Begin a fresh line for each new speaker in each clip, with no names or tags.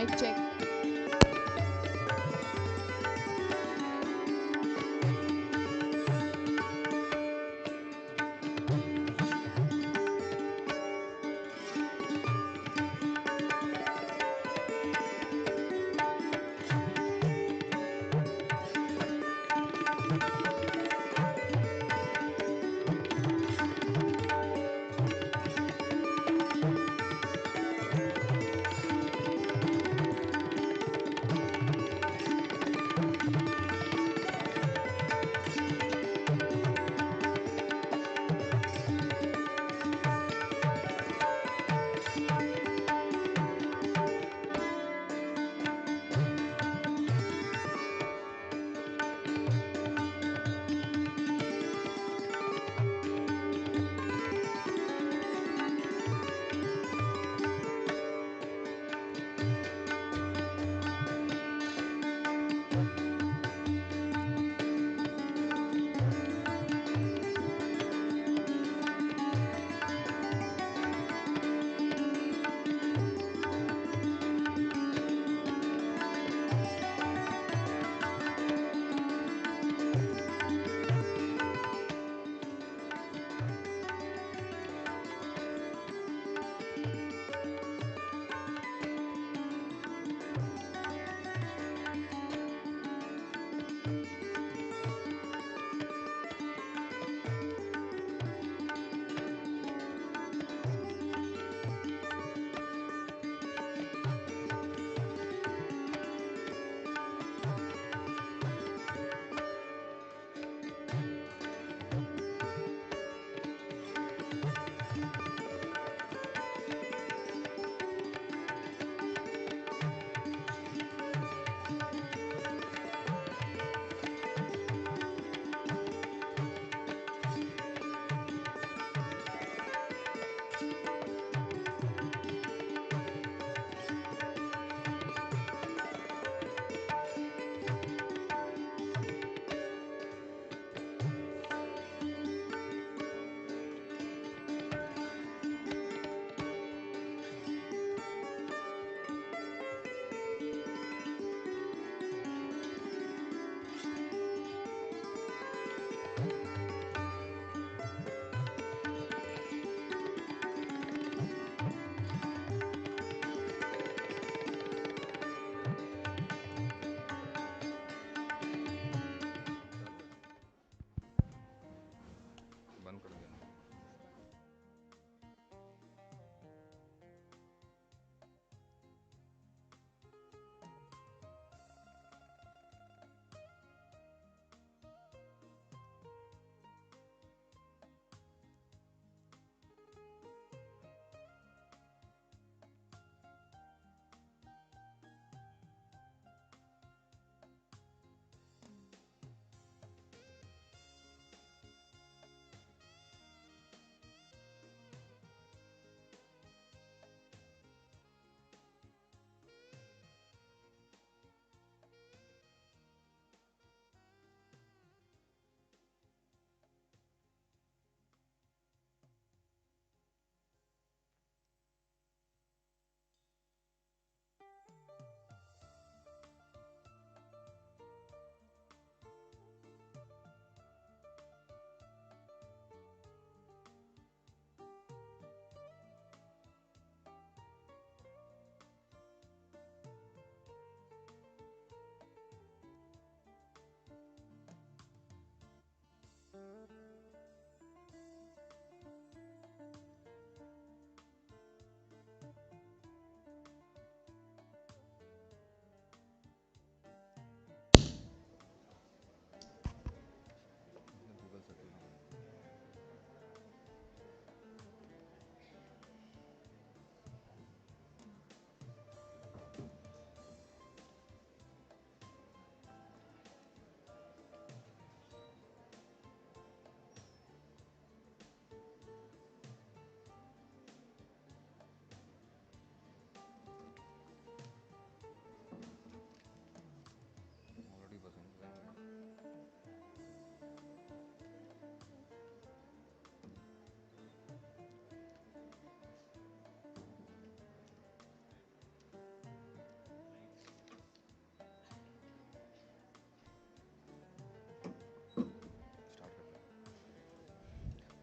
Mic check.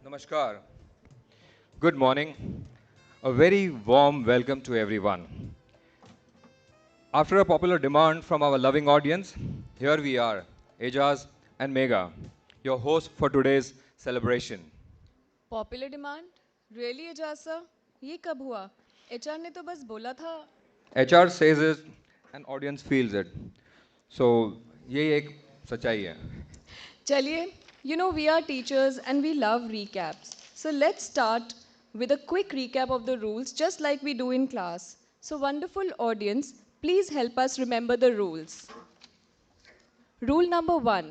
Namaskar. Good morning. A very warm welcome to everyone. After a popular demand from our loving audience, here we are, Ejaz and Mega, your hosts for today's celebration.
Popular demand really Ejaz sir ये कब हुआ HR ने तो बस बोला था
HR says it and audience feels it. So, ये एक सच्चाई है.
चलिए you know we are teachers and we love recaps so let's start with a quick recap of the rules just like we do in class. So wonderful audience, please help us remember the rules. Rule number 1.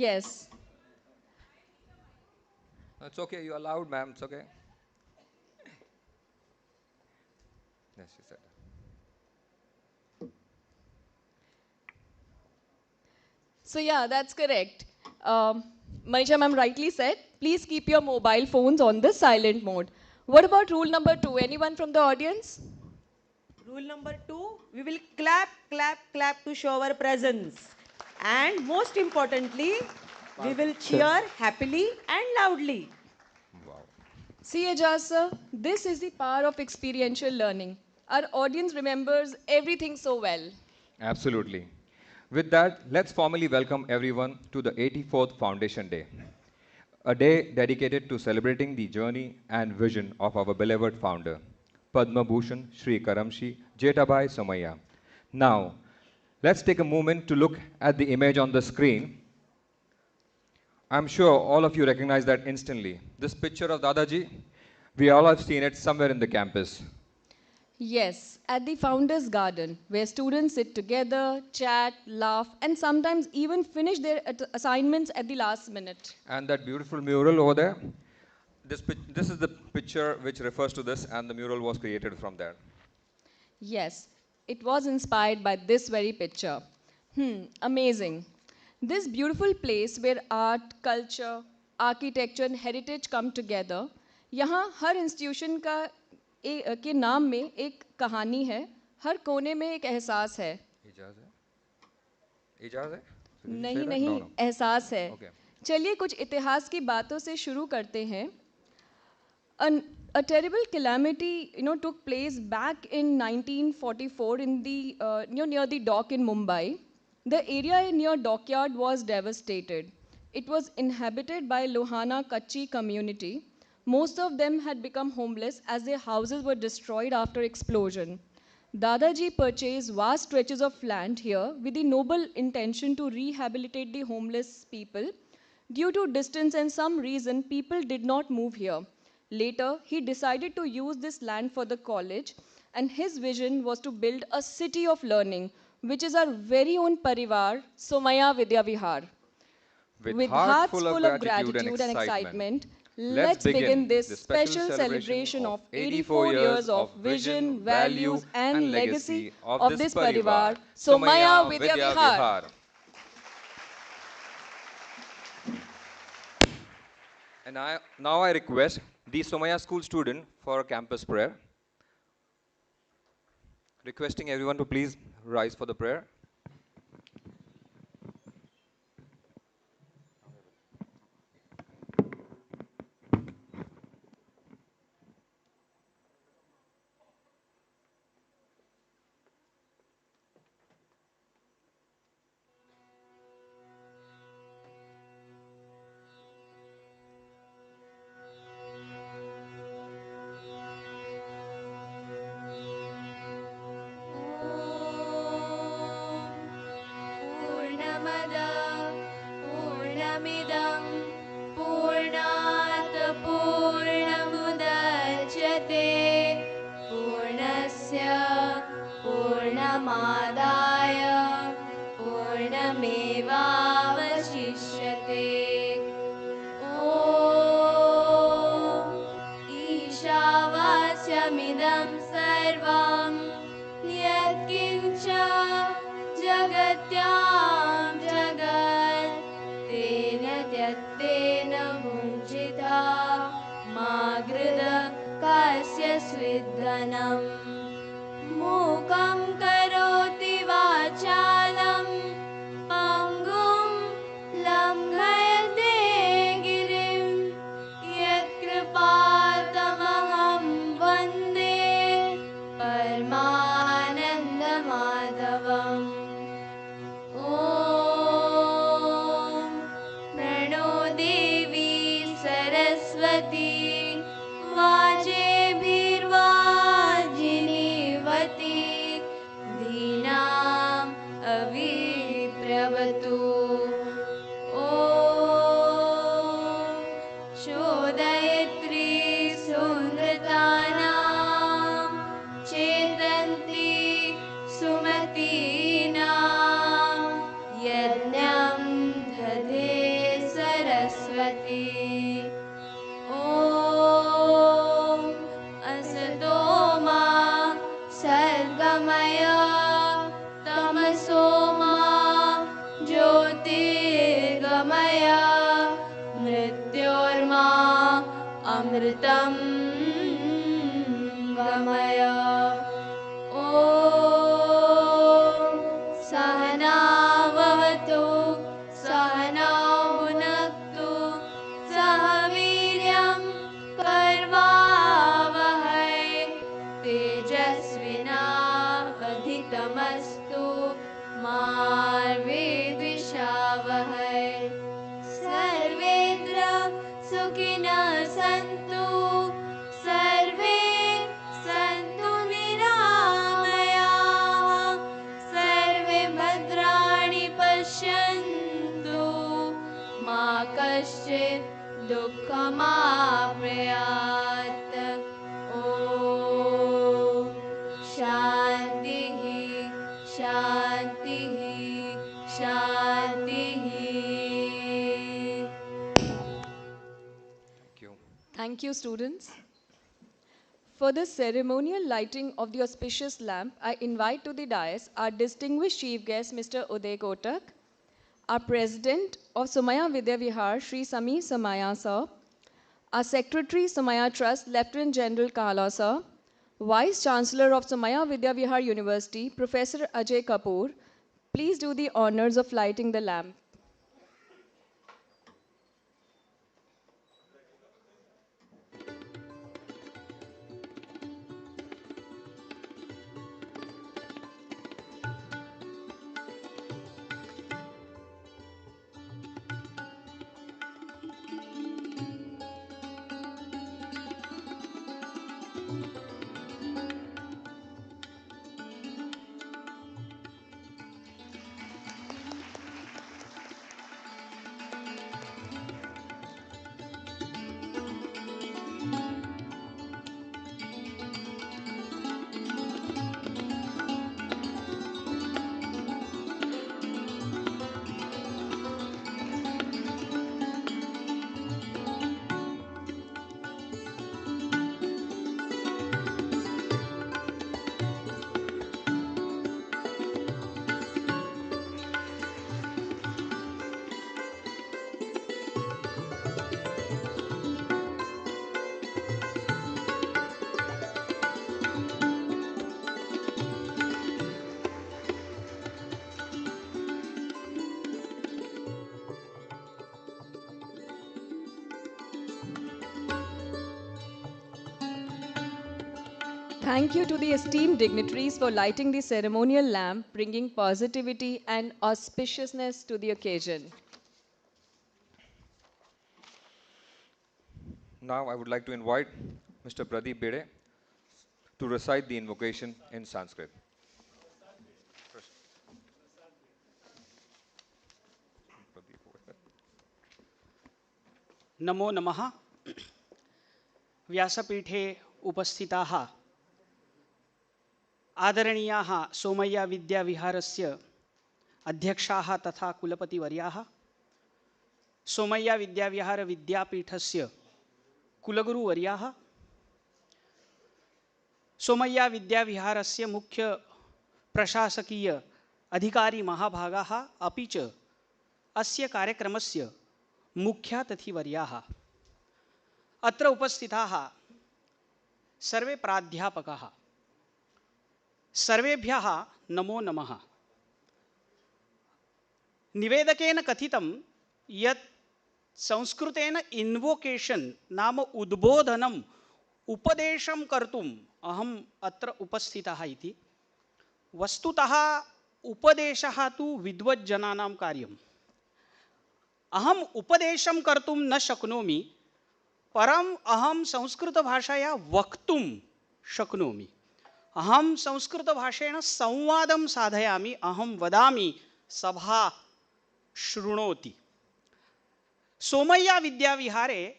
Yes.
It's okay, you are loud, ma'am. It's okay. Yes, she said.
So yeah, that's correct. Manisha ma'am rightly said, please keep your mobile phones on the silent mode. What about rule number 2? Anyone from the audience?
Rule number 2, we will clap, clap, clap to show our presence. And most importantly, we will cheer happily and loudly.
Wow.
See, Ajaz sir, this is the power of experiential learning. Our audience remembers everything so well.
Absolutely. With that, let's formally welcome everyone to the 84th Foundation Day, a day dedicated to celebrating the journey and vision of our beloved founder, Padma Bhushan Shri Karamshi Jetabai Somaiya. Now, let's take a moment to look at the image on the screen. I'm sure all of you recognize that instantly. This picture of Dadaji, we all have seen it somewhere in the campus.
Yes, at the Founders Garden, where students sit together, chat, laugh, and sometimes even finish their assignments at the last minute.
And that beautiful mural over there, this is the picture which refers to this, and the mural was created from there.
Yes, it was inspired by this very picture. Amazing. This beautiful place where art, culture, architecture and heritage come together, यहाँ हर institution के नाम में एक कहानी है, हर कोने में एक एहसास है.
इजाज़ है? इजाज़ है? Did you say
नहीं
that?
नहीं
No, no.
एहसास है.
Okay.
चलिए कुछ इतिहास की बातों से शुरू करते हैं. A terrible calamity, took place back in 1944 in the near the dock in Mumbai. The area near dockyard was devastated. It was inhabited by Lohana Kachi community. Most of them had become homeless as their houses were destroyed after explosion. Dadaji purchased vast stretches of land here with the noble intention to rehabilitate the homeless people. Due to distance and some reason, people did not move here. Later, he decided to use this land for the college, and his vision was to build a city of learning, which is our very own parivar, Somaiya Vidyavihar.
With
With
heart
hearts
full of
full of
gratitude and
excitement,
let's
let's begin this
the
special celebration of 84 years of vision, values, and legacy of this parivar, Somaiya Vidyavihar.
And now I request the Somaiya school student for a campus prayer. Requesting everyone to please rise for the prayer.
पूर्णमदा पूर्णमिदं पूर्णात् पूर्णमुदच्यते पूर्णस्य पूर्णमादाय पूर्णमेवावशिष्यते ॐ ईशावास्यमिदं सर्वं यत्किञ्च जगत्यां जगत् तेन त्यक्तेन भुञ्जिता मा गृध कस्य स्विद्धनम् मूकं करोति वाचालं भवतु। ॐ शोधयित्री सुन्दरतानां चेतन्ति सुमतीनां यज्ञं दधे सरस्वती। ॐ असतो मा सद्गमय तमसो मा ज्योतिर्गमय मृत्योर्मा अमृतं गमय। ॐ सहना भवतु सहनौ भुनक्तु सह वीर्यं कर्वावहै तेजस्विनावधीतमस्तु मा विद्विषावहै। सर्वेन्द्र सुखिनः सन्तु सर्वे सन्तु निरामयाः सर्वे भद्राणि पश्यन्तु मा कश्चित् दुःखमाप्नुयात्। ॐ शान्तिः शान्तिः शान्तिः।
Thank you.
Thank you, students. For the ceremonial lighting of the auspicious lamp, I invite to the dais our distinguished chief guest, Mr. Uday Kotak, our president of Somaiya Vidyavihar, Sri Somaiya sir, our secretary, Somaiya Trust, Lieutenant General Kala sir, Vice Chancellor of Somaiya Vidyavihar University, Professor Ajay Kapoor. Please do the honors of lighting the lamp. Thank you to the esteemed dignitaries for lighting the ceremonial lamp, bringing positivity and auspiciousness to the occasion.
Now I would like to invite Mr. Pradeep Bede to recite the invocation in Sanskrit.
नमो नमः। व्यासपीठे उपस्थिताः आदरणीयाः सोमय्या विद्याविहारस्य अध्यक्षाः तथा कुलपतिवर्याः, सोमय्या विद्याविहार विद्यापीठस्य कुलगुरुवर्याः, सोमय्या विद्याविहारस्य मुख्य प्रशासकीय अधिकारी महाभागाः अपि च अस्य कार्यक्रमस्य मुख्यातिथिवर्याः, अत्र उपस्थिताः सर्वे प्राध्यापकाः, सर्वेभ्यः नमो नमः। निवेदकेन कथितं यत् संस्कृतेन इन्वोकेशन नाम उद्बोधनम् उपदेशं कर्तुम् अहम् अत्र उपस्थितः इति। वस्तुतः उपदेशः तु विद्वज्जनानां कार्यम्। अहम् उपदेशं कर्तुं न शक्नोमि, परम् अहं संस्कृतभाषया वक्तुं शक्नोमि। अहं संस्कृतभाषेण संवादं साधयामि, अहं वदामि, सभा शृणोति। सोमय्या विद्याविहारे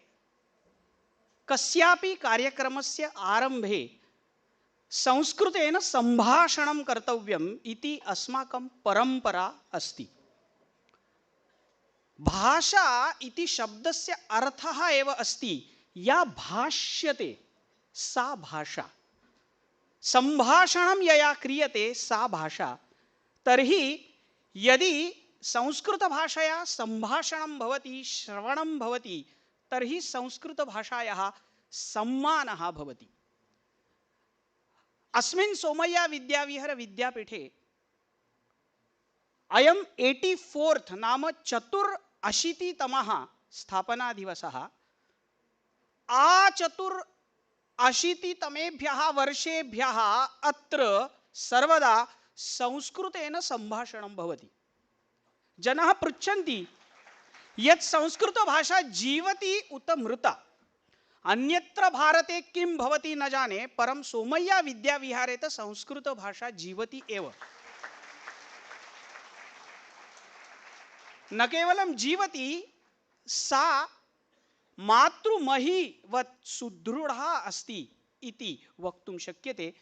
कस्यापि कार्यक्रमस्य आरंभे संस्कृतेन संभाषणं कर्तव्यम् इति अस्माकं परंपरा अस्ति। भाषा इति शब्दस्य अर्थः एव अस्ति या भाष्यते सा भाषा। संभाषणं यया क्रियते सा भाषा। तर्हि यदि संस्कृतभाषया संभाषणं भवति, श्रवणं भवति, तर्हि संस्कृतभाषायाः सम्मानः भवति। अस्मिन् सोमय्या विद्याविहार विद्यापीठे अयम् 84th नाम 84तमः स्थापनादिवसः। आ84तमेभ्यः वर्षेभ्यः अत्र सर्वदा संस्कृतेन संभाषणं भवति। जनाः पृच्छन्ति यत् संस्कृतभाषा जीवति उत मृता। अन्यत्र भारते किं भवति न जाने, परं सोमय्या विद्याविहारे तो संस्कृतभाषा जीवति एव। न केवलं जीवति, सा मातृमहीवत् सुदृढा अस्ति इति वक्तुं शक्यते।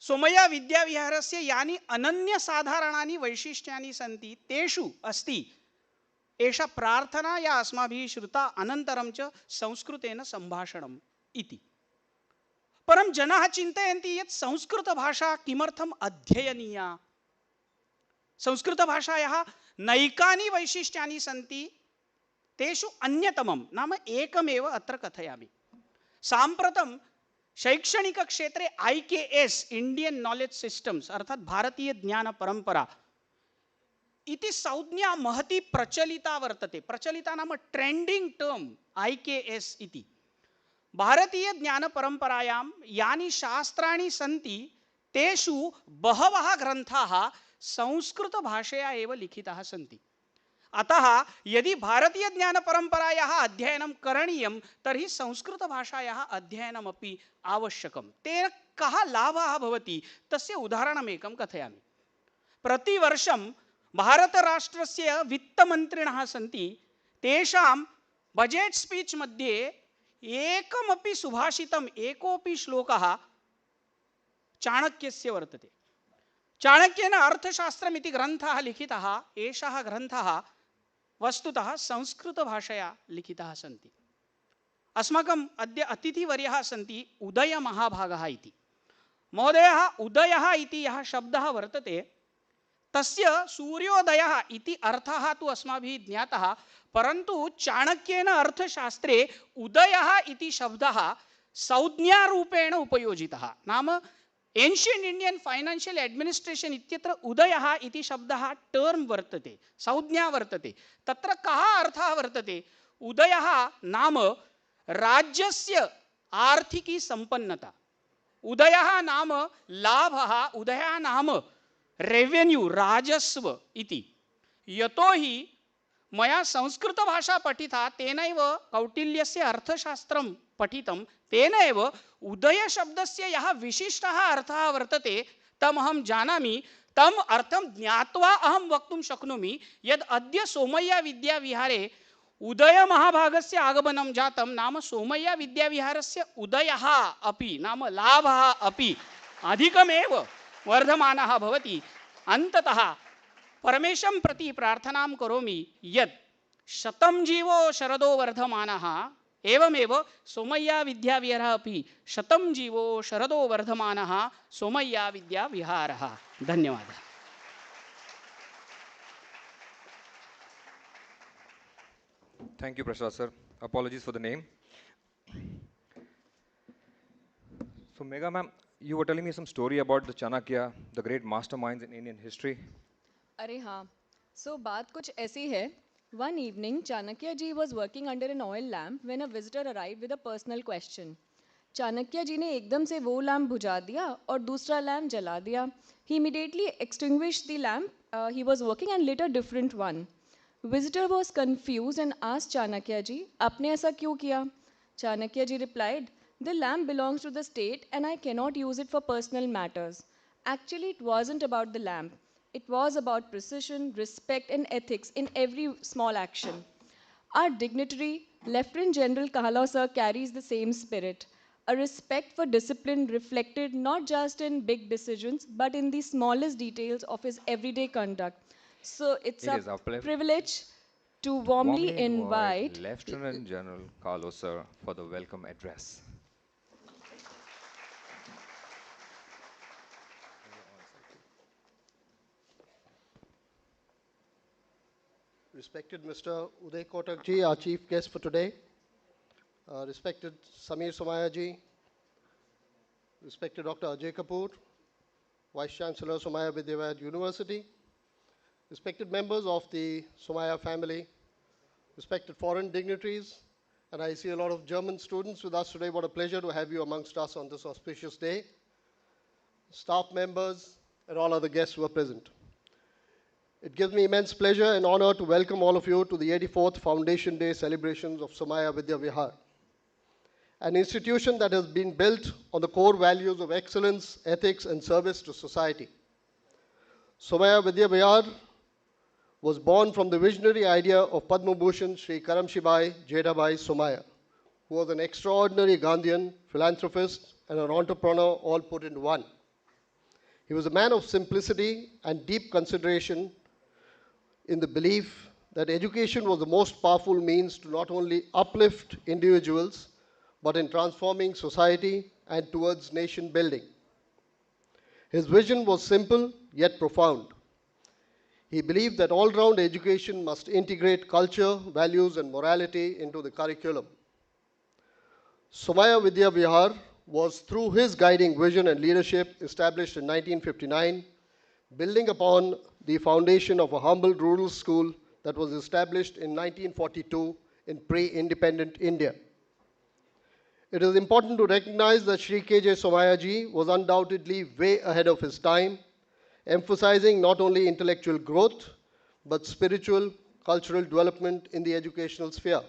सोमय्या विद्याविहारस्य यानि अनन्यसाधारणानि वैशिष्ट्यानि सन्ति तेषु अस्ति एषा प्रार्थना या अस्माभिः श्रुता, अनन्तरं च संस्कृतेन संभाषणम् इति। परं जनाः चिन्तयन्ति यत् संस्कृतभाषा किमर्थम् अध्ययनीया। संस्कृतभाषायाः नैकानि वैशिष्ट्यानि सन्ति, तेषु अन्यतमं नाम एकमेव अत्र कथयामि। साम्प्रतं शैक्षणिकक्षेत्रे IKS इंडियन नॉलेज सिस्टम्स अर्थात भारतीय ज्ञान परंपरा इति संज्ञा महती प्रचलिता वर्तते। प्रचलिता नाम ट्रेंडिंग टर्म IKS इति। भारतीय ज्ञान परंपरायां यानि शास्त्राणि सन्ति तेषु बहवः ग्रंथाः संस्कृत भाषया एव लिखिताः सन्ति। अतः यदि भारतीय ज्ञान परंपरायाः अध्ययनं करणीयं तर्हि संस्कृत भाषायाः अध्ययनमपि आवश्यकं। तेन कः लाभः भवति तस्य उदाहरणमेकं कथयामि। प्रतिवर्षं भारतराष्ट्रस्य वित्तमन्त्रिणः सन्ति, तेषां बजेट् स्पीच् मध्ये एकमपि सुभाषितम्, एकोपि श्लोकः चाणक्यस्य वर्तते। चाणक्येन अर्थशास्त्रमिति ग्रन्थः लिखितः। एषः ग्रन्थः वस्तुतः संस्कृतभाषया लिखिताः सन्ति। अस्माकम् अद्य अतिथिवर्यः सन्ति उदयमहाभागः इति। महोदयः उदयः इति यः शब्दः वर्तते तस्य सूर्योदयः इति अर्थः तु अस्माभिः ज्ञातः, परन्तु चाणक्येन अर्थशास्त्रे उदयः इति शब्दः संज्ञारूपेण उपयोजितः। नाम एन्शियंट इंडियन फाइनेंशियल एडमिनिस्ट्रेशन इत्यत्र उदयः इति शब्दः टर्म वर्तते, संज्ञा वर्तते। तत्र कः अर्थः वर्तते? उदयः नाम राज्यस्य आर्थिकी संपन्नता, उदयः नाम लाभः, उदयः नाम रेवेन्यू राजस्व इति। यतोहि मया संस्कृत भाषा पठिता, तेनैव कौटिल्यस्य अर्थशास्त्रं पठितं, तेन एव उदय शब्दस्य यः विशिष्टः अर्थः वर्तते तम् अहं जानामि। तम् अर्थं ज्ञात्वा अहं वक्तुं शक्नोमि यद् अद्य सोमय्या विद्याविहारे उदय महाभागस्य आगमनं जातं। नाम सोमय्या विद्याविहारस्य उदयः अपि नाम लाभः अपि अधिकमेव वर्धमानः भवति। अन्ततः परमेशं प्रति प्रार्थनां करोमि यत् शतं जीवो शरदो वर्धमानः, एवमेव सोमय्या विद्याविहारः अपि शतं जीवो शरदो वर्धमानः सोमय्या विद्याविहारः। धन्यवादः।
Thank you, Prasad sir. Apologies for the name. So, Megha ma'am, you were telling me some story about the Chanakya, the great masterminds in Indian history.
अरे हाँ, so बात कुछ ऐसी है. One evening, Chanakya ji was working under an oil lamp when a visitor arrived with a personal question. Chanakya जी ने एकदम से वो लैम्प बुझा दिया और दूसरा लैम्प जला दिया. He immediately extinguished the lamp he was working and lit a different one. Visitor was confused and asked Chanakya ji, आपने ऐसा क्यों किया? Chanakya ji replied, the lamp belongs to the state and I cannot use it for personal matters. Actually, it wasn't about the lamp. It was about precision, respect, and ethics in every small action. Our dignitary, Lieutenant General Kahla sir, carries the same spirit. A respect for discipline reflected not just in big decisions, but in the smallest details of his everyday conduct. So it's
It
a
is our pleasure
privilege to
to
warmly
warmly invite
invite.
Lieutenant General Carlos sir for the welcome address.
Respected Mr. Uday Kotak ji, our chief guest for today. Respected Somaiya ji, respected Dr. Ajay Kapoor, Vice Chancellor Somaiya Vidyavihar University, respected members of the Somaiya family, respected foreign dignitaries, and I see a lot of German students with us today. What a pleasure to have you amongst us on this auspicious day. Staff members and all other guests who are present. It gives me immense pleasure and honor to welcome all of you to the 84th Foundation Day celebrations of Somaiya Vidyavihar, an institution that has been built on the core values of excellence, ethics, and service to society. Somaiya Vidyavihar was born from the visionary idea of Padma Bhushan Sri Karamshi Jedhabai Somaiya, who was an extraordinary Gandhian, philanthropist, and an entrepreneur all put into one. He was a man of simplicity and deep consideration in the belief that education was the most powerful means to not only uplift individuals, but in transforming society and towards nation building. His vision was simple yet profound. He believed that all-round education must integrate culture, values, and morality into the curriculum. Somaiya Vidyavihar was, through his guiding vision and leadership, established in 1959, building upon the foundation of a humble rural school that was established in 1942 in pre-independent India. It is important to recognize that Sri K.J. Somaiya ji was undoubtedly way ahead of his time, emphasizing not only intellectual growth, but spiritual, cultural development in the educational sphere.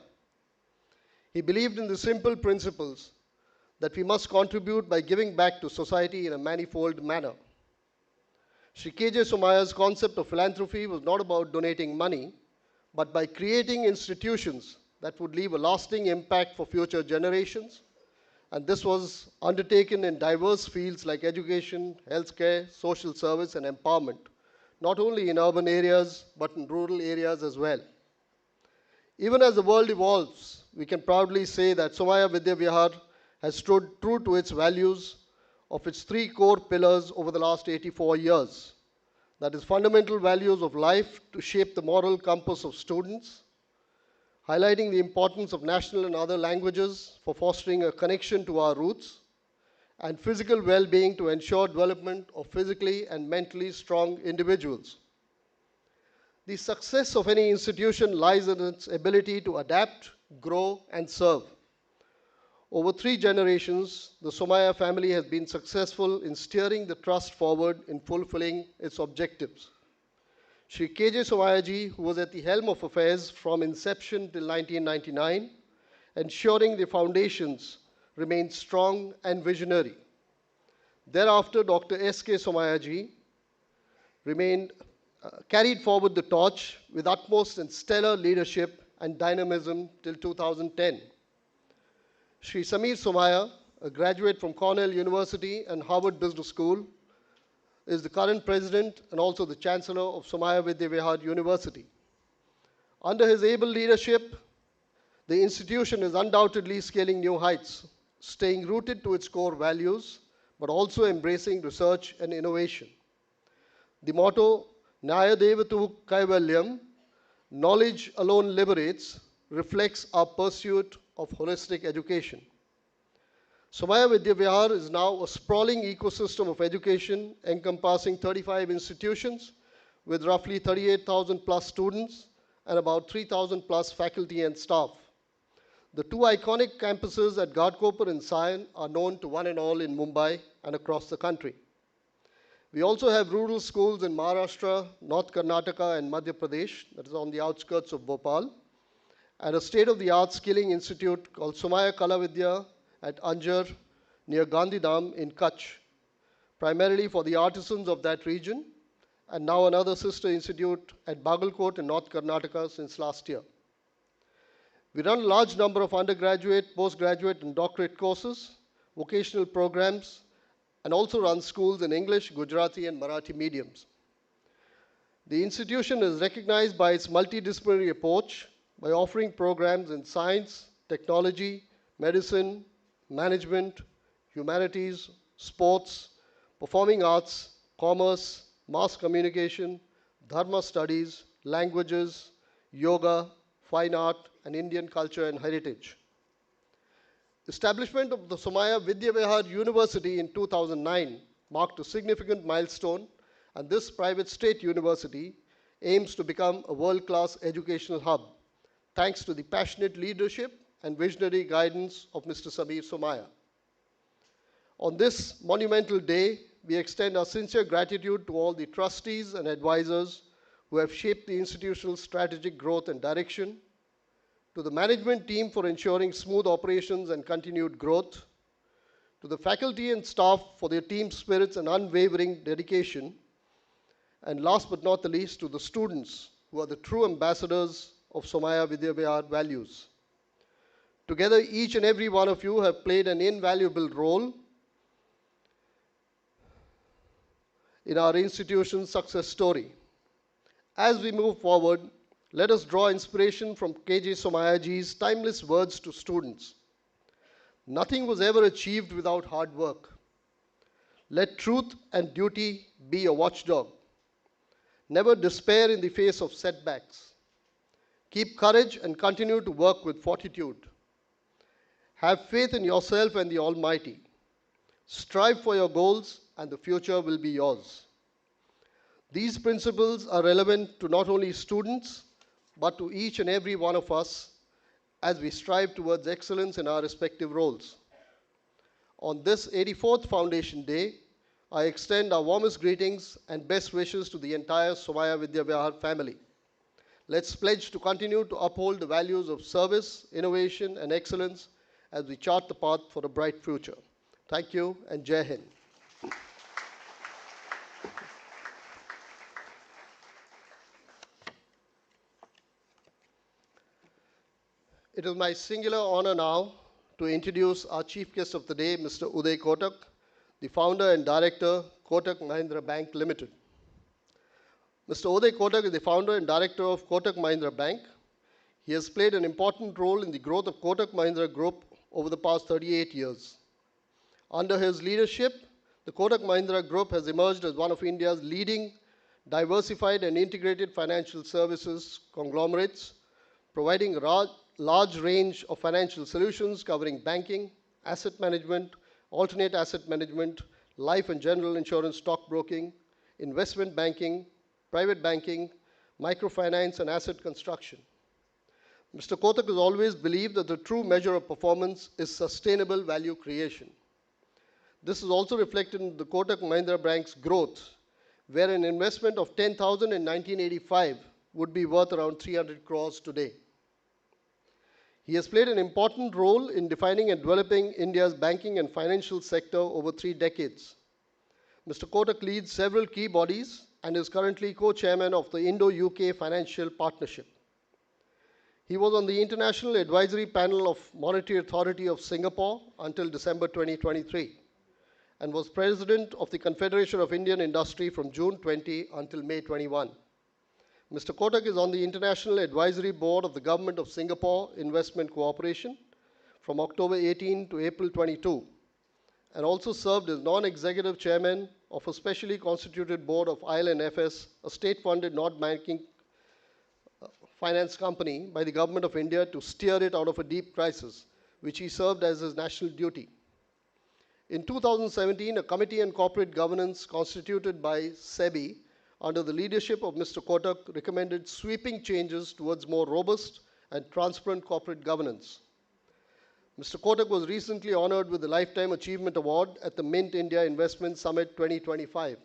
He believed in the simple principles that we must contribute by giving back to society in a manifold manner. Sri K.J. Somaiya's concept of philanthropy was not about donating money, but by creating institutions that would leave a lasting impact for future generations. And this was undertaken in diverse fields like education, healthcare, social service, and empowerment, not only in urban areas, but in rural areas as well. Even as the world evolves, we can proudly say that Somaiya Vidyavihar has stood true to its values of its three core pillars over the last 84 years. That is, fundamental values of life to shape the moral compass of students, highlighting the importance of national and other languages for fostering a connection to our roots, and physical well-being to ensure development of physically and mentally strong individuals. The success of any institution lies in its ability to adapt, grow, and serve. Over 3 generations, the Somaiya family has been successful in steering the trust forward in fulfilling its objectives. Sri K.J. Somaiya ji, who was at the helm of affairs from inception till 1999, ensuring the foundations remained strong and visionary. Thereafter, Dr. S.K. Somaiya ji carried forward the torch with utmost and stellar leadership and dynamism till 2010. Sri Samir Somaiya, a graduate from Cornell University and Harvard Business School, is the current president and also the chancellor of Somaiya Vidyavihar University. Under his able leadership, the institution is undoubtedly scaling new heights, staying rooted to its core values, but also embracing research and innovation. The motto, Nyaya Devatu Kaivalyam, knowledge alone liberates, reflects our pursuit of holistic education. Somaiya Vidyavihar is now a sprawling ecosystem of education encompassing 35 institutions with roughly 38,000 plus students and about 3,000 plus faculty and staff. The 2 iconic campuses at Ghatkopar and Sion are known to one and all in Mumbai and across the country. We also have rural schools in Maharashtra, North Karnataka, and Madhya Pradesh, that is on the outskirts of Bhopal, and a state-of-the-art skilling institute called Somaiya Kalavidya at Anjar near Gandhidham in Kutch, primarily for the artisans of that region, and now another sister institute at Bagalkot in North Karnataka since last year. We run a large number of undergraduate, postgraduate, and doctorate courses, vocational programs, and also run schools in English, Gujarati, and Marathi mediums. The institution is recognized by its multidisciplinary approach by offering programs in science, technology, medicine, management, humanities, sports, performing arts, commerce, mass communication, dharma studies, languages, yoga, fine art, and Indian culture and heritage. Establishment of the Somaiya Vidyavihar University in 2009 marked a significant milestone, and this private state university aims to become a world-class educational hub, thanks to the passionate leadership and visionary guidance of Mr. Somaiya. On this monumental day, we extend our sincere gratitude to all the trustees and advisors who have shaped the institutional strategic growth and direction, to the management team for ensuring smooth operations and continued growth, to the faculty and staff for their team spirits and unwavering dedication, and last but not the least, to the students who are the true ambassadors of Somaiya Vidyavihar values. Together, each and every one of you have played an invaluable role in our institution's success story. As we move forward, let us draw inspiration from KJ Somaiyaji's timeless words to students. Nothing was ever achieved without hard work. Let truth and duty be your watchdog. Never despair in the face of setbacks. Keep courage and continue to work with fortitude. Have faith in yourself and the Almighty. Strive for your goals and the future will be yours. These principles are relevant to not only students, but to each and every one of us as we strive towards excellence in our respective roles. On this 84th Foundation Day, I extend our warmest greetings and best wishes to the entire Somaiya Vidyavihar family. Let's pledge to continue to uphold the values of service, innovation, and excellence as we chart the path for a bright future. Thank you, and Jai Hind. It is my singular honor now to introduce our chief guest of the day, Mr. Uday Kotak, the founder and director, Kotak Mahindra Bank Limited. Mr. Uday Kotak is the founder and director of Kotak Mahindra Bank. He has played an important role in the growth of Kotak Mahindra Group over the past 38 years. Under his leadership, the Kotak Mahindra Group has emerged as one of India's leading diversified and integrated financial services conglomerates, providing a large range of financial solutions covering banking, asset management, alternate asset management, life and general insurance stockbroking, investment banking, private banking, microfinance, and asset construction. Mr. Kotak has always believed that the true measure of performance is sustainable value creation. This is also reflected in the Kotak Mahindra Bank's growth, where an investment of 10,000 in 1985 would be worth around 300 crores today. He has played an important role in defining and developing India's banking and financial sector over 3 decades. Mr. Kotak leads several key bodies and is currently co-chairman of the Indo-UK Financial Partnership. He was on the International Advisory Panel of Monetary Authority of Singapore until December 2023 and was president of the Confederation of Indian Industry from June 20 until May 21. Mr. Kotak is on the International Advisory Board of the Government of Singapore Investment Cooperation from October 18 to April 22, and also served as non-executive chairman of a specially constituted board of IL&FS, a state-funded non-banking finance company by the Government of India to steer it out of a deep crisis, which he served as his national duty. In 2017, a committee on corporate governance constituted by SEBI under the leadership of Mr. Kotak recommended sweeping changes towards more robust and transparent corporate governance. Mr. Kotak was recently honored with the Lifetime Achievement Award at the Mint India Investment Summit 2025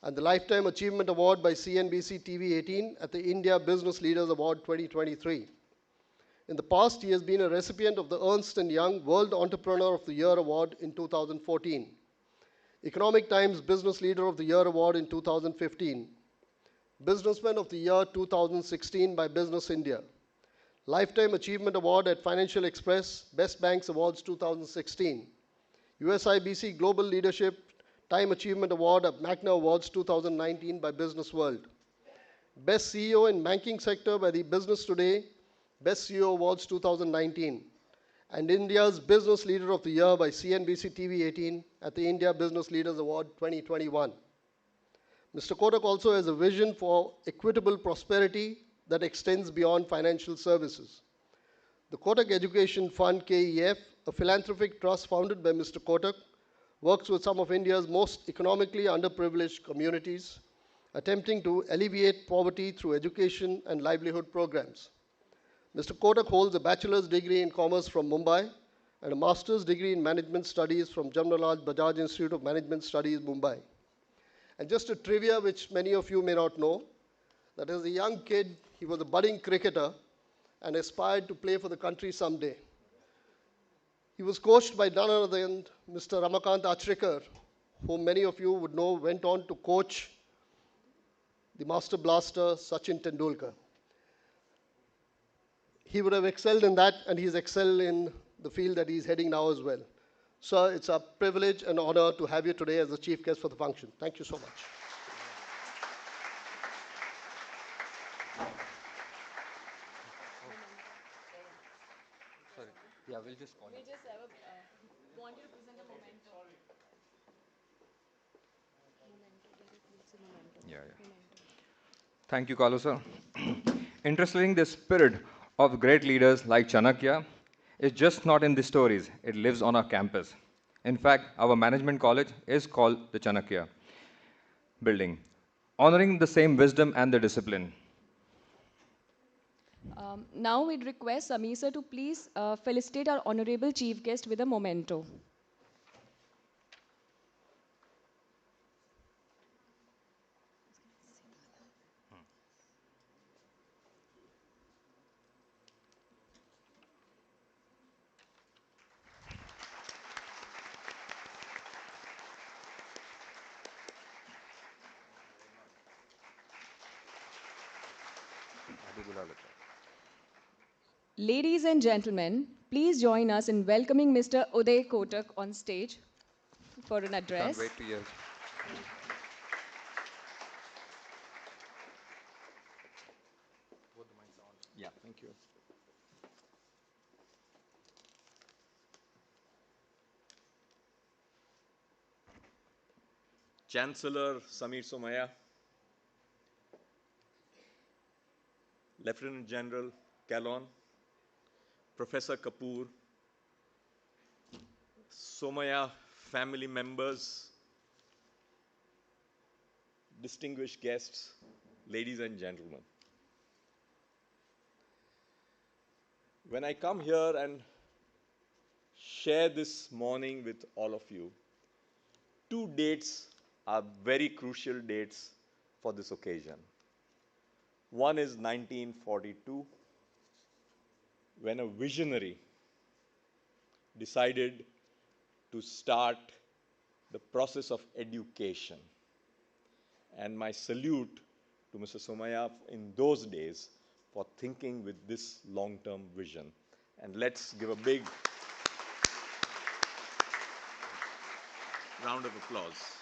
and the Lifetime Achievement Award by CNBC TV 18 at the India Business Leaders Award 2023. In the past, he has been a recipient of the Ernst & Young World Entrepreneur of the Year Award in 2014. Economic Times Business Leader of the Year Award in 2015, Businessman of the Year 2016 by Business India, Lifetime Achievement Award at Financial Express, Best Banks Awards 2016, USIBC Global Leadership Time Achievement Award at Magna Awards 2019 by Business World, Best CEO in Banking Sector by the Business Today, Best CEO Awards 2019, and India's Business Leader of the Year by CNBC TV 18 at the India Business Leaders Award 2021. Mr. Kotak also has a vision for equitable prosperity that extends beyond financial services. The Kotak Education Fund, KEF, a philanthropic trust founded by Mr. Kotak, works with some of India's most economically underprivileged communities, attempting to alleviate poverty through education and livelihood programs. Mr. Kotak holds a bachelor's degree in commerce from Mumbai and a master's degree in management studies from Jamnalal Bajaj Institute of Management Studies, Mumbai. And just a trivia which many of you may not know, that as a young kid, he was a budding cricketer and aspired to play for the country someday. He was coached by none other than Mr. Ramakant Achrikar, whom many of you would know went on to coach the master blaster Sachin Tendulkar. He would have excelled in that, and he's excelled in the field that he's heading now as well. Sir, it's a privilege and honor to have you today as the chief guest for the function. Thank you so much.
Sorry. Yeah, we'll just call you.
Want you to present a memento.
Yeah. Thank you, Kalu sir. Interestingly, the spirit of great leaders like Chanakya is just not in the stories, it lives on our campus. In fact, our management college is called the Chanakya building, honoring the same wisdom and the discipline.
Now we'd request Samir sir to please felicitate our honorable chief guest with a memento. Ladies and gentlemen, please join us in welcoming Mr. Uday Kotak on stage for an address.
Can't wait to hear. Yeah, thank you.
Chancellor Samir Somaiya, Lieutenant General Callon, Professor Kapoor, Somaiya family members, distinguished guests, ladies and gentlemen. When I come here and share this morning with all of you, two dates are very crucial dates for this occasion. One is 1942, when a visionary decided to start the process of education. And my salute to Mr. Somaiya in those days for thinking with this long-term vision. And let's give a big round of applause.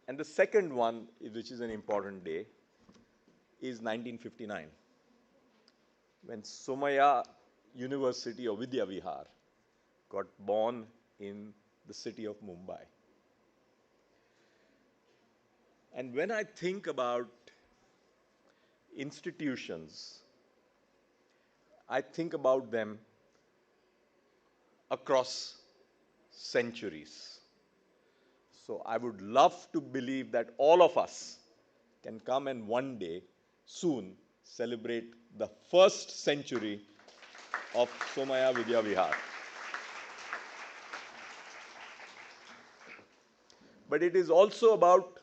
And the second one, which is an important day, is 1959, when Somaiya University of Vidyavihar got born in the city of Mumbai. And when I think about institutions, I think about them across centuries. So I would love to believe that all of us can come and one day, soon, celebrate the first century of Somaiya Vidyavihar. But it is also about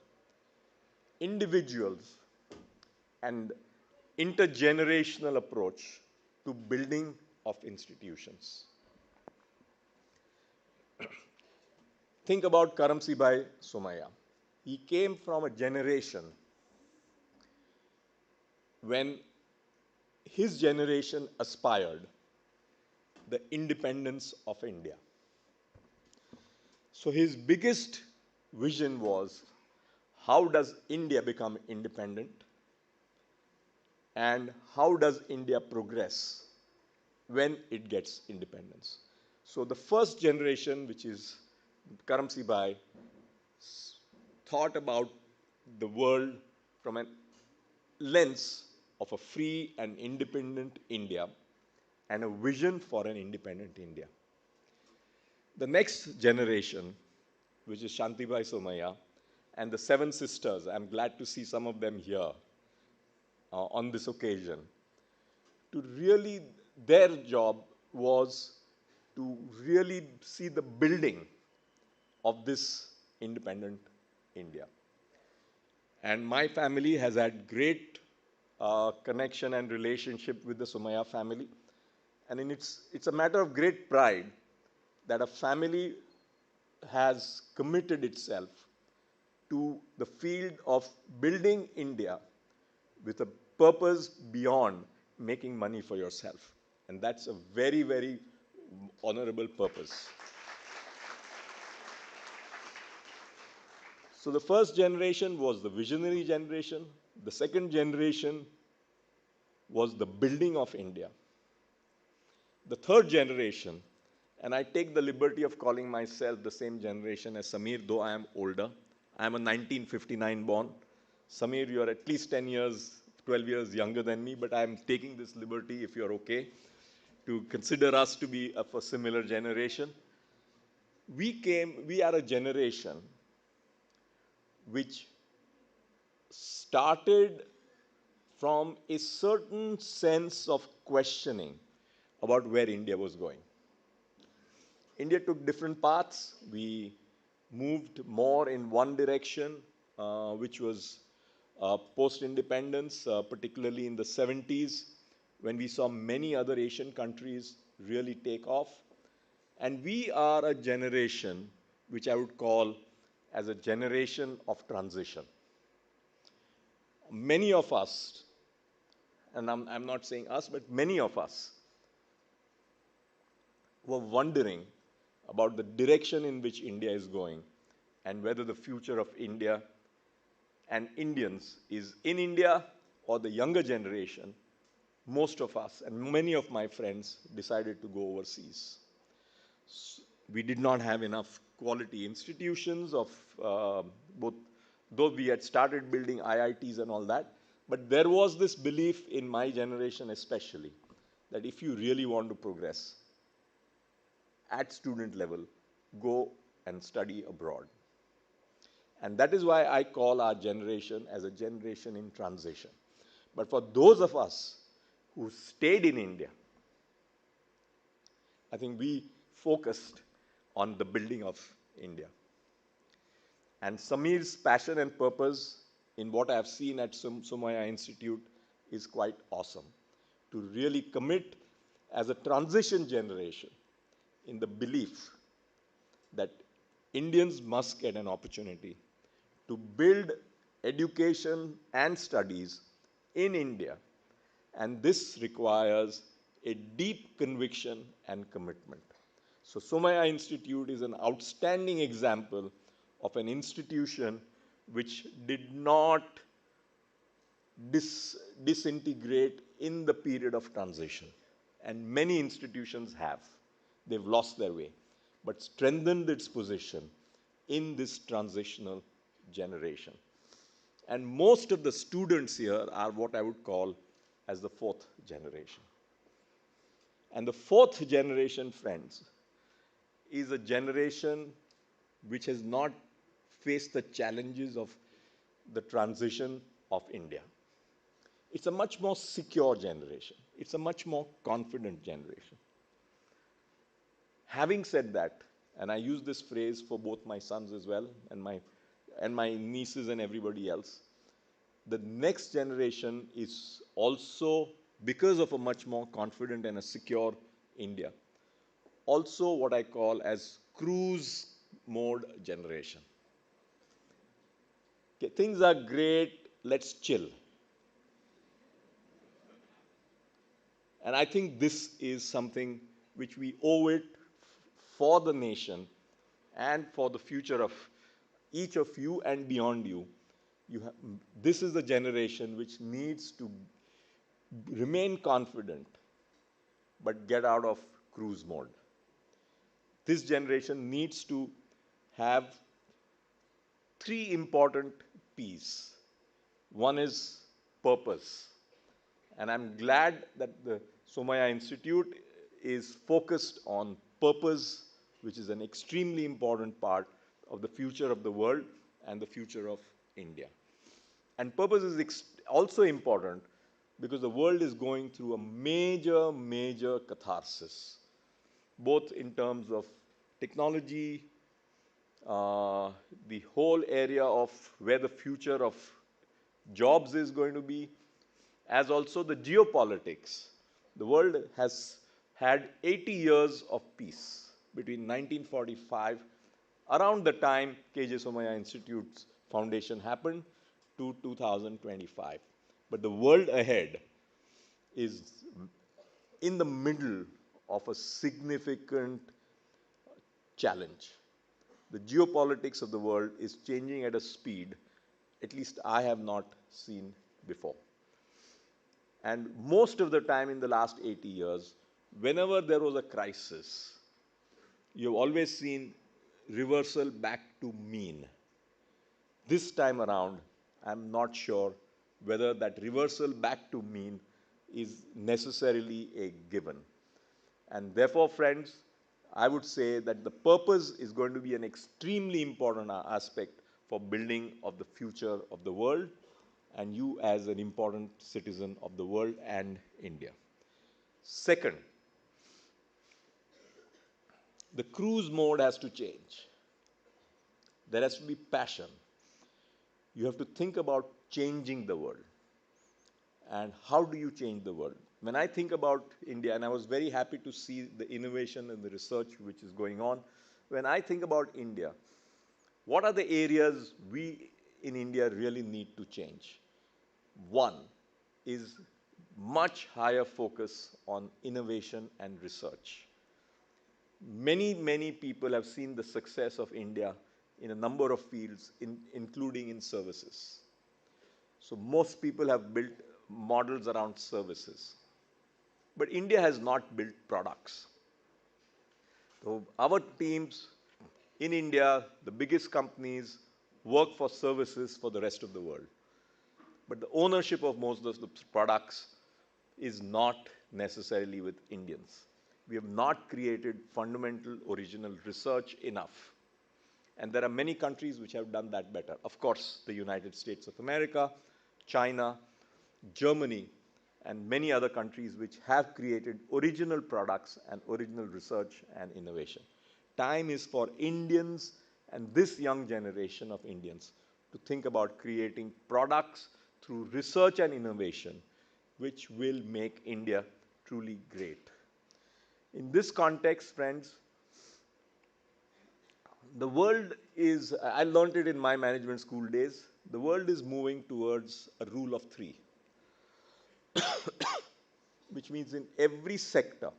individuals and intergenerational approach to building of institutions. think about Karamshi by Somaiya. He came from a generation when his generation aspired the independence of India. So his biggest vision was, how does India become independent and how does India progress when it gets independence? So the first generation, which is Karamshi Bai, thought about the world from a lens of a free and independent India and a vision for an independent India. The next generation, which is Shantibai Somaiya, and the seven sisters, I'm glad to see some of them here on this occasion, to really, their job was to really see the building of this independent India. And my family has had great connection and relationship with the Somaiya family. And it's a matter of great pride that a family has committed itself to the field of building India with a purpose beyond making money for yourself. And that's a very, very honorable purpose. So the first generation was the visionary generation. The second generation was the building of India. The third generation, and I take the liberty of calling myself the same generation as Samir, though I am older. I am a 1959 born. Samir, you are at least 10 years, 12 years younger than me, but I am taking this liberty, if you're okay, to consider us to be of a similar generation. We are a generation which started from a certain sense of questioning about where India was going. India took different paths. We moved more in one direction, which was post-independence, particularly in the 70s, when we saw many other Asian countries really take off. And we are a generation which I would call as a generation of transition. Many of us, and I'm not saying us, but many of us were wondering about the direction in which India is going and whether the future of India and Indians is in India or the younger generation. Most of us and many of my friends decided to go overseas. We did not have enough quality institutions of both, though we had started building IITs and all that, but there was this belief in my generation especially that if you really want to progress at student level, go and study abroad. And that is why I call our generation as a generation in transition. But for those of us who stayed in India, I think we focused on the building of India. And Samir's passion and purpose in what I have seen at Somaiya Institute is quite awesome. To really commit as a transition generation in the belief that Indians must get an opportunity to build education and studies in India. And this requires a deep conviction and commitment. So Somaiya Institute is an outstanding example of an institution which did not disintegrate in the period of transition. And many institutions have. They've lost their way, but strengthened its position in this transitional generation. And most of the students here are what I would call as the fourth generation. And the fourth generation, friends, is a generation which has not faced the challenges of the transition of India. It's a much more secure generation. It's a much more confident generation. Having said that, and I use this phrase for both my sons as well, and my nieces and everybody else, the next generation is also, because of a much more confident and a secure India, also what I call as cruise mode generation. Okay, things are great, let's chill. And I think this is something which we owe it for the nation and for the future of each of you and beyond you. This is the generation which needs to remain confident but get out of cruise mode. This generation needs to have three important P's. One is purpose. And I'm glad that the Somaiya Institute is focused on purpose, which is an extremely important part of the future of the world and the future of India. And purpose is also important because the world is going through a major, major catharsis, both in terms of technology, the whole area of where the future of jobs is going to be, as also the geopolitics. The world has had 80 years of peace between 1945, around the time K.J. Somaiya Institute's foundation happened, to 2025. But the world ahead is in the middle of a significant challenge. The geopolitics of the world is changing at a speed at least I have not seen before. And most of the time in the last 80 years, whenever there was a crisis, you've always seen reversal back to mean. This time around, I'm not sure whether that reversal back to mean is necessarily a given. And therefore, friends, I would say that the purpose is going to be an extremely important aspect for building of the future of the world, and you as an important citizen of the world and India. Second, the cruise mode has to change. There has to be passion. You have to think about changing the world. And how do you change the world? When I think about India, and I was very happy to see the innovation and the research which is going on, when I think about India, what are the areas we in India really need to change? One is much higher focus on innovation and research. Many, many people have seen the success of India in a number of fields, including in services. So most people have built models around services. But India has not built products. So our teams in India, the biggest companies, work for services for the rest of the world. But the ownership of most of the products is not necessarily with Indians. We have not created fundamental original research enough. And there are many countries which have done that better. Of course, the United States of America, China, Germany, and many other countries which have created original products and original research and innovation. Time is for Indians and this young generation of Indians to think about creating products through research and innovation which will make India truly great. In this context, friends, the world is, I learned it in my management school days, the world is moving towards a rule of three, which means in every sector,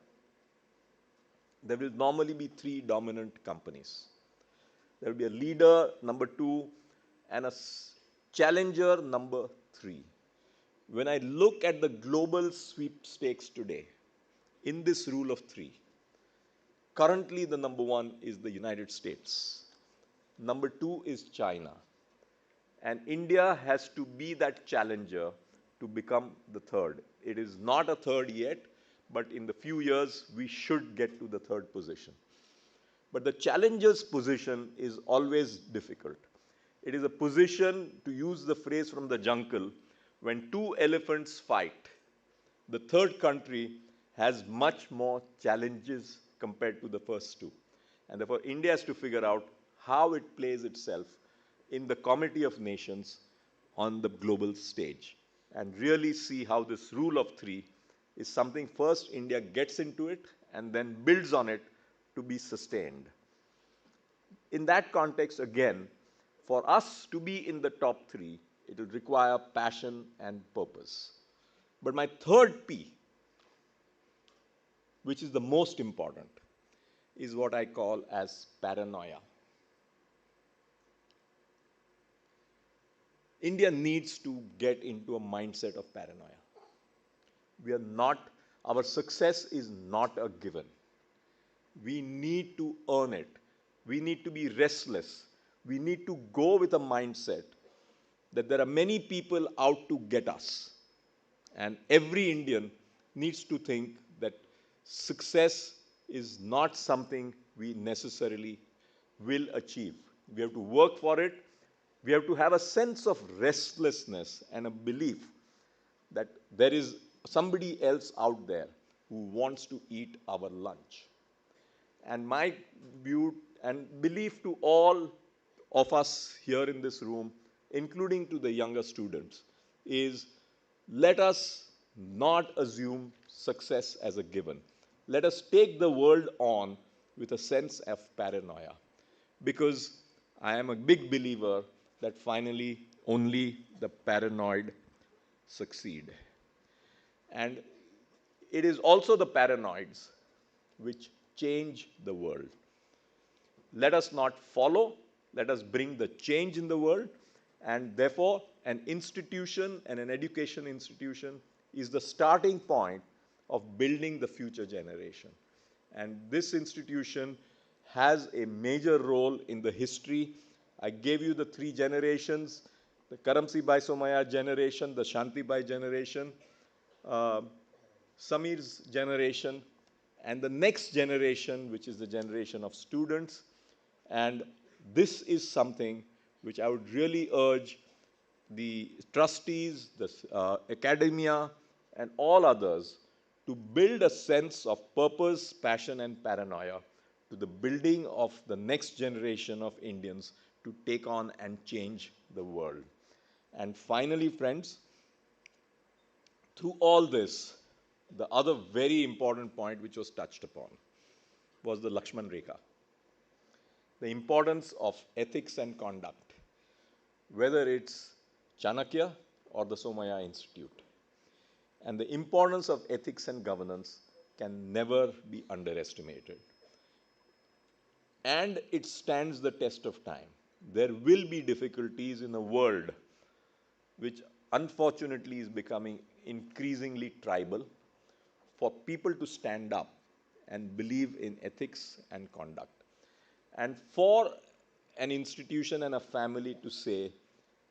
there will normally be three dominant companies. There will be a leader, number two, and a challenger, number three. When I look at the global sweepstakes today, in this rule of three, currently the number one is the United States. Number two is China. And India has to be that challenger to become the third. It is not a third yet, but in the few years, we should get to the third position. But the challenger's position is always difficult. It is a position, to use the phrase from the jungle, when two elephants fight, the third country has much more challenges compared to the first two. And therefore, India has to figure out how it plays itself in the Committee of Nations on the global stage and really see how this rule of three is something first India gets into it and then builds on it to be sustained. in that context, again, for us to be in the top three, it will require passion and purpose. But my third P, which is the most important, is what I call as paranoia. India needs to get into a mindset of paranoia. We are not, our success is not a given. We need to earn it. We need to be restless. We need to go with a mindset that there are many people out to get us. And every Indian needs to think that success is not something we necessarily will achieve. We have to work for it. We have to have a sense of restlessness and a belief that there is somebody else out there who wants to eat our lunch. And my view and belief to all of us here in this room, including to the younger students, is let us not assume success as a given. Let us take the world on with a sense of paranoia, because I am a big believer that finally only the paranoid succeed. And it is also the paranoids which change the world. Let us not follow, let us bring the change in the world, and therefore an institution and an education institution is the starting point of building the future generation. And this institution has a major role in the history. I gave you the three generations, the Karamshi by Somaiya generation, the Shanti Bai generation, Samir's generation, and the next generation, which is the generation of students. And this is something which I would really urge the trustees, the academia, and all others to build a sense of purpose, passion, and paranoia to the building of the next generation of Indians to take on and change the world. And finally, friends, through all this, the other very important point which was touched upon was the Lakshman Rekha. The importance of ethics and conduct, whether it's Chanakya or the Somaiya Institute. And the importance of ethics and governance can never be underestimated. And it stands the test of time. There will be difficulties in a world which unfortunately is becoming increasingly tribal, for people to stand up and believe in ethics and conduct. And for an institution and a family to say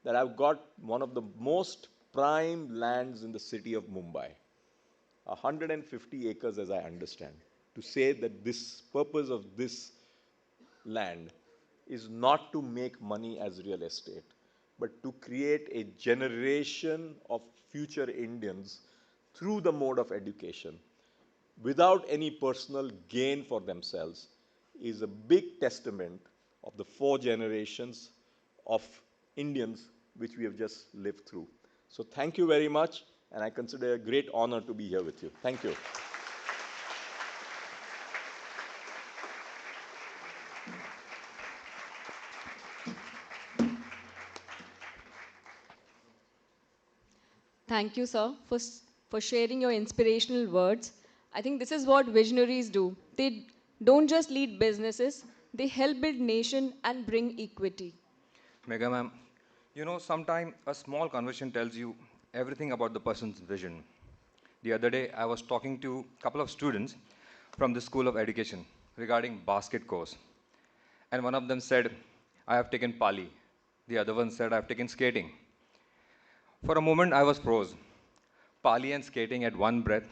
that I've got one of the most prime lands in the city of Mumbai, 150 acres as I understand, to say that this purpose of this land is not to make money as real estate, but to create a generation of future Indians through the mode of education without any personal gain for themselves is a big testament of the 4 generations of Indians which we have just lived through. So thank you very much, and I consider it a great honor to be here with you. Thank you.
Thank you, sir, for sharing your inspirational words. I think this is what visionaries do. They don't just lead businesses, they help build nation and bring equity.
Mega ma'am, you know, sometimes a small conversation tells you everything about the person's vision. The other day, I was talking to a couple of students from the School of Education regarding basket course. And one of them said, I have taken Pali. The other one said, I have taken skating. For a moment, I was froze. Pali and skating at one breath.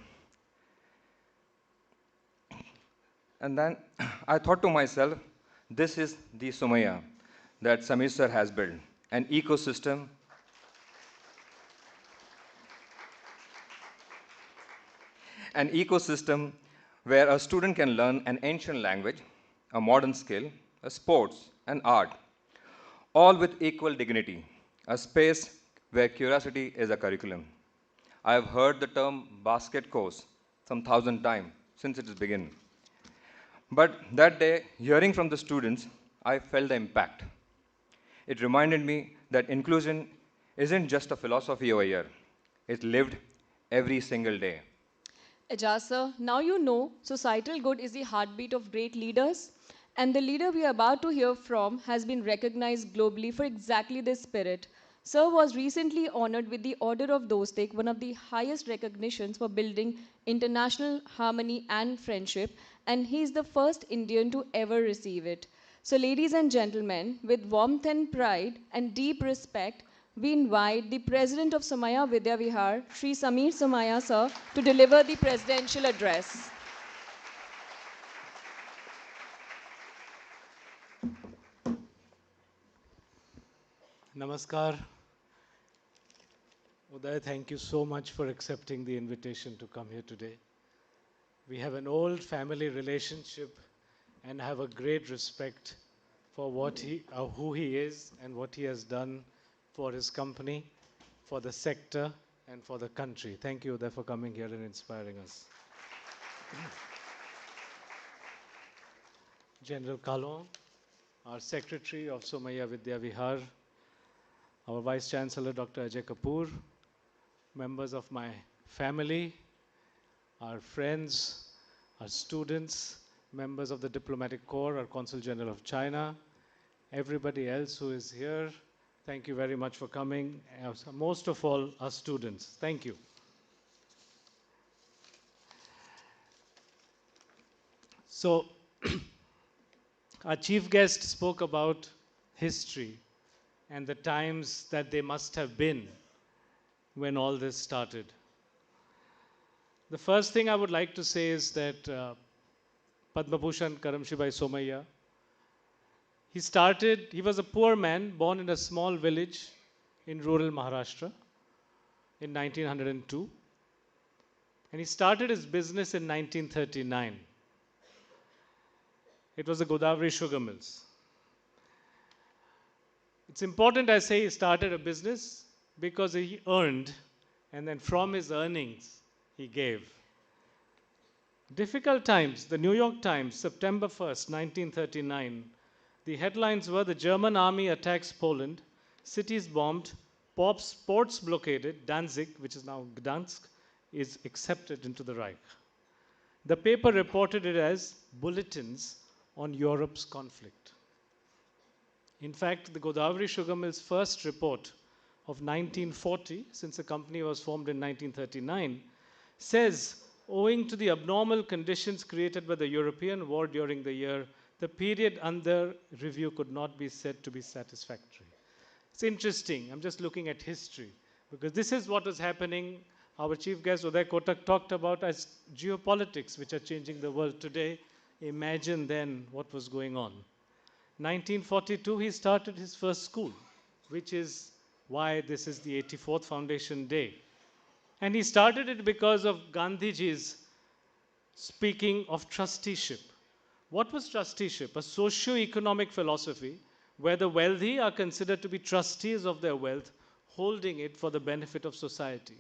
And then I thought to myself, this is the Somaiya that Samir sir has built, an ecosystem where a student can learn an ancient language, a modern skill, a sports, and art, all with equal dignity, a space where curiosity is a curriculum. I have heard the term basket course some 1,000 times since its beginning. But that day, hearing from the students, I felt the impact. It reminded me that inclusion isn't just a philosophy over here, it's lived every single day.
Ajasa, now you know societal good is the heartbeat of great leaders, and the leader we are about to hear from has been recognized globally for exactly this spirit. Sir was recently honored with the Order of Dostik, one of the highest recognitions for building international harmony and friendship, and he is the first Indian to ever receive it. So, ladies and gentlemen, with warmth and pride and deep respect, we invite the President of Somaiya Vidyavihar, Sri Somaiya sir, to deliver the presidential address.
Namaskar. Uday, thank you so much for accepting the invitation to come here today. We have an old family relationship and have a great respect for who he is and what he has done for his company, for the sector, and for the country. Thank you, Uday, for coming here and inspiring us. General Kalon, our Secretary of Somaiya Vidyavihar, our Vice Chancellor, Dr. Ajay Kapoor, members of my family, our friends, our students, members of the Diplomatic Corps, our Consul General of China, everybody else who is here, thank you very much for coming. Most of all, our students. Thank you. So, our chief guest spoke about history and the times that they must have been when all this started. The first thing I would like to say is that Padma Bhushan Karamshi Bhai Somaiya, he was a poor man born in a small village in rural Maharashtra in 1902, and he started his business in 1939. It was the Godavari Sugar Mills. It's important I say he started a business because he earned, and then from his earnings, he gave. Difficult times, the New York Times, September 1st, 1939, the headlines were: the German army attacks Poland, cities bombed, ports blockaded, Danzig, which is now Gdansk, is accepted into the Reich. The paper reported it as bulletins on Europe's conflict. In fact, the Godavari Sugar Mill's first report of 1940, since the company was formed in 1939, says, owing to the abnormal conditions created by the European war during the year, the period under review could not be said to be satisfactory. It's interesting. I'm just looking at history, because this is what was happening. Our chief guest, Uday Kotak, talked about as geopolitics, which are changing the world today. Imagine then what was going on. 1942, he started his first school, which is why this is the 84th Foundation Day. And he started it because of Gandhiji's speaking of trusteeship. What was trusteeship? A socio-economic philosophy where the wealthy are considered to be trustees of their wealth, holding it for the benefit of society.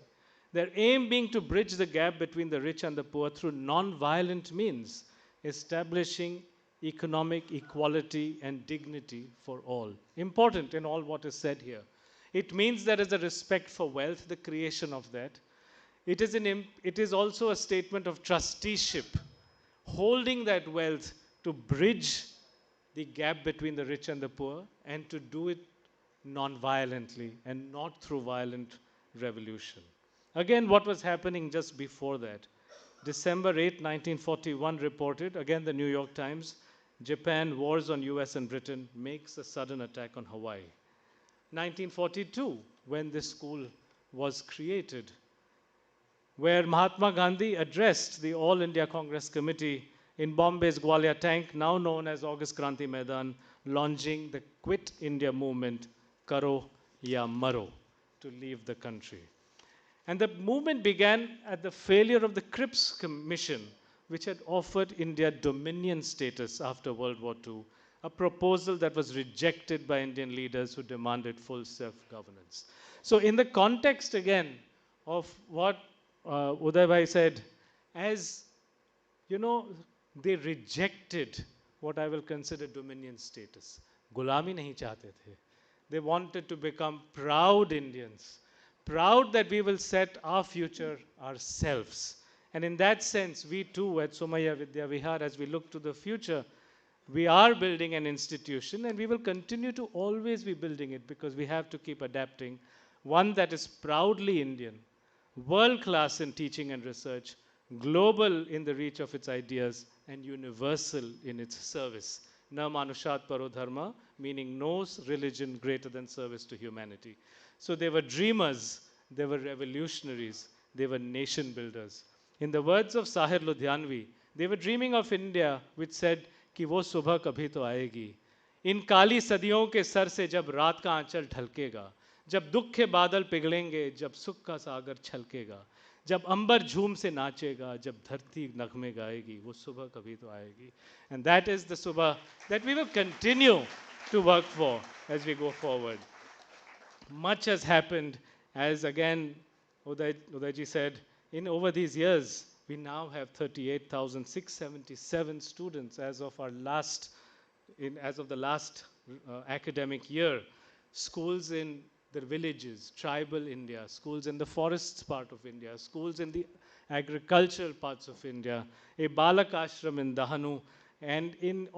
Their aim being to bridge the gap between the rich and the poor through non-violent means, establishing economic equality and dignity for all. Important in all what is said here. It means there is a respect for wealth, the creation of that. It is also a statement of trusteeship, holding that wealth to bridge the gap between the rich and the poor, and to do it non-violently and not through violent revolution. Again, what was happening just before that? December 8, 1941 reported, again the New York Times, Japan wars on US and Britain, makes a sudden attack on Hawaii. 1942, when this school was created, where Mahatma Gandhi addressed the All India Congress Committee in Bombay's Gwalior Tank, now known as August Kranti Maidan, launching the Quit India movement, Karo Ya Maro, to leave the country. And the movement began at the failure of the Cripps Commission, which had offered India dominion status after World War II, a proposal that was rejected by Indian leaders who demanded full self-governance. So in the context, again, of what Uday Bhai said, as you know, they rejected what I will consider dominion status. Gulami nahi chahte the. They wanted to become proud Indians, proud that we will set our future ourselves. And in that sense, we too at Somaiya Vidyavihar, as we look to the future, we are building an institution and we will continue to always be building it because we have to keep adapting. One that is proudly Indian, world class in teaching and research, global in the reach of its ideas, and universal in its service. Na manushat paro dharma, meaning no religion greater than service to humanity. So they were dreamers, they were revolutionaries, they were nation builders. In the words of Sahir Ludhianvi, they were dreaming of India, which said, कि वो सुबह कभी तो आएगी इन काली सदियों के sir से जब रात का आंचल ढलकेगा जब दुख के बादल पिघलेंगे जब सुख का सागर छलकेगा जब अंबर झूम से नाचेगा जब धरती नगमे गाएगी वो सुबह कभी तो आएगी and that is the subah that we will continue to work for as we go forward. Much has happened, as again Udayji said, in over these years. We now have 38,677 students as of the last academic year. Schools in the villages, tribal India, schools in the forests part of India, schools in the agricultural parts of India, a Balak ashram in Dahanu, and in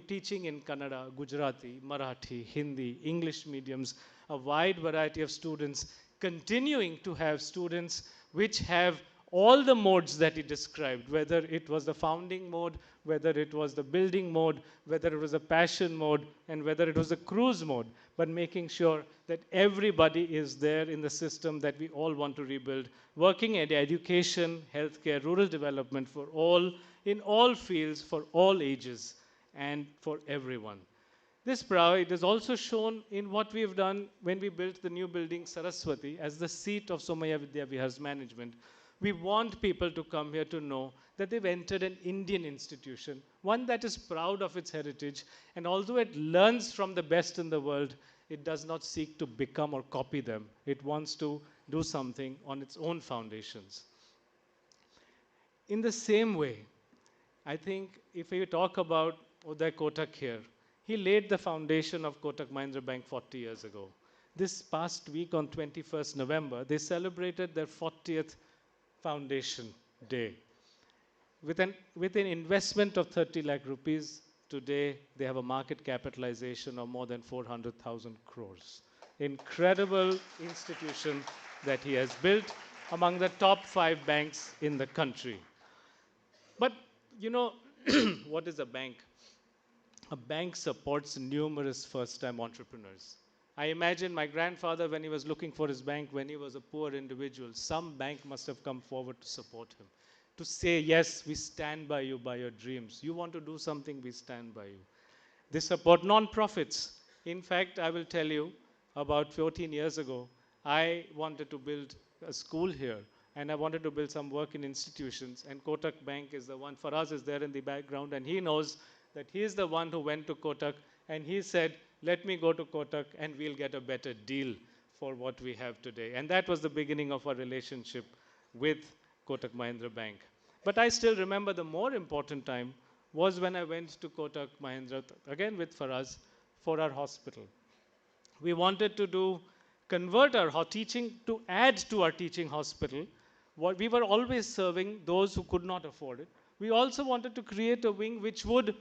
teaching in Kannada, Gujarati, Marathi, Hindi, English mediums, a wide variety of students, continuing to have students which have all the modes that he described, whether it was the founding mode, whether it was the building mode, whether it was a passion mode, and whether it was a cruise mode, but making sure that everybody is there in the system that we all want to rebuild, working at education, healthcare, rural development for all, in all fields, for all ages, and for everyone. This pride is also shown in what we have done when we built the new building Saraswati as the seat of Somaiya Vidyavihar's management. We want people to come here to know that they've entered an Indian institution, one that is proud of its heritage, and although it learns from the best in the world, it does not seek to become or copy them. It wants to do something on its own foundations. In the same way, I think if we talk about Uday Kotak here, he laid the foundation of Kotak Mahindra Bank 40 years ago. This past week on 21st November, they celebrated their 40th Foundation Day. With an investment of 30 lakh rupees, today they have a market capitalization of more than 400,000 crores. Incredible institution that he has built among the top 5 banks in the country. But you know, what is a bank? A bank supports numerous first-time entrepreneurs. I imagine my grandfather, when he was looking for his bank, when he was a poor individual, some bank must have come forward to support him, to say, yes, we stand by you, by your dreams. You want to do something, we stand by you. They support non-profits. In fact, I will tell you, about 14 years ago, I wanted to build a school here, and I wanted to build some work in institutions, and Kotak Bank is the one, for us, is there in the background, and he knows that he is the one who went to Kotak, and he said, let me go to Kotak and we'll get a better deal for what we have today. And that was the beginning of our relationship with Kotak Mahindra Bank. But I still remember the more important time was when I went to Kotak Mahindra, again with Faraz, for our hospital. We wanted to convert our teaching, to add to our teaching hospital. We were always serving those who could not afford it. We also wanted to create a wing which would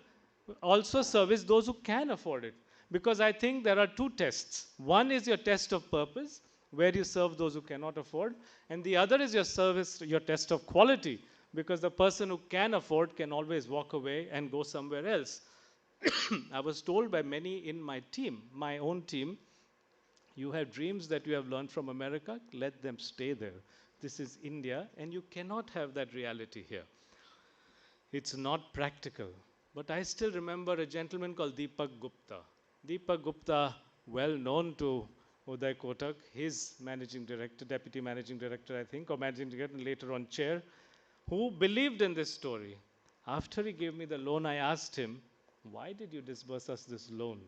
also service those who can afford it. Because I think there are 2 tests. One is your test of purpose, where you serve those who cannot afford. And the other is your test of quality, because the person who can afford can always walk away and go somewhere else. I was told by many in my team, my own team, you have dreams that you have learned from America, let them stay there. This is India, and you cannot have that reality here. It's not practical. But I still remember a gentleman called Deepak Gupta. Deepak Gupta, well known to Uday Kotak, his managing director, deputy managing director, I think, or managing director, and later on chair, who believed in this story. After he gave me the loan, I asked him, why did you disburse us this loan?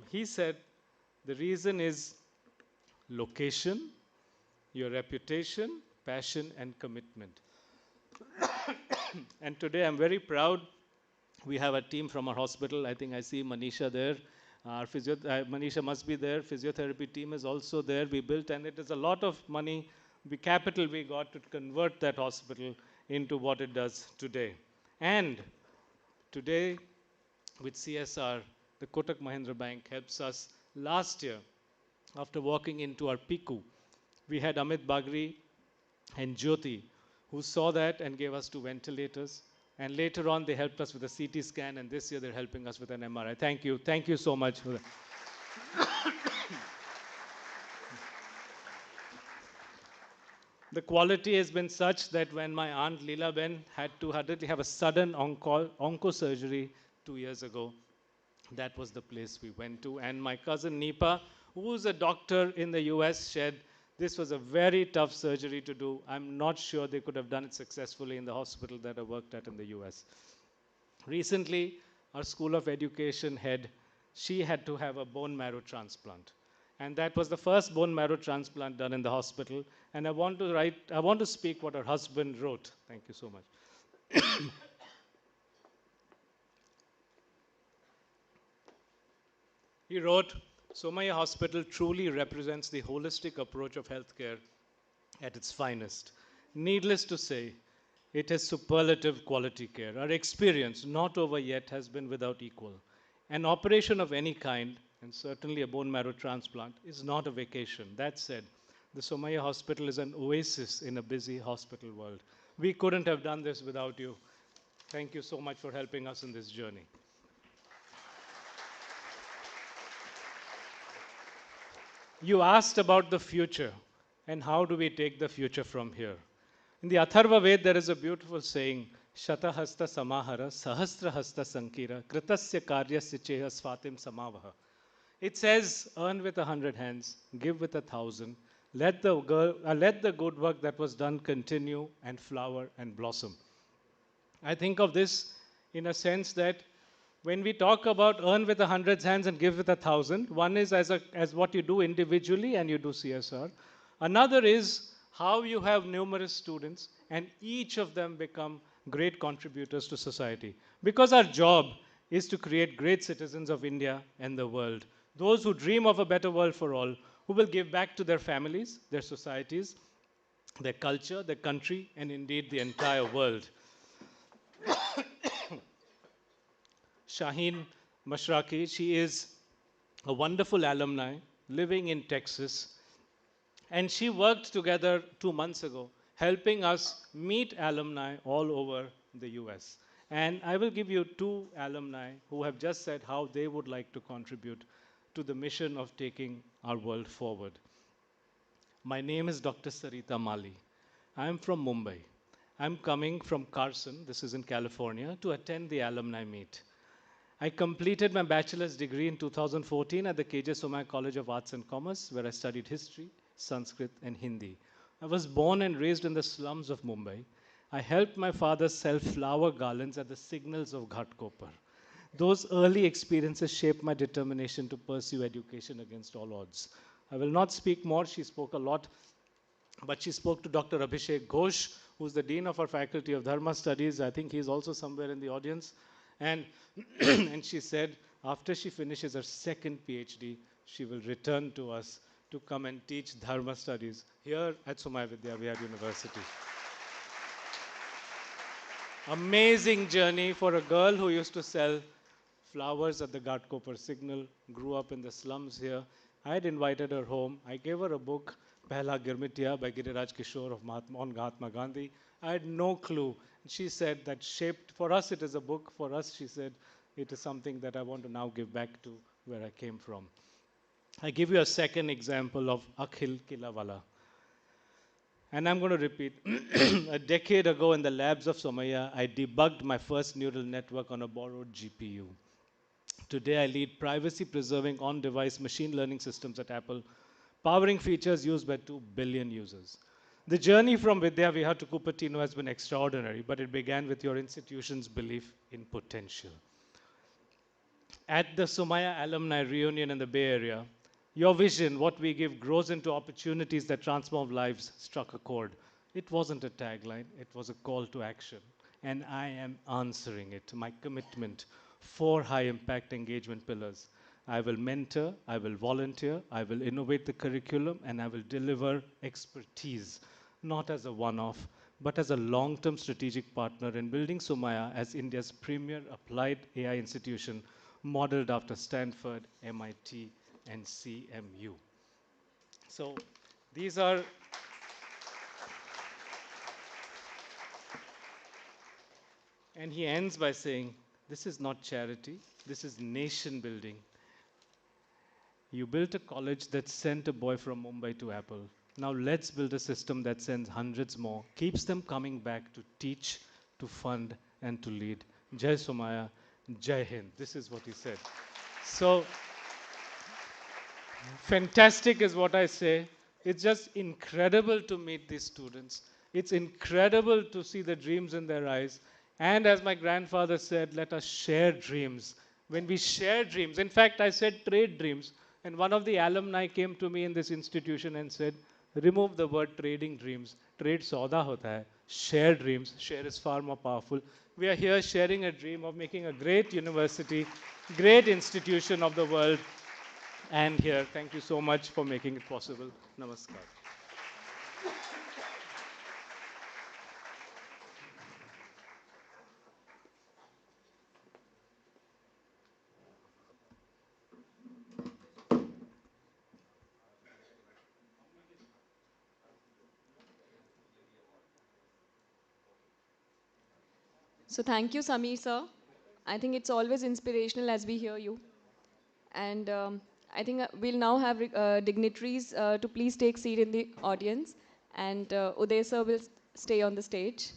He said, the reason is location, your reputation, passion, and commitment. And today I'm very proud We have a team from our hospital. I think I see Manisha there. Manisha must be there. Physiotherapy team is also there. We built, and it is a lot of money, the capital we got to convert that hospital into what it does today. And today, with CSR, the Kotak Mahindra Bank helps us. Last year, after walking into our PICU, we had Amit Bagri and Jyoti, who saw that and gave us 2 ventilators. And later on, they helped us with a CT scan, and this year they're helping us with an MRI. Thank you. Thank you so much for that. The quality has been such that when my aunt Leela Ben had to have a sudden onco surgery 2 years ago, that was the place we went to. And my cousin Nipa, who's a doctor in the US, said this was a very tough surgery to do. I'm not sure they could have done it successfully in the hospital that I worked at in the US. Recently, our School of Education head, she had to have a bone marrow transplant. And that was the first bone marrow transplant done in the hospital. And I want to speak what her husband wrote. Thank you so much. He wrote, Somaiya Hospital truly represents the holistic approach of healthcare at its finest. Needless to say, it has superlative quality care. Our experience, not over yet, has been without equal. An operation of any kind, and certainly a bone marrow transplant, is not a vacation. That said, the Somaiya Hospital is an oasis in a busy hospital world. We couldn't have done this without you. Thank you so much for helping us in this journey. You asked about the future and how do we take the future from here. In the Atharva Ved, there is a beautiful saying, Shatahasta Samahara Sahasrahasta Sankira Kritasya Karya Sicheha Svatim Samavaha. It says, earn with 100 hands, give with 1,000. Let the good work that was done continue and flower and blossom. I think of this in a sense that when we talk about earn with 100 hands and give with 1,000, one is as what you do individually and you do CSR. Another is how you have numerous students and each of them become great contributors to society. Because our job is to create great citizens of India and the world. Those who dream of a better world for all, who will give back to their families, their societies, their culture, their country, and indeed the entire world. Shaheen Mashraki, she is a wonderful alumni living in Texas. And she worked together 2 months ago, helping us meet alumni all over the US. And I will give you 2 alumni who have just said how they would like to contribute to the mission of taking our world forward. My name is Dr. Sarita Mali. I am from Mumbai. I'm coming from Carson, this is in California, to attend the alumni meet. I completed my bachelor's degree in 2014 at the KJ Somaiya College of Arts and Commerce, where I studied history, Sanskrit, and Hindi. I was born and raised in the slums of Mumbai. I helped my father sell flower garlands at the signals of Ghatkopar. Those early experiences shaped my determination to pursue education against all odds. I will not speak more, she spoke a lot, but she spoke to Dr. Abhishek Ghosh, who's the Dean of our Faculty of Dharma Studies. I think he's also somewhere in the audience. And, and she said, after she finishes her second PhD, she will return to us to come and teach Dharma Studies here at Somaiya Vidyavihar University. Amazing journey for a girl who used to sell flowers at the Ghatkopar signal, grew up in the slums here. I had invited her home. I gave her a book, Pehla Girmitiya by Giriraj Kishore on Mahatma Gandhi. I had no clue. She said that shaped, for us it is a book, for us she said it is something that I want to now give back to where I came from. I give you a second example of Akhil Kilawala. And I'm going to repeat. A decade ago in the labs of Somaiya, I debugged my first neural network on a borrowed GPU. Today, I lead privacy-preserving on-device machine learning systems at Apple, powering features used by 2 billion users. The journey from Vidyavihar to Cupertino has been extraordinary, but it began with your institution's belief in potential. At the Somaiya alumni reunion in the Bay Area, your vision, what we give, grows into opportunities that transform lives, struck a chord. It wasn't a tagline, it was a call to action. and I am answering it. My commitment, 4 high-impact engagement pillars. I will mentor, I will volunteer, I will innovate the curriculum, and I will deliver expertise, not as a one-off, but as a long-term strategic partner in building Somaiya as India's premier applied AI institution, modeled after Stanford, MIT, and CMU. So these are and he ends by saying, this is not charity, this is nation building. You built a college that sent a boy from Mumbai to Apple. Now let's build a system that sends hundreds more, keeps them coming back to teach, to fund, and to lead. Jai Somaiya, Jai Hind. This is what he said. So, fantastic is what I say. It's just incredible to meet these students. It's incredible to see the dreams in their eyes. And as my grandfather said, let us share dreams. When we share dreams, in fact, I said trade dreams. And one of the alumni came to me in this institution and said, remove the word trading dreams. Trade sauda hota hai. Share dreams. Share is far more powerful. We are here sharing a dream of making a great university, great institution of the world. And here, thank you so much for making it possible. Namaskar.
So thank you, Sameer sir. I think it's always inspirational as we hear you. And I think we'll now have dignitaries to please take seat in the audience. And Uday sir will stay on the stage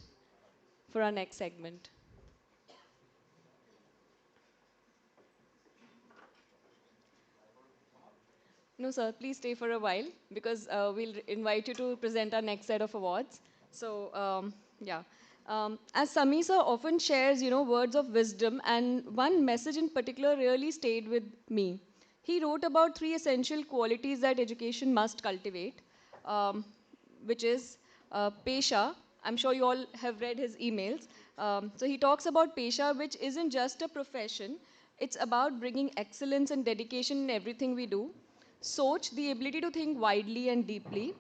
for our next segment. No, sir, please stay for a while because we'll invite you to present our next set of awards. So, yeah. As Sami sir often shares, words of wisdom, and one message in particular really stayed with me. He wrote about 3 essential qualities that education must cultivate, which is Pesha. I'm sure you all have read his emails. So he talks about Pesha, which isn't just a profession. It's about bringing excellence and dedication in everything we do. Soch, the ability to think widely and deeply.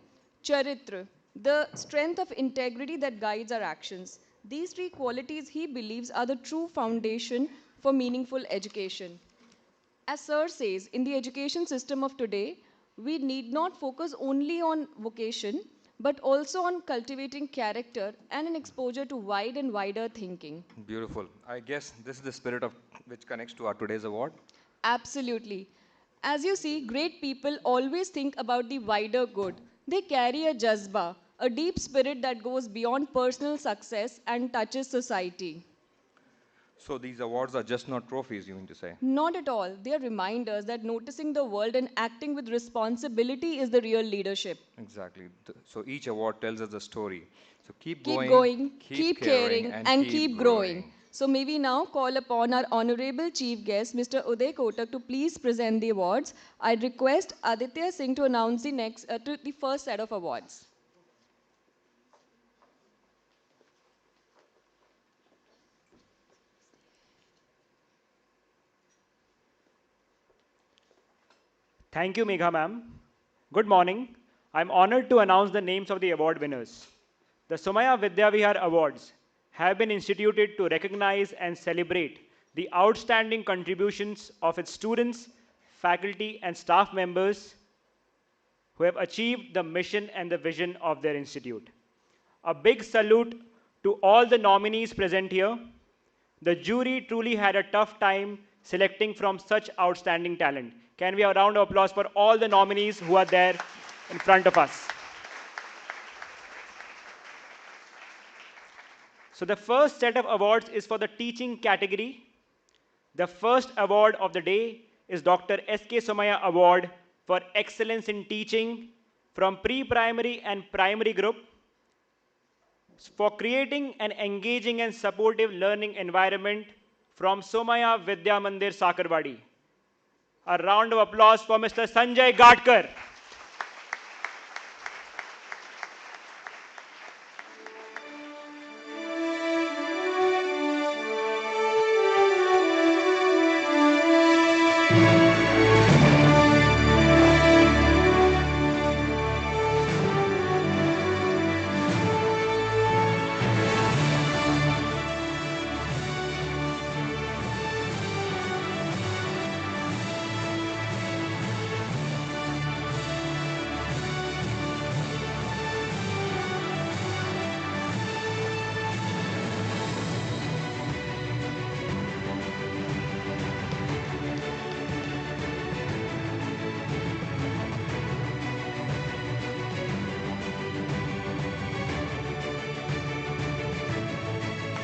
Charitra, the strength of integrity that guides our actions. These 3 qualities he believes are the true foundation for meaningful education. As Sir says, in the education system of today, we need not focus only on vocation, but also on cultivating character and an exposure to wide and wider thinking.
Beautiful. I guess this is the spirit of which connects to our today's award.
Absolutely. As you see, great people always think about the wider good. They carry a jazba, a deep spirit that goes beyond personal success and touches society.
So these awards are just not trophies, you mean to say?
Not at all. They are reminders that noticing the world and acting with responsibility is the real leadership.
Exactly. So each award tells us a story. So keep
Going, keep
caring,
caring, and keep growing. So may we now call upon our honorable chief guest, Mr. Uday Kotak, to please present the awards. I request Aditya Singh to announce the first set of awards.
Thank you, Megha ma'am. Good morning. I'm honored to announce the names of the award winners. The Somaiya Vidyavihar Awards have been instituted to recognize and celebrate the outstanding contributions of its students, faculty, and staff members who have achieved the mission and the vision of their institute. A big salute to all the nominees present here. The jury truly had a tough time selecting from such outstanding talent. Can we have a round of applause for all the nominees who are there in front of us? So the first set of awards is for the teaching category. The first award of the day is Dr. S.K. Somaiya Award for Excellence in Teaching from Pre-Primary and Primary Group for creating an engaging and supportive learning environment from Somaiya Vidya Mandir Sakarben. A round of applause for Mr. Sanjay Gatkar.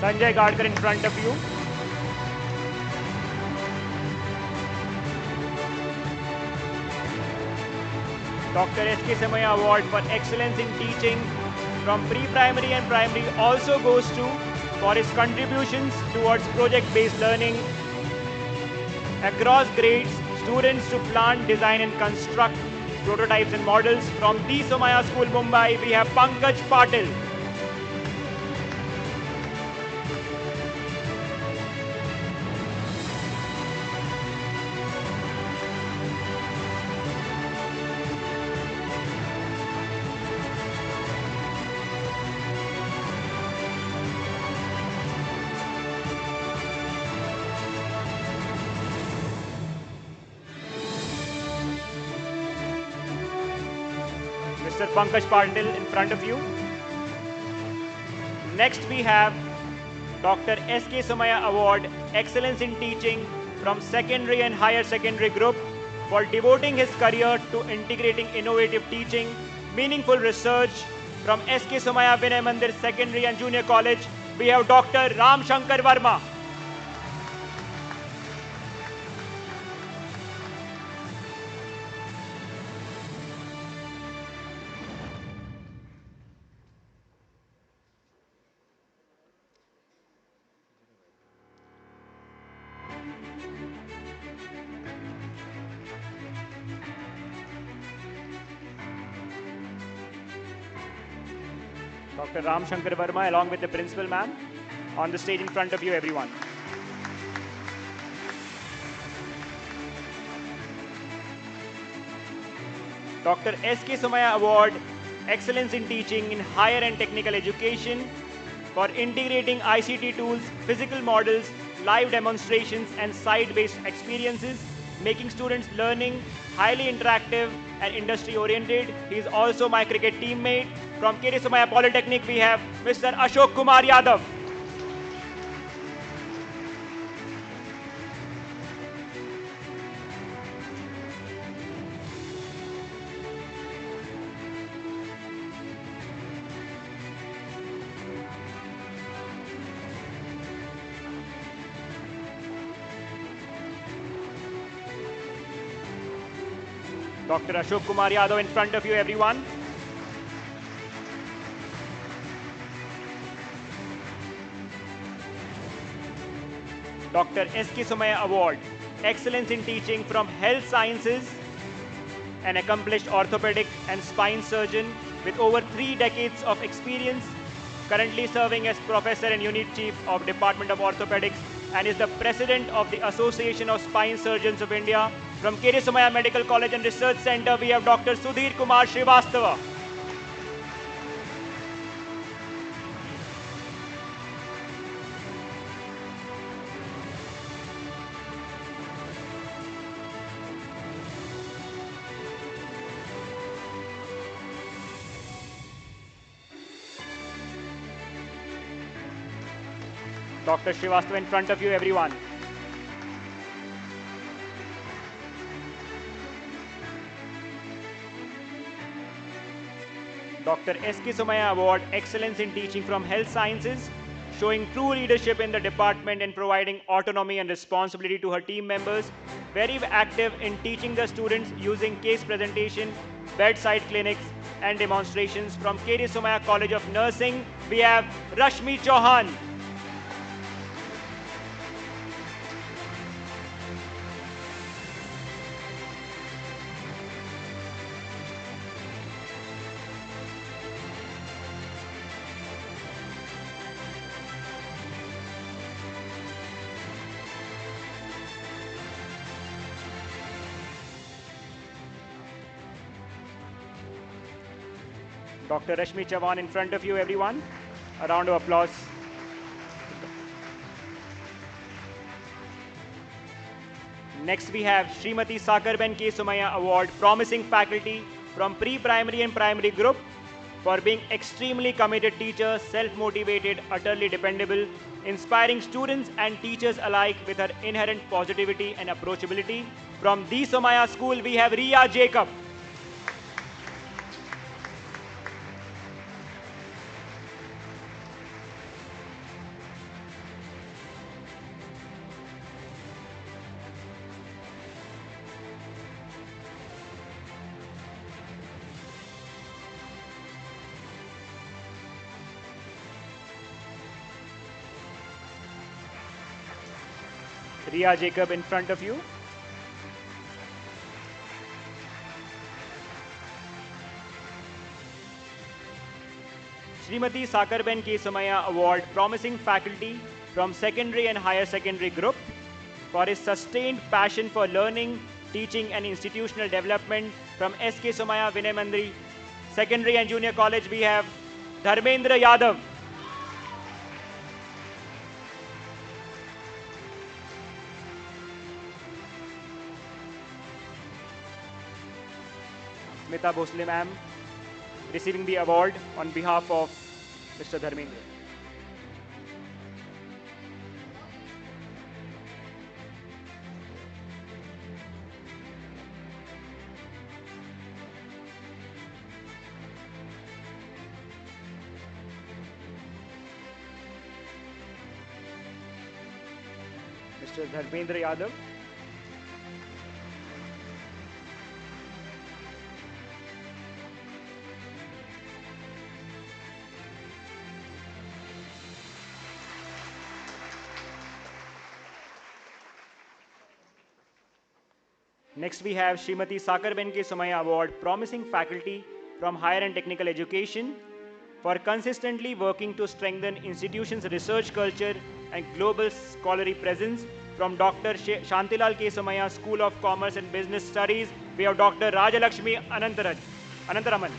Sanjay Gadkar in front of you. Dr. S.K. Somaiya Award for Excellence in Teaching from pre-primary and primary also goes to for his contributions towards project-based learning across grades, students to plant, design and construct prototypes and models. From the Somaiya School, Mumbai, we have Pankaj Patil. Mr. Pankaj Patil in front of you. Next we have Dr. S.K. Somaiya Award, Excellence in Teaching from Secondary and Higher Secondary Group for devoting his career to integrating innovative teaching, meaningful research. From S.K. Somaiya Vinay Mandir Secondary and Junior College, we have Dr. Ram Shankar Verma. Dr. Ram Shankar Verma along with the principal ma'am on the stage in front of you, everyone. Dr. S.K. Somaiya Award, Excellence in Teaching in Higher and Technical Education for integrating ICT tools, physical models, live demonstrations and site-based experiences, making students' learning highly interactive and industry-oriented. He is also my cricket teammate. From K.D. Somaiya Polytechnic, we have Mr. Ashok Kumar Yadav. Dr. Ashok Kumar Yadav in front of you, everyone. Dr. S.K. Somaiya Award, Excellence in Teaching from Health Sciences, an accomplished orthopedic and spine surgeon with over 3 decades of experience, currently serving as Professor and Unit Chief of Department of Orthopedics and is the President of the Association of Spine Surgeons of India. From K.D. Somaiya Medical College and Research Center, we have Dr. Sudhir Kumar Srivastava. Dr. Srivastava in front of you, everyone. Dr. S.K. Somaiya Award, Excellence in Teaching from Health Sciences, showing true leadership in the department and providing autonomy and responsibility to her team members. Very active in teaching the students using case presentation, bedside clinics, and demonstrations. From K.D. Somaiya College of Nursing, we have Rashmi Chauhan. Dr. Rashmi Chauhan in front of you, everyone. A round of applause. Next, we have Srimati Sakarben K. Somaiya Award, Promising Faculty from Pre-Primary and Primary Group for being extremely committed teacher, self-motivated, utterly dependable, inspiring students and teachers alike with her inherent positivity and approachability. From the Somaiya School, we have Riya Jacob. Ria Jacob in front of you. Srimati Sakarben K. Somaiya Award, Promising Faculty from Secondary and Higher Secondary Group for his sustained passion for learning, teaching and institutional development from S.K. Somaiya Vinay Mandri Secondary and Junior College. We have Dharmendra Yadav. Smita Bhosle ma'am receiving the award on behalf of Mr. Dharmendra. Mr. Dharmendra Yadav. Next we have Srimati Sakarben K. Somaiya Award, Promising Faculty from Higher and Technical Education for consistently working to strengthen institutions' research culture and global scholarly presence from Dr. Shantilal K. Somaiya School of Commerce and Business Studies. We have Dr. Rajalakshmi Anantaraman.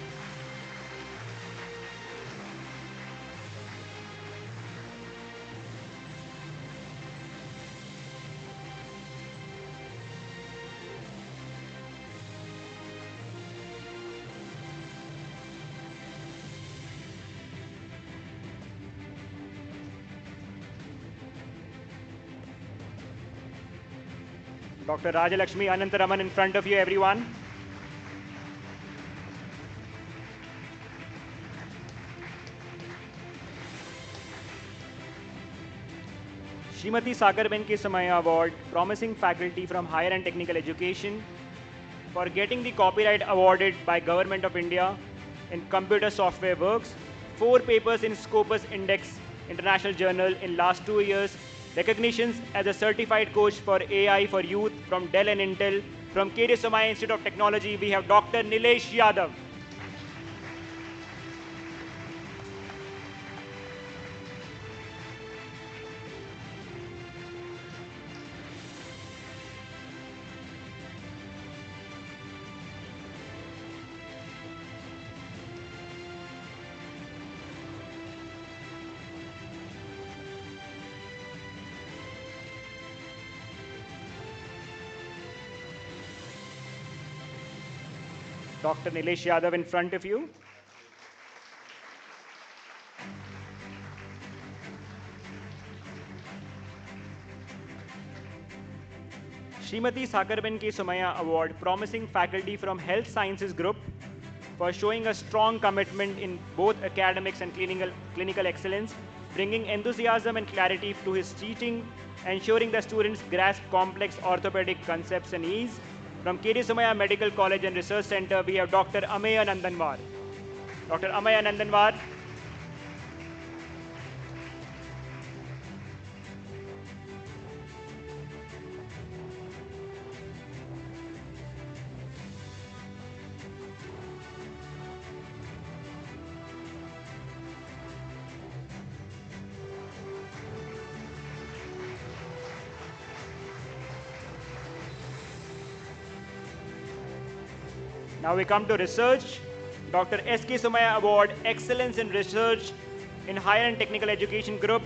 Dr. Rajalakshmi Anantaraman in front of you, everyone. Srimati Sakarben K. Somaiya Award, Promising Faculty from Higher and Technical Education for getting the copyright awarded by Government of India in Computer Software Works, 4 papers in Scopus Index International Journal in last 2 years, recognitions as a certified coach for AI for youth from Dell and Intel. From K.D. Somaiya Institute of Technology, we have Dr. Nilesh Yadav. Dr. Nilesh Yadav in front of you. Srimati Sakarben K. Somaiya Award, Promising Faculty from Health Sciences Group for showing a strong commitment in both academics and clinical excellence, bringing enthusiasm and clarity to his teaching, ensuring the students grasp complex orthopedic concepts and ease. From K.D. Somaiya Medical College and Research Center, we have Dr. Ameya Nandanwar. Dr. Ameya Nandanwar. Now we come to research. Dr. S.K. Somaiya Award, Excellence in Research in Higher and Technical Education Group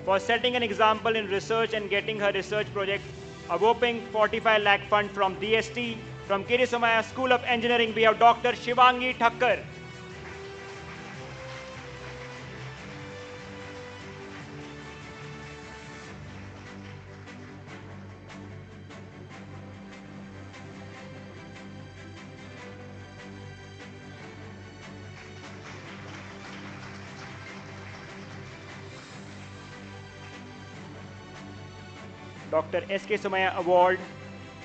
for setting an example in research and getting her research project a whopping 45 lakh fund from DST. From K.D. Somaiya School of Engineering, we have Dr. Shivangi Thakkar. Dr. S.K. Somaiya Award,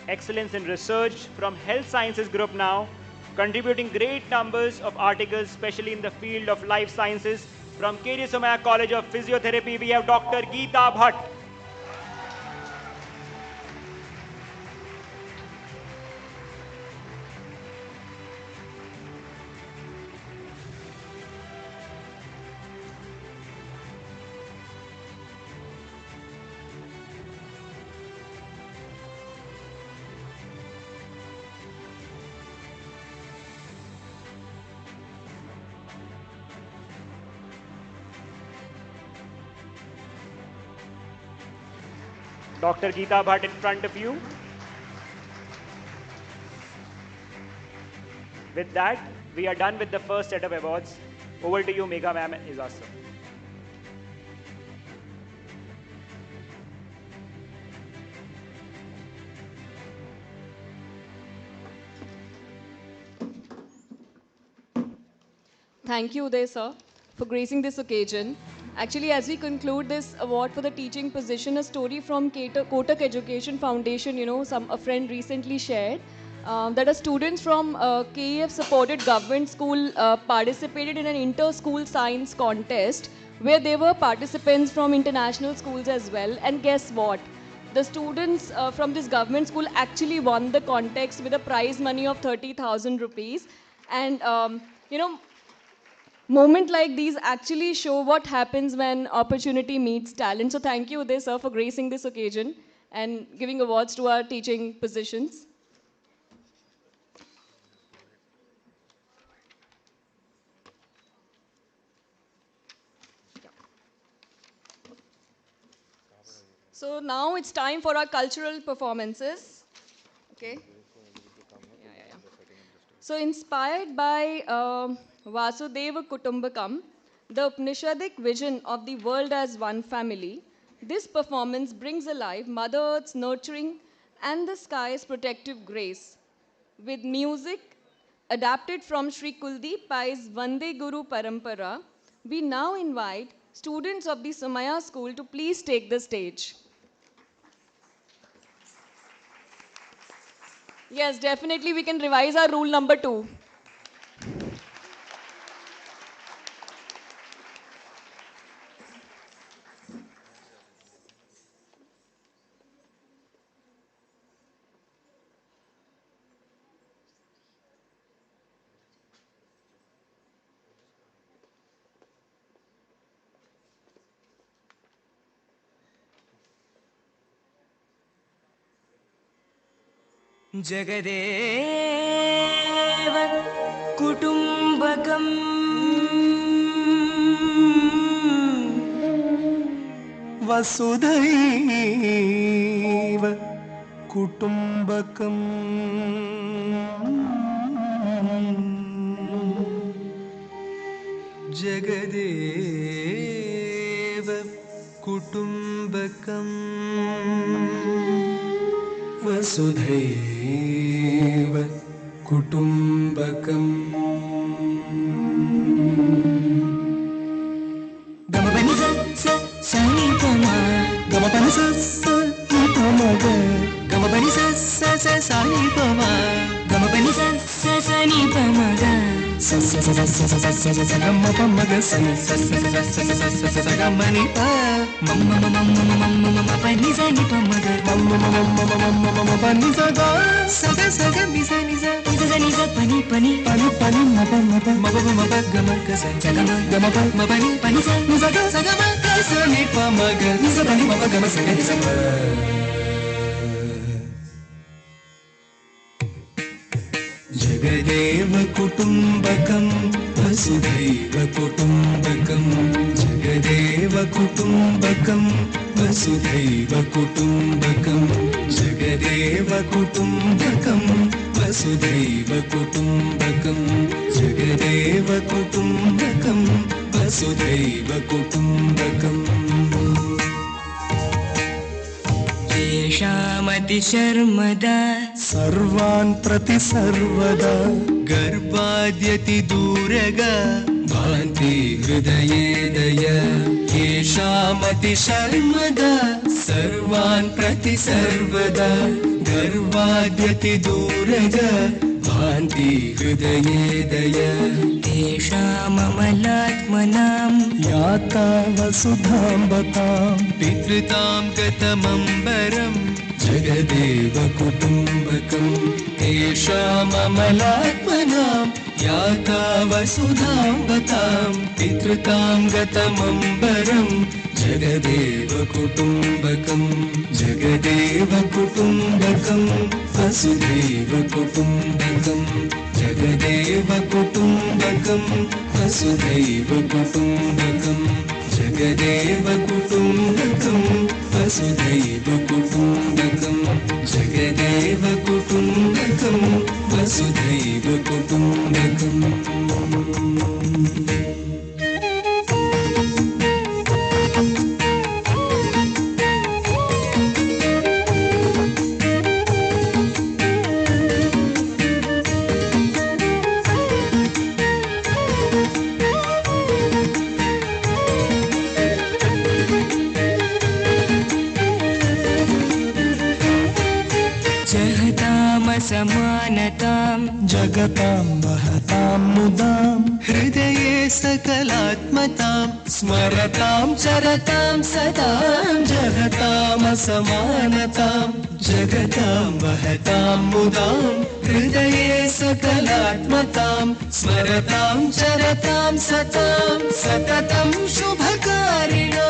Excellence in Research from Health Sciences Group now, contributing great numbers of articles, especially in the field of life sciences. From K.D. Somaiya College of Physiotherapy, we have Dr. Geeta Bhatt. Dr. Geeta Bhatt in front of you. With that, we are done with the first set of awards. Over to you, Megha ma'am and Izaz sir.
Thank you, Uday sir, for gracing this occasion. Actually, as we conclude this award for the teaching position, a story from Kotak Education Foundation, a friend recently shared that a students from KEF supported government school participated in an inter-school science contest where they were participants from international schools as well. And guess what? The students from this government school actually won the contest with a prize money of 30,000 rupees. And, moment like these actually show what happens when opportunity meets talent. So thank you, Uday sir, for gracing this occasion and giving awards to our teaching positions. So now it's time for our cultural performances. Okay. So inspired by Vasudeva Kutumbakam, the Upanishadic vision of the world as one family, this performance brings alive Mother Earth's nurturing and the sky's protective grace. With music adapted from Sri Kuldeep Pai's Vande Guru Parampara, we now invite students of the Somaiya school to please take the stage. Yes, definitely we can revise our rule number 2.
Jagdev कुटुम्बकम् वसुधैव कुटुम्बकम् जगदेव कुटुम्बकम् वसुधैव कुटुम्बकम् गमपनि स नि पम गमपनि स नि पम ग गमपनि स नि पम गमपनि स नि पम ग स गम पम ग स गम नि प मम मम मम मम मम मम पनि स नि पम ग मम मम मम मम पनि स ग स ग नि स पनि पनि पनि पनि म प म प म प ग म ग स गम गम प म पनि पनि स नि स ग म ग स नि प म ग नि स पनि म प ग म स ग नि स ग जगदेव कुटुम्बकं वसुधैव कुटुम्बकं जगदेव कुटुम्बकं वसुधैव कुटुम्बकं जगदेव कुटुम्बकं वसुधैव कुटुम्बकं जगदेव कुटुम्बकं वसुधैव कुटुम्बकम् येषामतिशर्मदा सर्वान् प्रति सर्वदा गर्भाद्यति दूरगा भान्ति हृदये दया येषामतिशर्मदा सर्वान् प्रति सर्वदा गर्भाद्यति दूरगा भान्ति हृदये दया तेषाममलात्मनां याता वसुधाम्बतां पितृतां गतमम्बरं जगदेव कुटुम्बकं तेषाममलात्मनां याता वसुधाम्बतां पितृतां गतमम्बरं जगदेव कुटुम्बकं जगदेव कुटुम्बकं वसुधैव कुटुम्बकं जगदेव कुटुम्बकं वसुधैव कुटुम्बकं जगदेव कुटुम्बकं वसुधैव कुटुम्बकं जगदेव कुटुम्बकं वसुधैव कुटुम्बकम्
समानतां
जगतां महतां मुदां हृदये सकलात्मतां स्मरतां चरतां सदां जगतामसमानतां जगतां महतां मुदां हृदये सकलात्मतां स्मरतां चरतां सतां सततं शुभकारिणाम्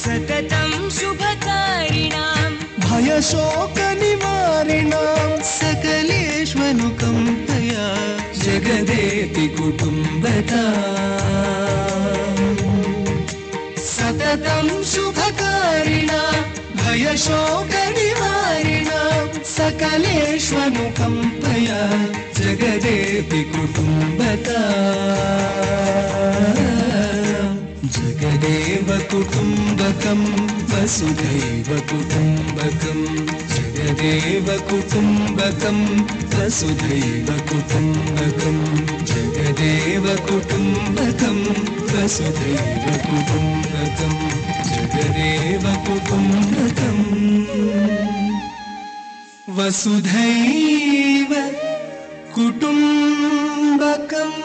सततं शुभकारिणां
भयशोकनिवारिणां सकलेष्वनुकम्पया जगदेति कुटुम्बता सततं शुभकारिणां भयशोकनिवारिणां सकलेष्वनुकम्पया जगदेति कुटुम्बता जगदेव कुटुम्बकं वसुधैव कुटुम्बकं जगदेव कुटुम्बकं वसुधैव कुटुम्बकं जगदेव कुटुम्बकं वसुधैव कुटुम्बकं जगदेव कुटुम्बकं वसुधैव कुटुम्बकम्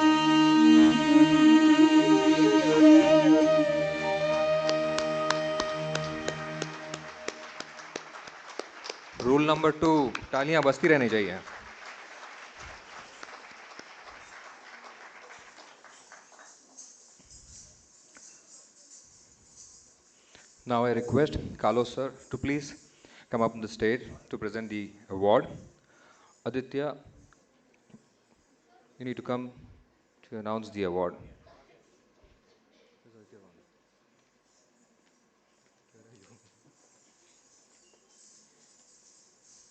रूल नंबर 2, तालियां बजती रहनी चाहिए. Now I request Carlos sir to please come up on the stage to present the award. Aditya, you need to come to announce the award.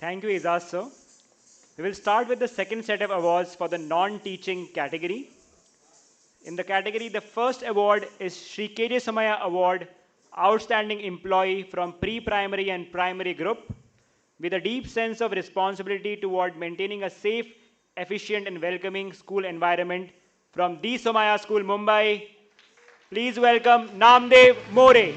Thank you, Izaz sir. We will start with the second set of awards for the non-teaching category. In the category, the first award is Shri K.J. Somaiya Award, Outstanding Employee from Pre-Primary and Primary Group, with a deep sense of responsibility toward maintaining a safe, efficient and welcoming school environment from the Somaiya School, Mumbai. Please welcome Namdev More.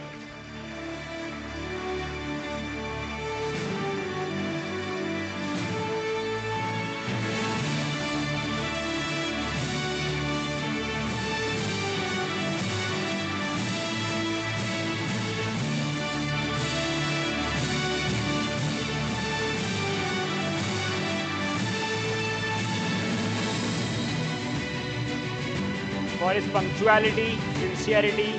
For his punctuality, sincerity,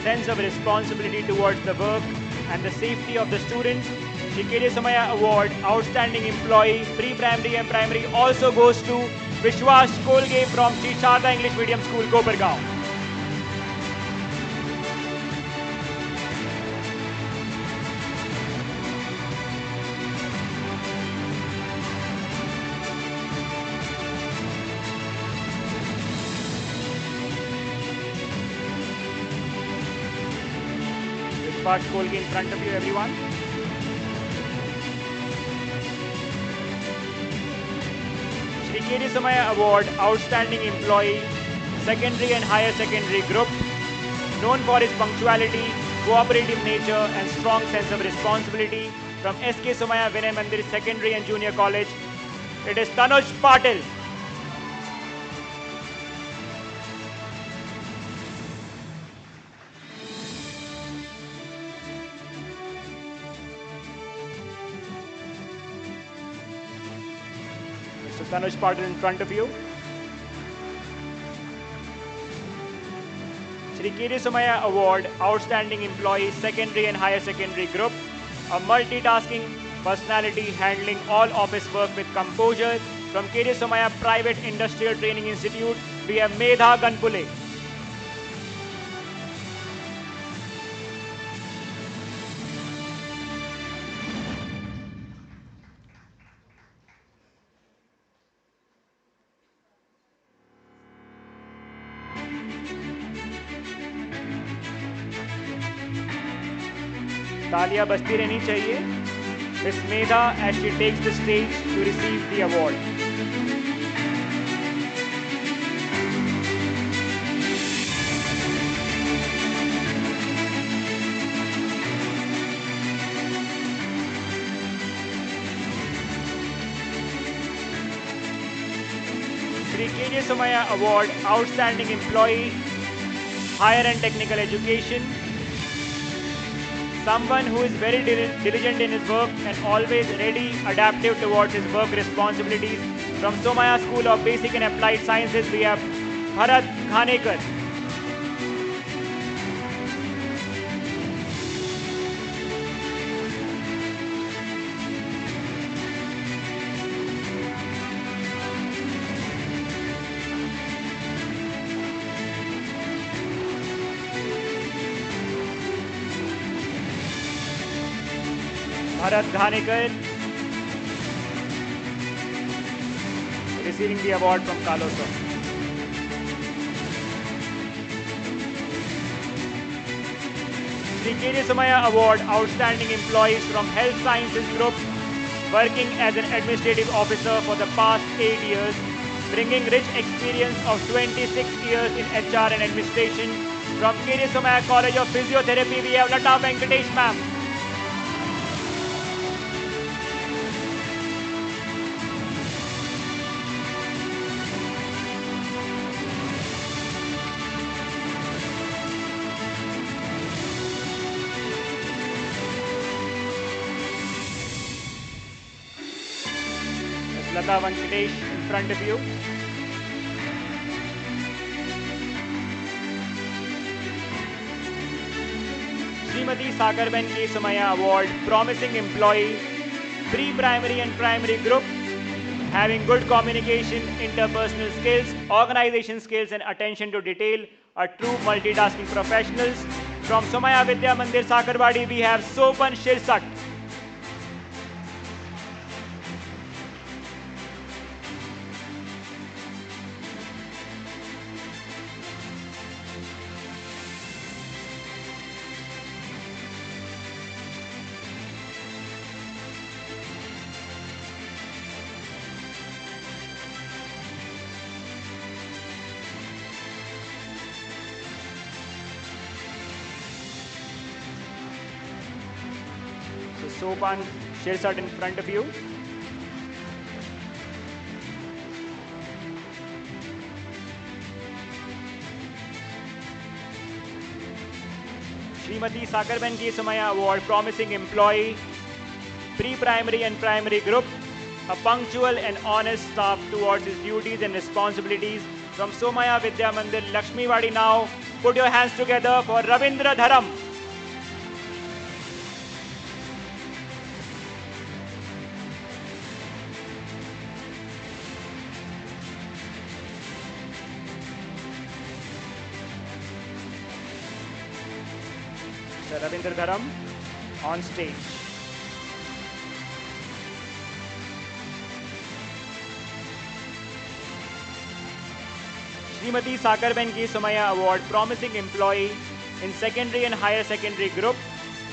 sense of responsibility towards the work and the safety of the students, Shri K.J. Somaiya Award, Outstanding Employee, Pre-Primary and Primary also goes to Vishwas Kolge from Sri Sharda English Medium School, Kopargaon. Vishwas Kolge in front of you, everyone. Shri K.J. Somaiya Award, Outstanding Employee, Secondary and Higher Secondary Group, known for his punctuality, cooperative nature and strong sense of responsibility, from S.K. Somaiya Vinay Mandir Secondary and Junior College. It is Tanuj Patil. Mr. Tanuj Patil in front of you. Shri K.J. Somaiya Award, Outstanding Employee, Secondary and Higher Secondary Group, a multitasking personality handling all office work with composure. From K.J. Somaiya Private Industrial Training Institute, we have Medha Ganpule. तालियां बजती रहनी चाहिए. Miss Medha as she takes the stage to receive the award. Sri K.J. Somaiya Award, Outstanding Employee, Higher and Technical Education. Someone who is very diligent in his work and always ready, adaptive towards his work responsibilities. From Somaiya School of Basic and Applied Sciences, we have Bharat Ghanekar. Bharat Ghanekar receiving the award from Kalosa. Sri K.J. Somaiya Award, Outstanding Employees from Health Sciences Group, working as an administrative officer for the past 8 years, bringing rich experience of 26 years in HR and administration. From K.J. Somaiya College of Physiotherapy, we have Lata Venkatesh ma'am. Lata Venkatesh in front of you. Srimati Sakarben K. Somaiya Award, Promising Employee, Pre-Primary and Primary Group, having good communication, interpersonal skills, organization skills and attention to detail, are true multitasking professionals. From Somaiya Vidya Mandir Sakarwadi, we have Sopan Shirsat. Sopan Shirsat in front of you. Srimati Sakarben K. Somaiya Award, Promising Employee, Pre-Primary and Primary Group, a punctual and honest staff towards his duties and responsibilities. From Somaiya Vidya Mandir, Lakshmiwadi now. Put your hands together for Ravindra Dharam. Ravindra Dharam on stage. Srimati Sakarben K. Somaiya Award, Promising Employee in Secondary and Higher Secondary Group,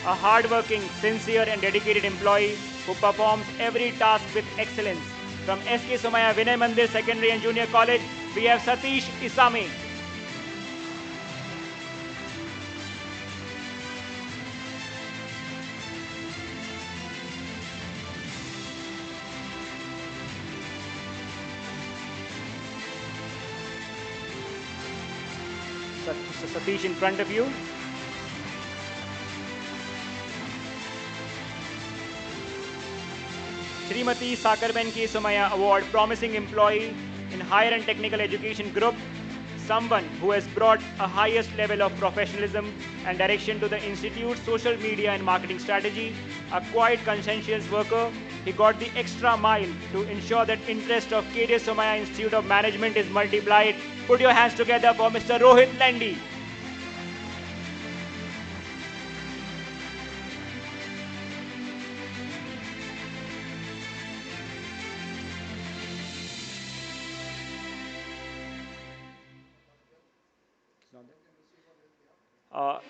a hardworking, sincere and dedicated employee who performs every task with excellence. From S.K. Somaiya Vinay Mandir Secondary and Junior College, we have Satish Isami. Satish in front of you. Srimati Sakarben K. Somaiya Award, Promising Employee in Higher and Technical Education Group, someone who has brought a highest level of professionalism and direction to the Institute's social media and marketing strategy, a quiet, conscientious worker. He got the extra mile to ensure that interest of K.J. Somaiya Institute of Management is multiplied. Put your hands together for Mr. Rohit Landy.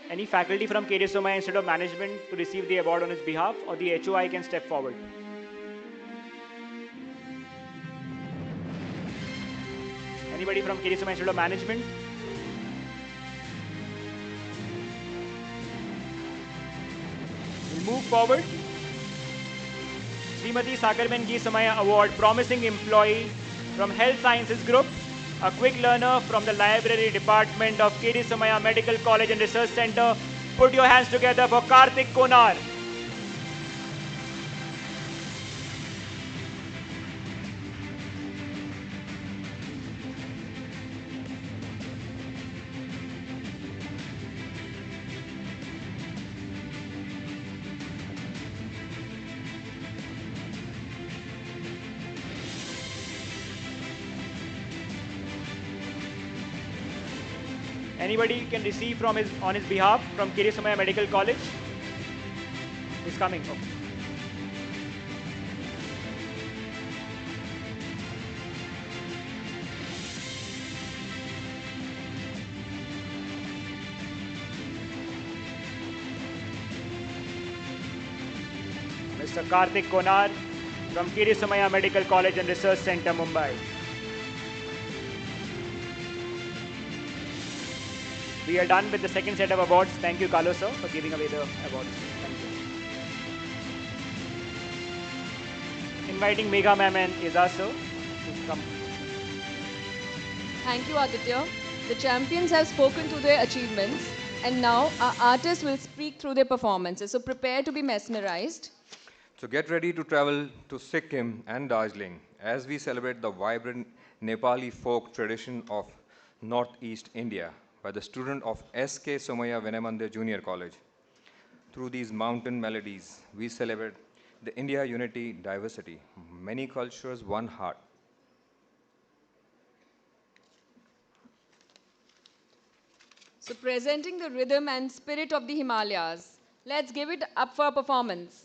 Any faculty from KD Somaiya Institute of Management to receive the award on his behalf, or the HOI can step forward. Anybody from KD Somaiya Institute of Management? We'll move forward. Srimati Sakarben G. Somaiya Award, Promising Employee from Health Sciences Group, a quick learner from the Library Department of KD Somaiya Medical College and Research Center. Put your hands together for Karthik Konar. Anybody can receive from on his behalf from KD Somaiya Medical College? He's coming. Okay. Mr. Karthik Konar from KD Somaiya Medical College and Research Center, Mumbai. We are done with the second set of awards. Thank you, Carlos sir, for giving away the awards. Thank you. Inviting Megha ma'am and Iza sir to come.
Thank you, Aditya. The champions have spoken to their achievements, and now our artists will speak through their performances. So prepare to be mesmerized.
So get ready to travel to Sikkim and Darjeeling as we celebrate the vibrant Nepali folk tradition of Northeast India by the student of S.K. Somaiya Vinay Mandir Junior College. Through these mountain melodies, we celebrate the India unity diversity, many cultures, one heart.
So presenting the rhythm and spirit of the Himalayas, let's give it up for a performance.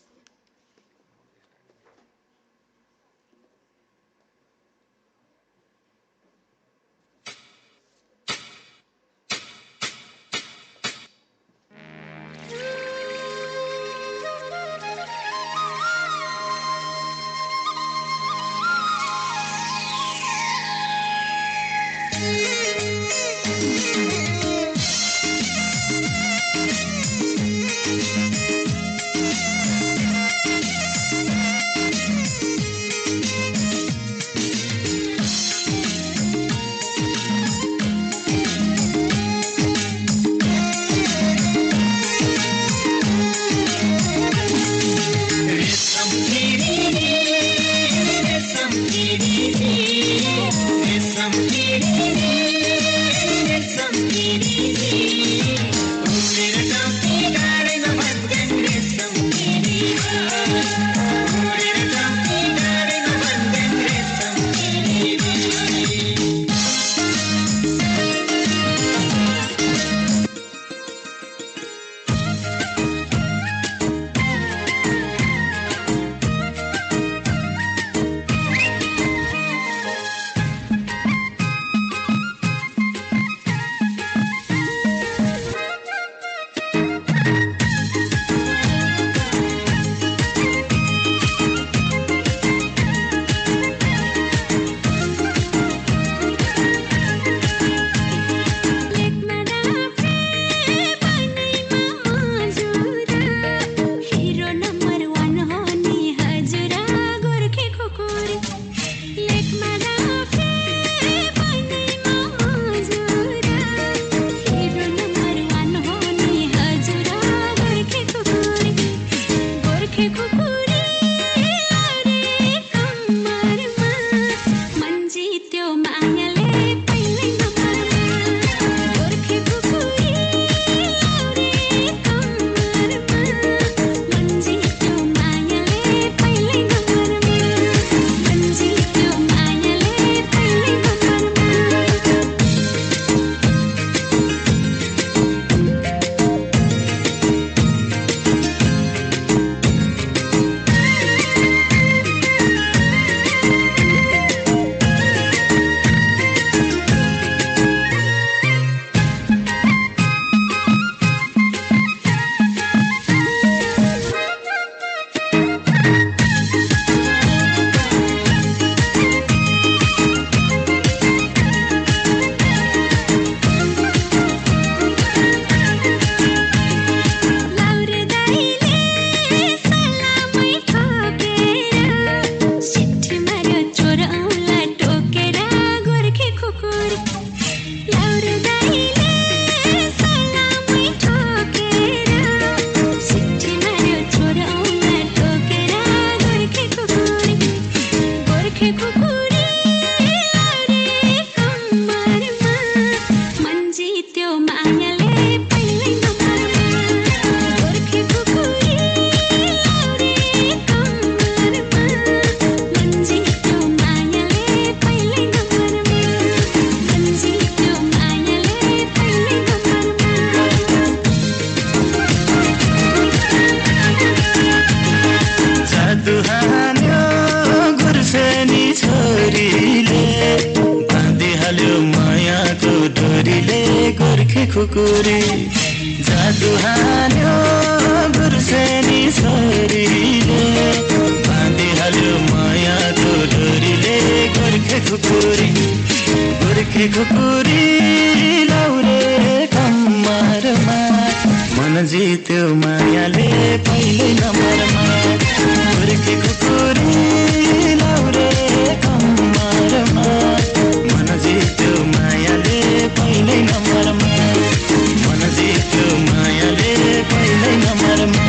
खुकुरी जादु हान्यो गुर्सेनी छोरीले बाँधिहाल्यो मायाको डोरीले गोर्खे खुकुरी लाउरे कम्मरमा मन जित्यो मायाले पहिलो नम्बरमा गोर्खे खुकुरी लाउरे कम्मरमा मन जित्यो मायाले पहिलो नम्बरमा मन जित्यो मायाले पहिलो नम्बरमा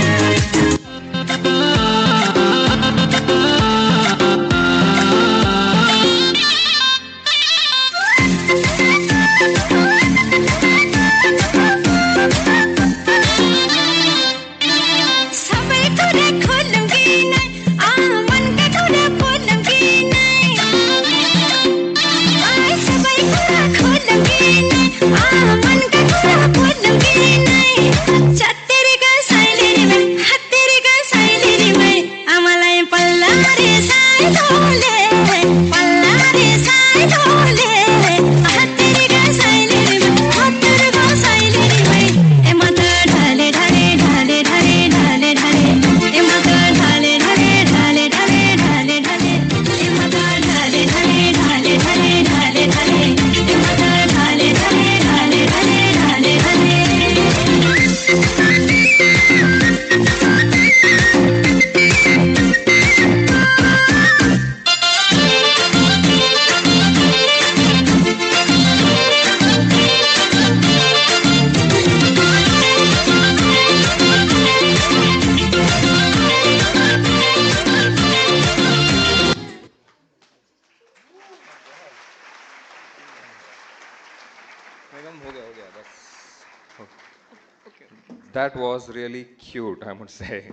That was really cute, I must say.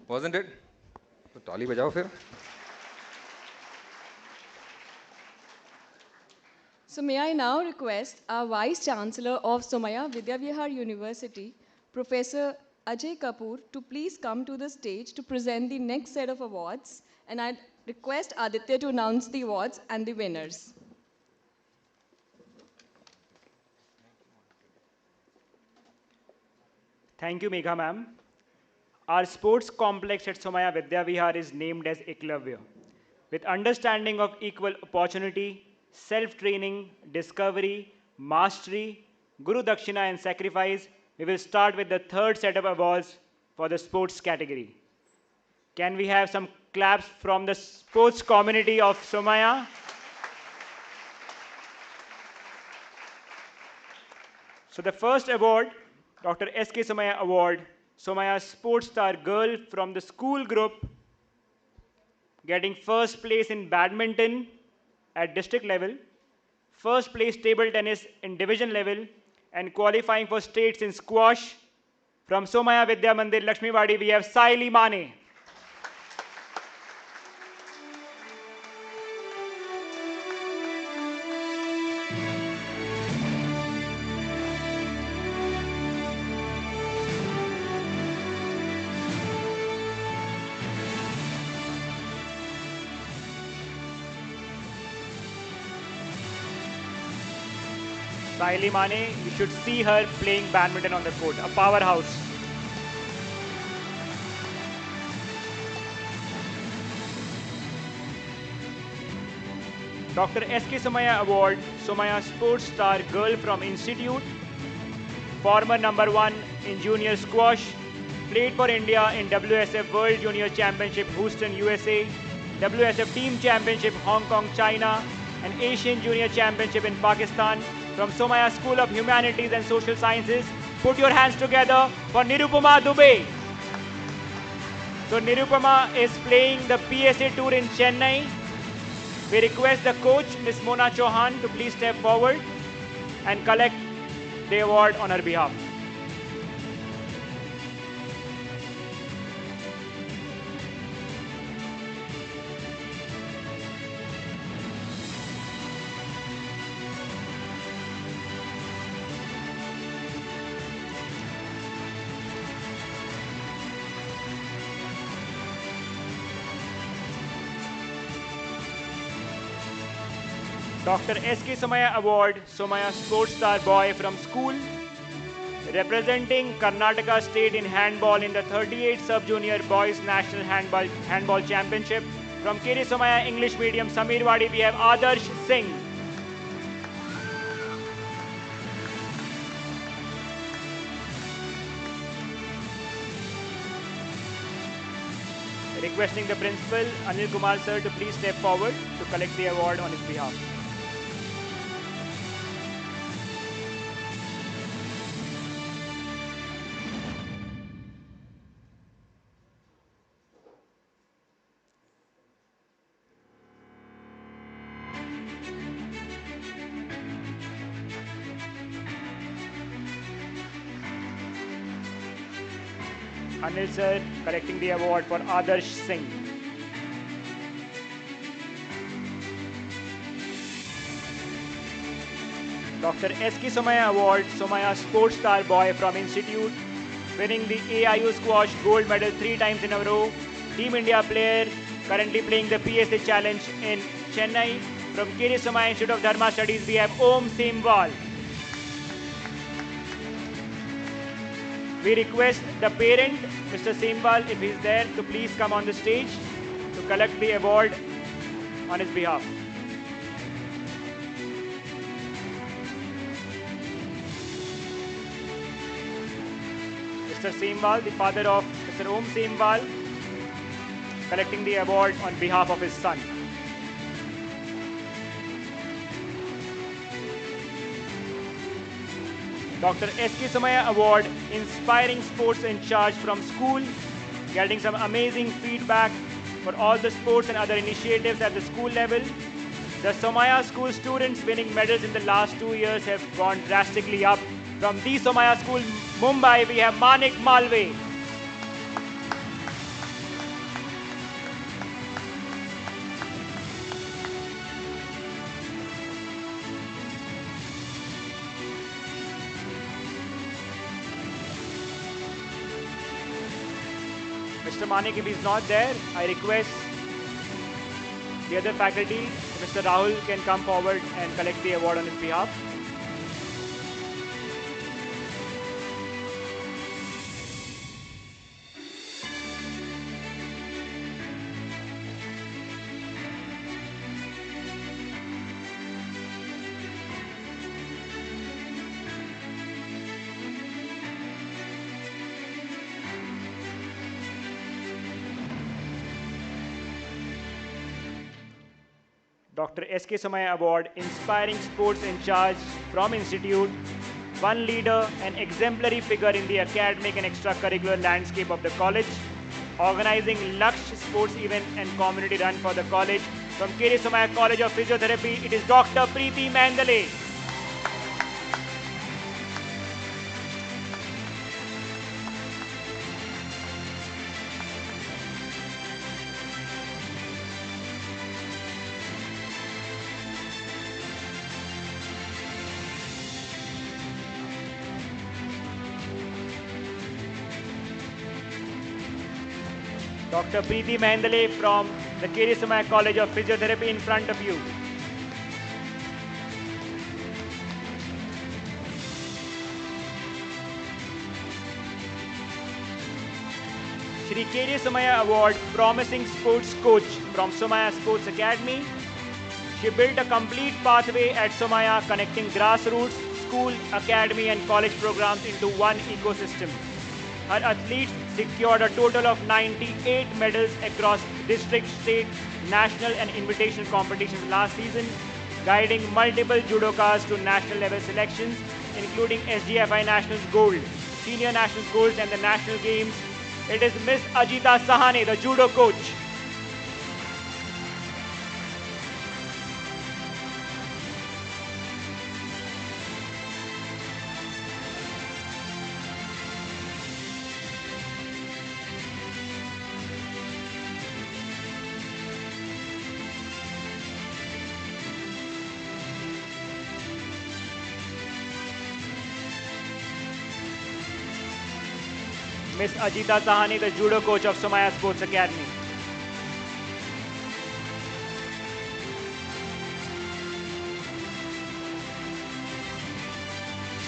Wasn't it? तो ताली बजाओ फिर.
So may I now request our Vice Chancellor of Somaiya Vidyavihar University, Professor Ajay Kapoor, to please come to the stage to present the next set of awards, and I request Aditya to announce the awards and the winners.
Thank you, Megha ma'am. Our sports complex at Somaiya Vidyavihar is named as Eklavya. With understanding of equal opportunity, self-training, discovery, mastery, Guru Dakshina and sacrifice, we will start with the third set of awards for the sports category. Can we have some claps from the sports community of Somaiya? So the first award, Dr. S.K. Somaiya Award, Somaiya Sports Star Girl from the school group, getting first place in badminton at district level, first place table tennis in division level, and qualifying for states in squash. From Somaiya Vidya Mandir, Lakshmiwadi, we have Saili Mane. Saili Mane, you should see her playing badminton on the court, a powerhouse. Dr. S.K. Somaiya Award, Somaiya Sports Star Girl from Institute, former #1 in junior squash, played for India in WSF World Junior Championship, Houston, USA, WSF Team Championship, Hong Kong, China, and Asian Junior Championship in Pakistan. From Somaiya School of Humanities and Social Sciences, put your hands together for Nirupama Dubey. So Nirupama is playing the PSA Tour in Chennai. We request the coach, Ms. Mona Chauhan, to please step forward and collect the award on her behalf. Dr. S.K. Somaiya Award, Somaiya Sports Star Boy from school, representing Karnataka State in handball in the 38 Sub-Junior Boys National Handball Championship. From KD Somaiya English Medium, Samirwadi, we have Adarsh Singh. Requesting the principal, Anil Kumar sir, to please step forward to collect the award on his behalf. Anil sir collecting the award for Adarsh Singh. Dr. S.K. Somaiya Award, Somaiya Sports Star Boy from Institute, winning the AIU Squash Gold Medal 3 times in a row. Team India player, currently playing the PSA Challenge in Chennai. From KD Somaiya Institute of Dharma Studies, we have Om Simwal. We request the parent, Mr. Simwal, if he is there, to please come on the stage to collect the award on his behalf. Mr. Simwal, the father of Mr. Om Simwal, collecting the award on behalf of his son. Dr. S.K. Somaiya Award, Inspiring Sports in Charge from school, getting some amazing feedback for all the sports and other initiatives at the school level. The Somaiya School students winning medals in the last 2 years have gone drastically up. From the Somaiya School, Mumbai, we have Manik Malve. Mr. Manik, if he's not there, I request the other faculty, Mr. Rahul, can come forward and collect the award on his behalf. Dr. S.K. Somaiya Award, Inspiring Sports in Charge from Institute, one leader and exemplary figure in the academic and extracurricular landscape of the college, organizing Laksh sports event and community run for the college. From KD Somaiya College of Physiotherapy, it is Dr. Preeti Mandale. Dr. Preeti Mandale from the KD Somaiya College of Physiotherapy in front of you. Shri KD Somaiya Award, Promising Sports Coach from Somaiya Sports Academy. She built a complete pathway at Somaiya, connecting grassroots, school, academy and college programs into one ecosystem. Her athletes secured a total of 98 medals across district, state, national and invitational competitions last season, guiding multiple judokas to national level selections, including SGFI Nationals Gold, Senior Nationals Gold and the National Games. It is Miss Ajita Sahane, the judo coach. Miss Ajita Sahani, the judo coach of Somaiya Sports Academy.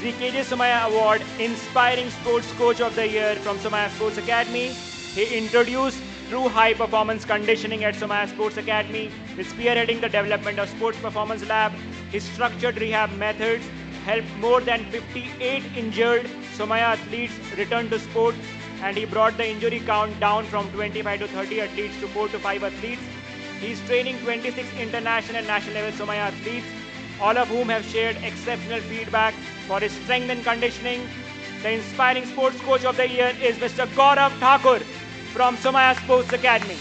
Sri KJ Somaiya Award, Inspiring Sports Coach of the Year from Somaiya Sports Academy. He introduced true high performance conditioning at Somaiya Sports Academy, with spearheading the development of Sports Performance Lab. His structured rehab methods helped more than 58 injured Somaiya athletes return to sport, and he brought the injury count down from 25 to 30 athletes to 4 to 5 athletes. He is training 26 international and national level Somaiya athletes, all of whom have shared exceptional feedback for his strength and conditioning. The Inspiring Sports Coach of the Year is Mr. Gaurav Thakur from Somaiya Sports Academy.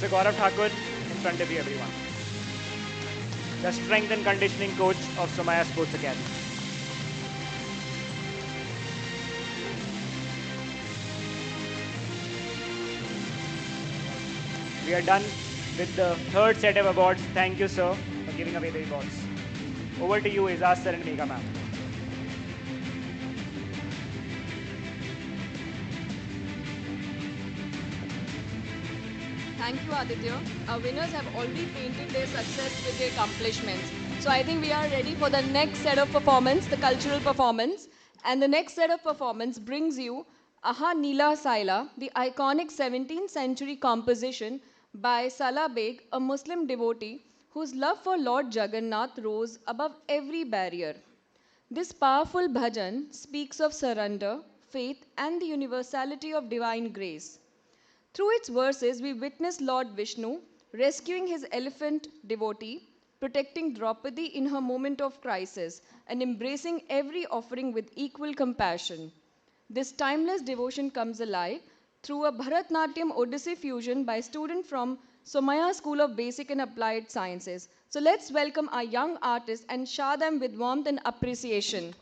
Mr. Gaurav Thakur, in front of you everyone. The strength and conditioning coach of Somaiya Sports Academy. We are done with the third set of awards. Thank you, sir, for giving away the awards. Over to you, Izaz sir and Megha ma'am.
Thank you, Aditya. Our winners have already painted their success with their accomplishments. So I think we are ready for the next set of performance, the cultural performance. And the next set of performance brings you Aha Neela Saila, the iconic 17th century composition by Salah Beg, a Muslim devotee whose love for Lord Jagannath rose above every barrier. This powerful bhajan speaks of surrender, faith, and the universality of divine grace. Through its verses, we witness Lord Vishnu rescuing his elephant devotee, protecting Draupadi in her moment of crisis, and embracing every offering with equal compassion. This timeless devotion comes alive through a Bharatnatyam Odissi fusion by students from Somaiya School of Basic and Applied Sciences. So let's welcome our young artists and shower them with warmth and appreciation.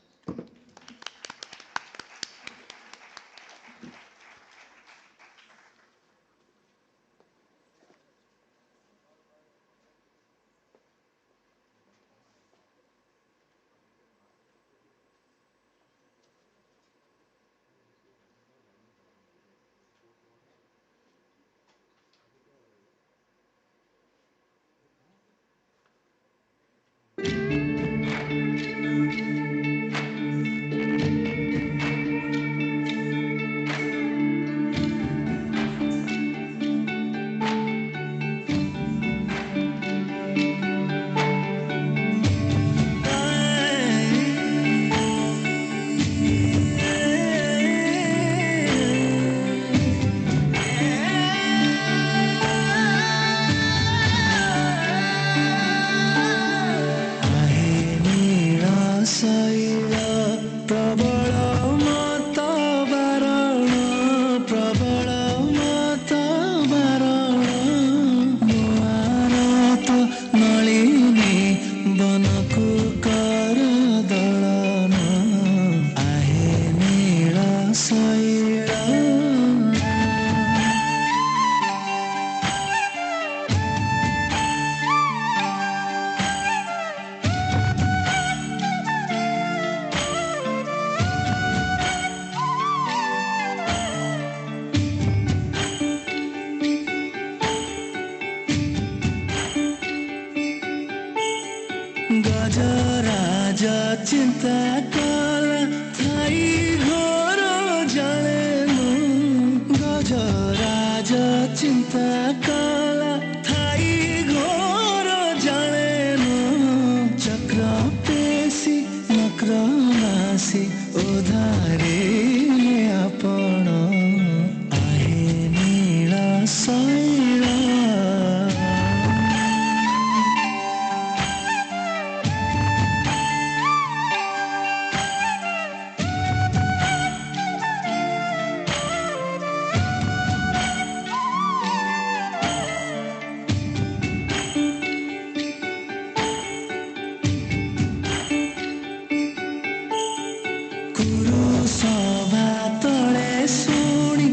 ସଭା ତଳେ ଶୁଣି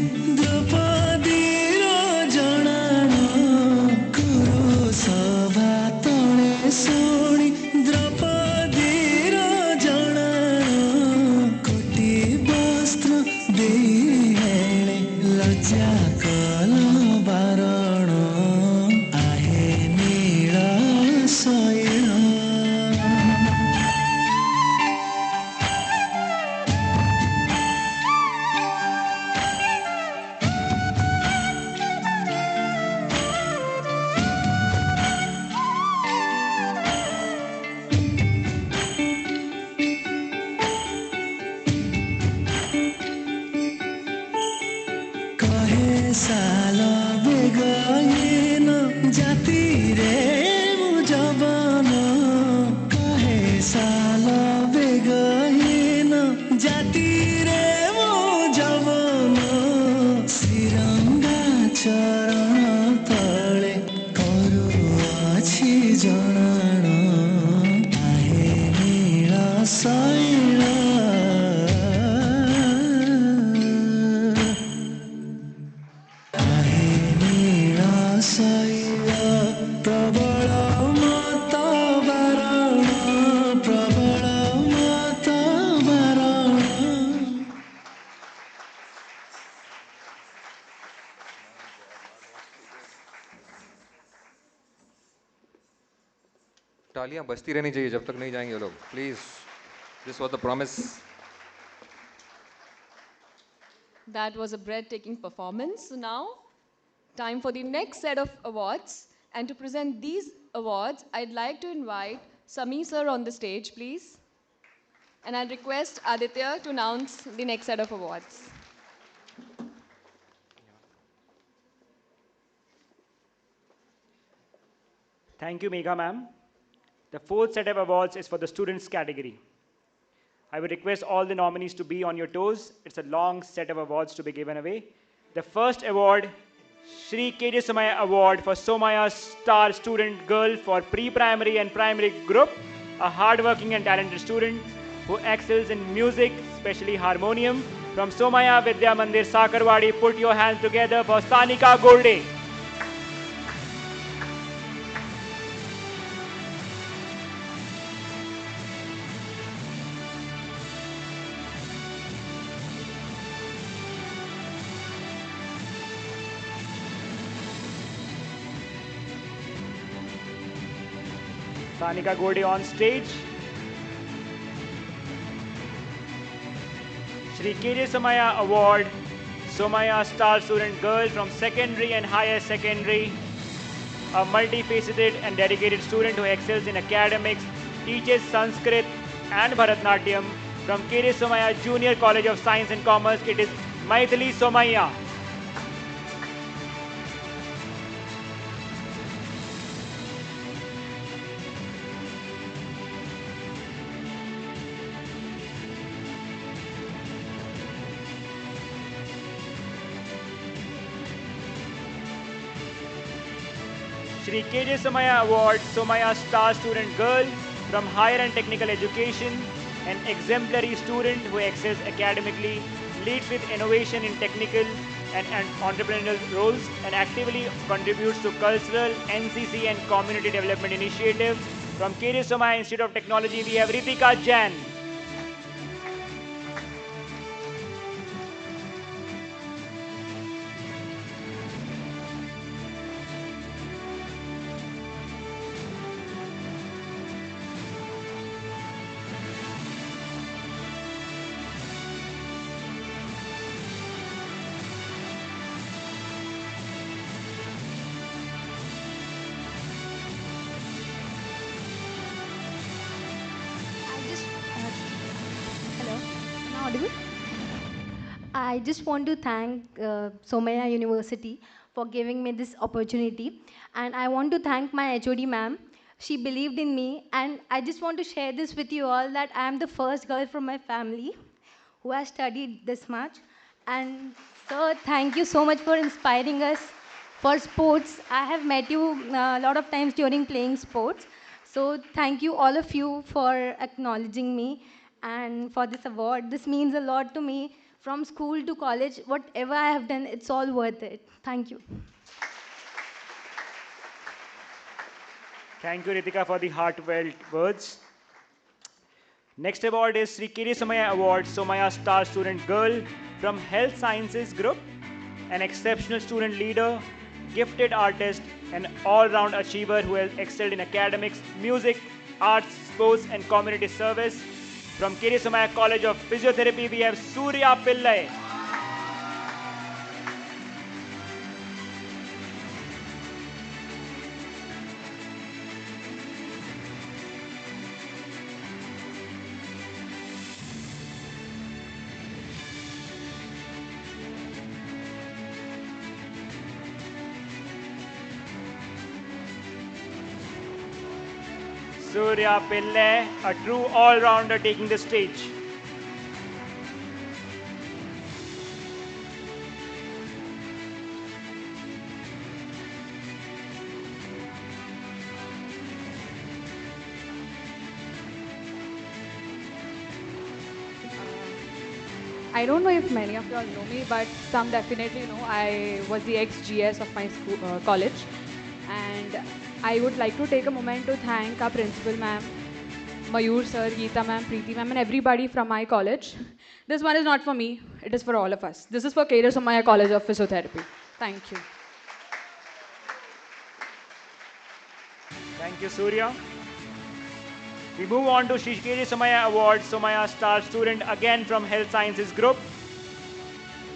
साल बेगएन जाति रे मु जवान कहे साल बेगएन जाति रे मु जवान श्रीरंगा चरण तले करुआछि जनाण आहे नील शैल प्रबल मत बारण प्रबल मत बारण
तालियां बजती रहनी चाहिए जब तक नहीं जाएंगे लोग, please. This was the promise.
That was a breathtaking performance. So now, time for the next set of awards. And to present these awards, I'd like to invite Sami sir on the stage, please. And I'll request Aditya to announce the next set of awards.
Thank you, Megha ma'am. The fourth set of awards is for the students category. I would request all the nominees to be on your toes. It's a long set of awards to be given away. The first award, Shri K.J. Somaiya Award for Somaiya Star Student Girl for Pre-Primary and Primary Group, a hardworking and talented student who excels in music, especially harmonium. From Somaiya Vidya Mandir Sakarwadi, put your hands together for Sanika Golde. Sanika Golde on stage. Shri K.J. Somaiya Award, Somaiya Star Student Girl from Secondary and Higher Secondary, a multifaceted and dedicated student who excels in academics, teaches Sanskrit and Bharatnatyam. From K.J. Somaiya Junior College of Science and Commerce, it is Maithili Somaiya. Shri K.J. Somaiya Award, Somaiya Star Student Girl from Higher and Technical Education, an exemplary student who excels academically, leads with innovation in technical and entrepreneurial roles, and actively contributes to cultural, NCC and community development initiatives. From K.J. Somaiya Institute of Technology, we have Ritika Jain.
I just want to thank Somaiya University for giving me this opportunity. And I want to thank my HOD ma'am. She believed in me. And I just want to share this with you all that I am the first girl from my family who has studied this much. And sir, thank you so much for inspiring us for sports. I have met you a lot of times during playing sports. So thank you all of you for acknowledging me and for this award. This means a lot to me. From school to college, whatever I have done, it's all worth it. Thank you.
Thank you, Ritika, for the heartfelt words. Next award is Sri K.J. Somaiya Award, Somaiya Star Student Girl from Health Sciences Group, an exceptional student leader, gifted artist, and all-round achiever who has excelled in academics, music, arts, sports, and community service. From K.J. Somaiya College of Physiotherapy, we have Surya Pillai. Surya Pillai, a true all-rounder taking the stage.
I don't know if many of you all know me, but some definitely know. I was the ex-GS of my school, college. And I would like to take a moment to thank our principal ma'am, Mayur sir, Geeta ma'am, Preeti ma'am, and everybody from my college. This one is not for me, it is for all of us. This is for Somaiya College of Physiotherapy. Thank you.
Thank you, Surya. We move on to Shri Somaiya Award, Somaiya Star Student, again from Health Sciences Group.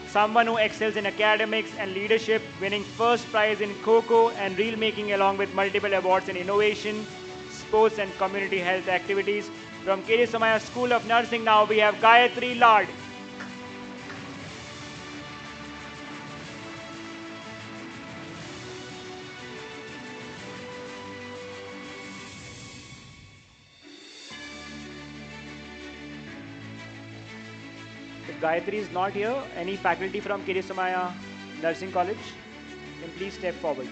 Someone who excels in academics and leadership, winning first prize in Kho and reel making along with multiple awards in innovation, sports and community health activities. From Somaiya School of Nursing now we have Gayatri Lad. If Gayatri is not here, any faculty from Somaiya Nursing College, then please step forward.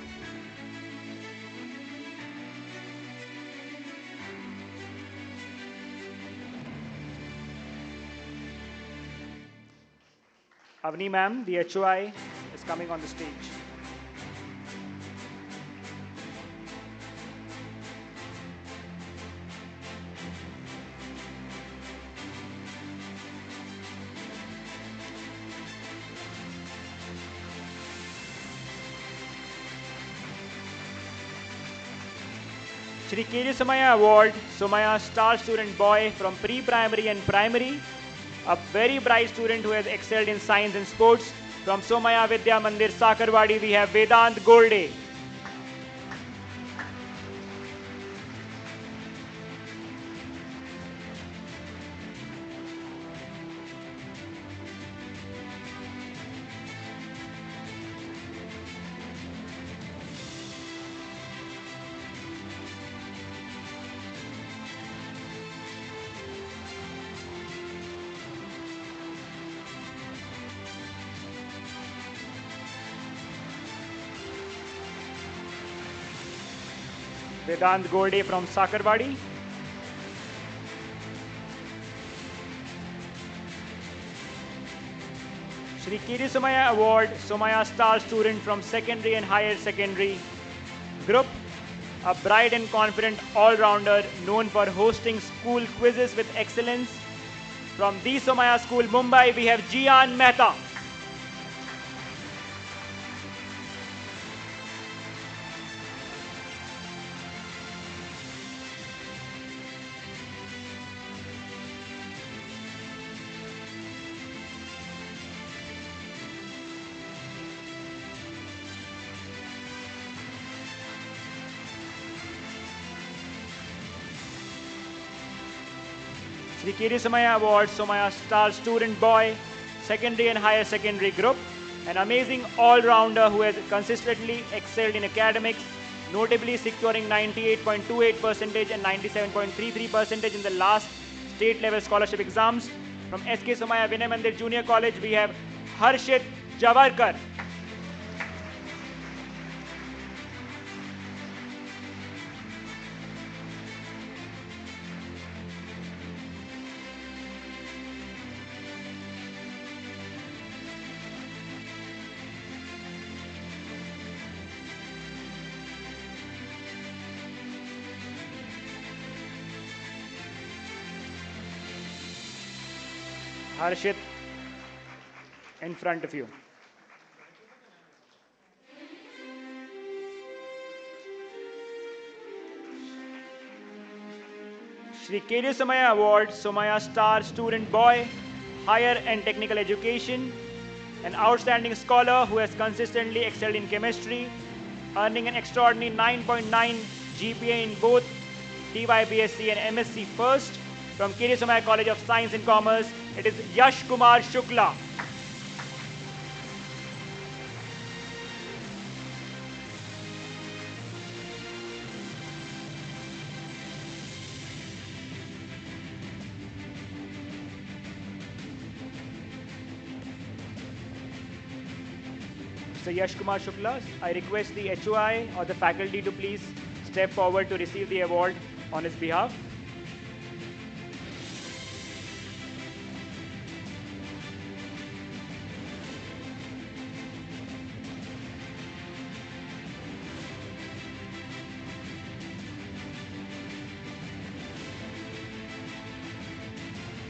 Avni ma'am, the HOI, is coming on the stage. Shri Somaiya Award, Somaiya Star Student Boy from pre-primary and primary. A very bright student who has excelled in science and sports. From Somaiya Vidya Mandir Sakarwadi, we have Vedant Golde. Vedant Golde from Sakarwadi. Shri Somaiya Award, Somaiya Star Student from Secondary and Higher Secondary Group. A bright and confident all-rounder known for hosting school quizzes with excellence. From the Somaiya School, Mumbai, we have Jian Mehta. Shri Somaiya Award, Somaiya Star Student Boy, Secondary and Higher Secondary Group. An amazing all-rounder who has consistently excelled in academics, notably securing 98.28% and 97.33% in the last state-level scholarship exams. From SK Somaiya Vinay Mandir Junior College, we have Harshit Javarkar. Harshit, in front of you. Shri Somaiya Award, Somaiya Star Student Boy, Higher and Technical Education. An outstanding scholar who has consistently excelled in chemistry, earning an extraordinary 9.9 GPA in both TYBSc and MSc first. From Somaiya College of Science and Commerce, it is Yash Kumar Shukla. Mr. Yash Kumar Shukla. I request the HOI or the faculty to please step forward to receive the award on his behalf.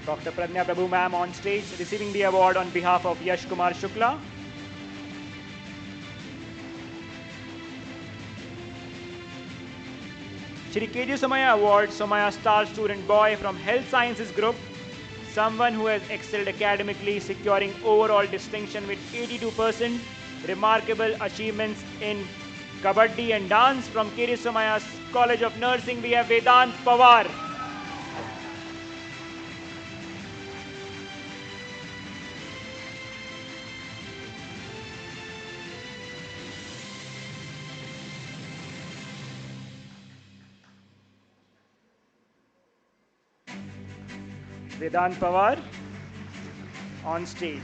Dr. Pradnya Prabhu ma'am on stage receiving the award on behalf of Yash Kumar Shukla. Shri KG Somaiya Award, Somaiya Star Student Boy from Health Sciences Group, someone who has excelled academically, securing overall distinction with 82%, remarkable achievements in Kabaddi and dance from KG Somaiya College of Nursing. We have Vedant Pawar. Vedant Pawar on stage.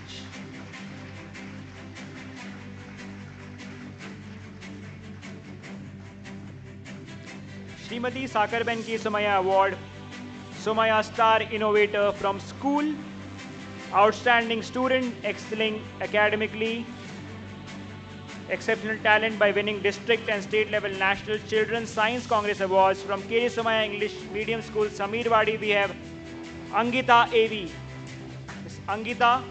Srimati Sakarben ki Somaiya Award, Somaiya Star Innovator from School, Outstanding Student, excelling academically, exceptional talent by winning district and state level National Children's Science Congress Awards from KG Somaiya English Medium School, Sameerwadi. We have Angita AV. Ms. Angita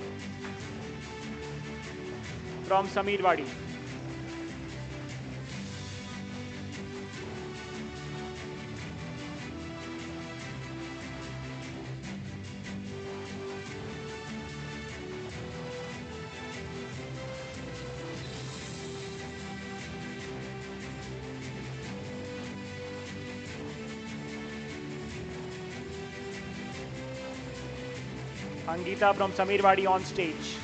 from Sameerwadi. Angita from Sameerwadi on stage.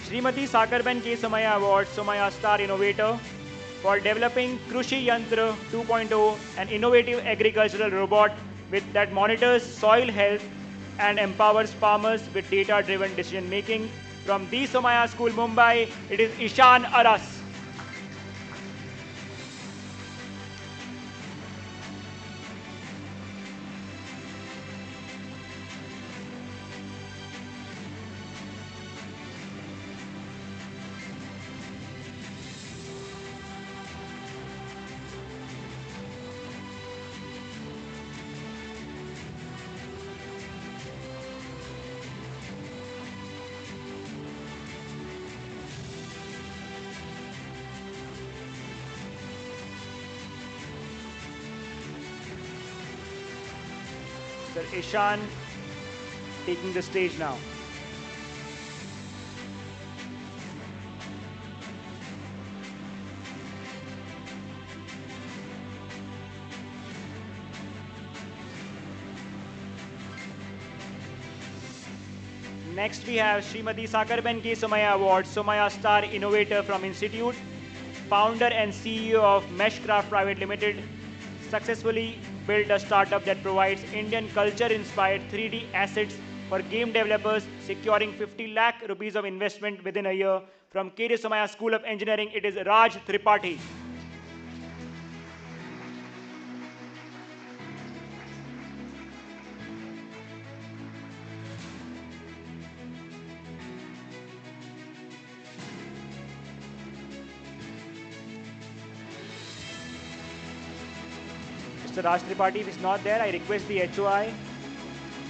Srimati Sakarben K. Somaiya Award, Somaiya Star Innovator for developing Krushi Yantra 2.0, an innovative agricultural robot that monitors soil health and empowers farmers with data-driven decision making. From the Somaiya School, Mumbai, it is Ishan Aras. Sir Ishan taking the stage now. Next we have Srimati Sakarben K. Somaiya Award, Somaiya Star Innovator from Institute, founder and CEO of Meshcraft Private Limited, successfully built a startup that provides Indian culture-inspired 3D assets for game developers, securing 50 lakh rupees of investment within a year. From KD Somaiya School of Engineering, it is Raj Tripathi. Mr. Raj Tripathi is not there. I request the HOI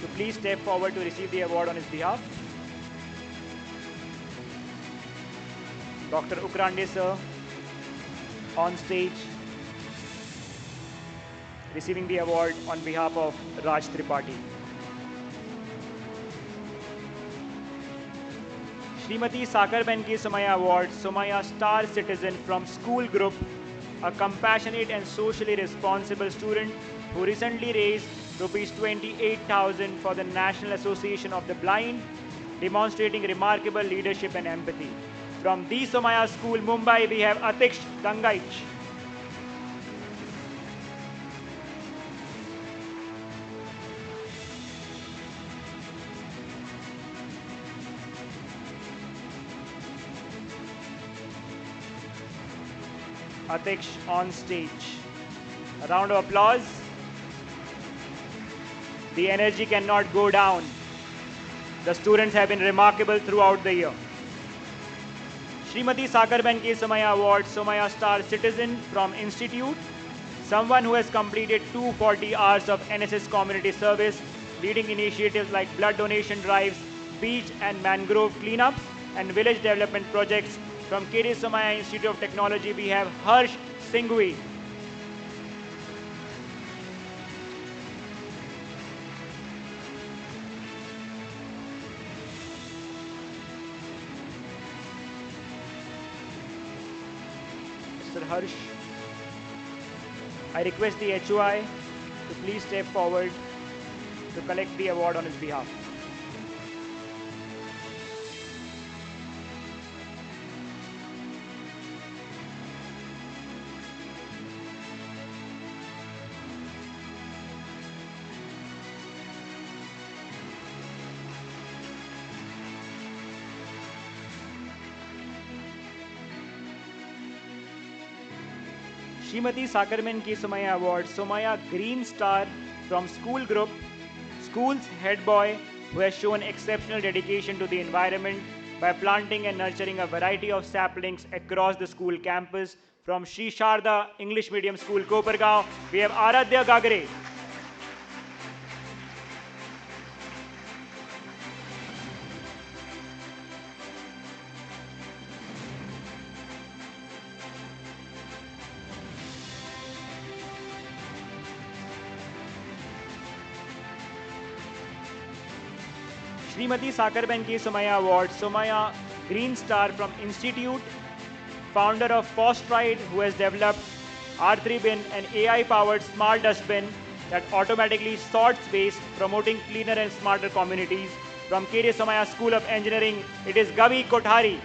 to please step forward to receive the award on his behalf. Dr. Ukrandey sir on stage receiving the award on behalf of Raj Tripathi. Srimati Sakarben Ki Somaiya Award, Somaiya Star Citizen from School Group, a compassionate and socially responsible student who recently raised Rs 28,000 for the National Association of the Blind, demonstrating remarkable leadership and empathy. From the Somaiya School, Mumbai, we have Atiksh Gangaich. Atiksh on stage. A round of applause. The energy cannot go down. The students have been remarkable throughout the year. Srimati Sakarben K. Somaiya Award, Somaiya Star Citizen from Institute. Someone who has completed 240 hours of NSS community service, leading initiatives like blood donation drives, beach and mangrove cleanups, and village development projects. From KD Somaiya Institute of Technology, we have Harsh Singhvi. Mr. Harsh, I request the HOI to please step forward to collect the award on his behalf. Srimati Sakarben Ki Somaiya Award, Somaiya Green Star from School Group, school's head boy who has shown exceptional dedication to the environment by planting and nurturing a variety of saplings across the school campus. From Sri Sharda English Medium School, Kopargaon, we have Aradhya Gagre. Srimati Sakarben Ki Somaiya Award, Somaiya Green Star from Institute, founder of Fostride, who has developed R3 bin, an AI-powered smart dustbin that automatically sorts waste, promoting cleaner and smarter communities. From KD Somaiya School of Engineering, it is Gavi Kothari.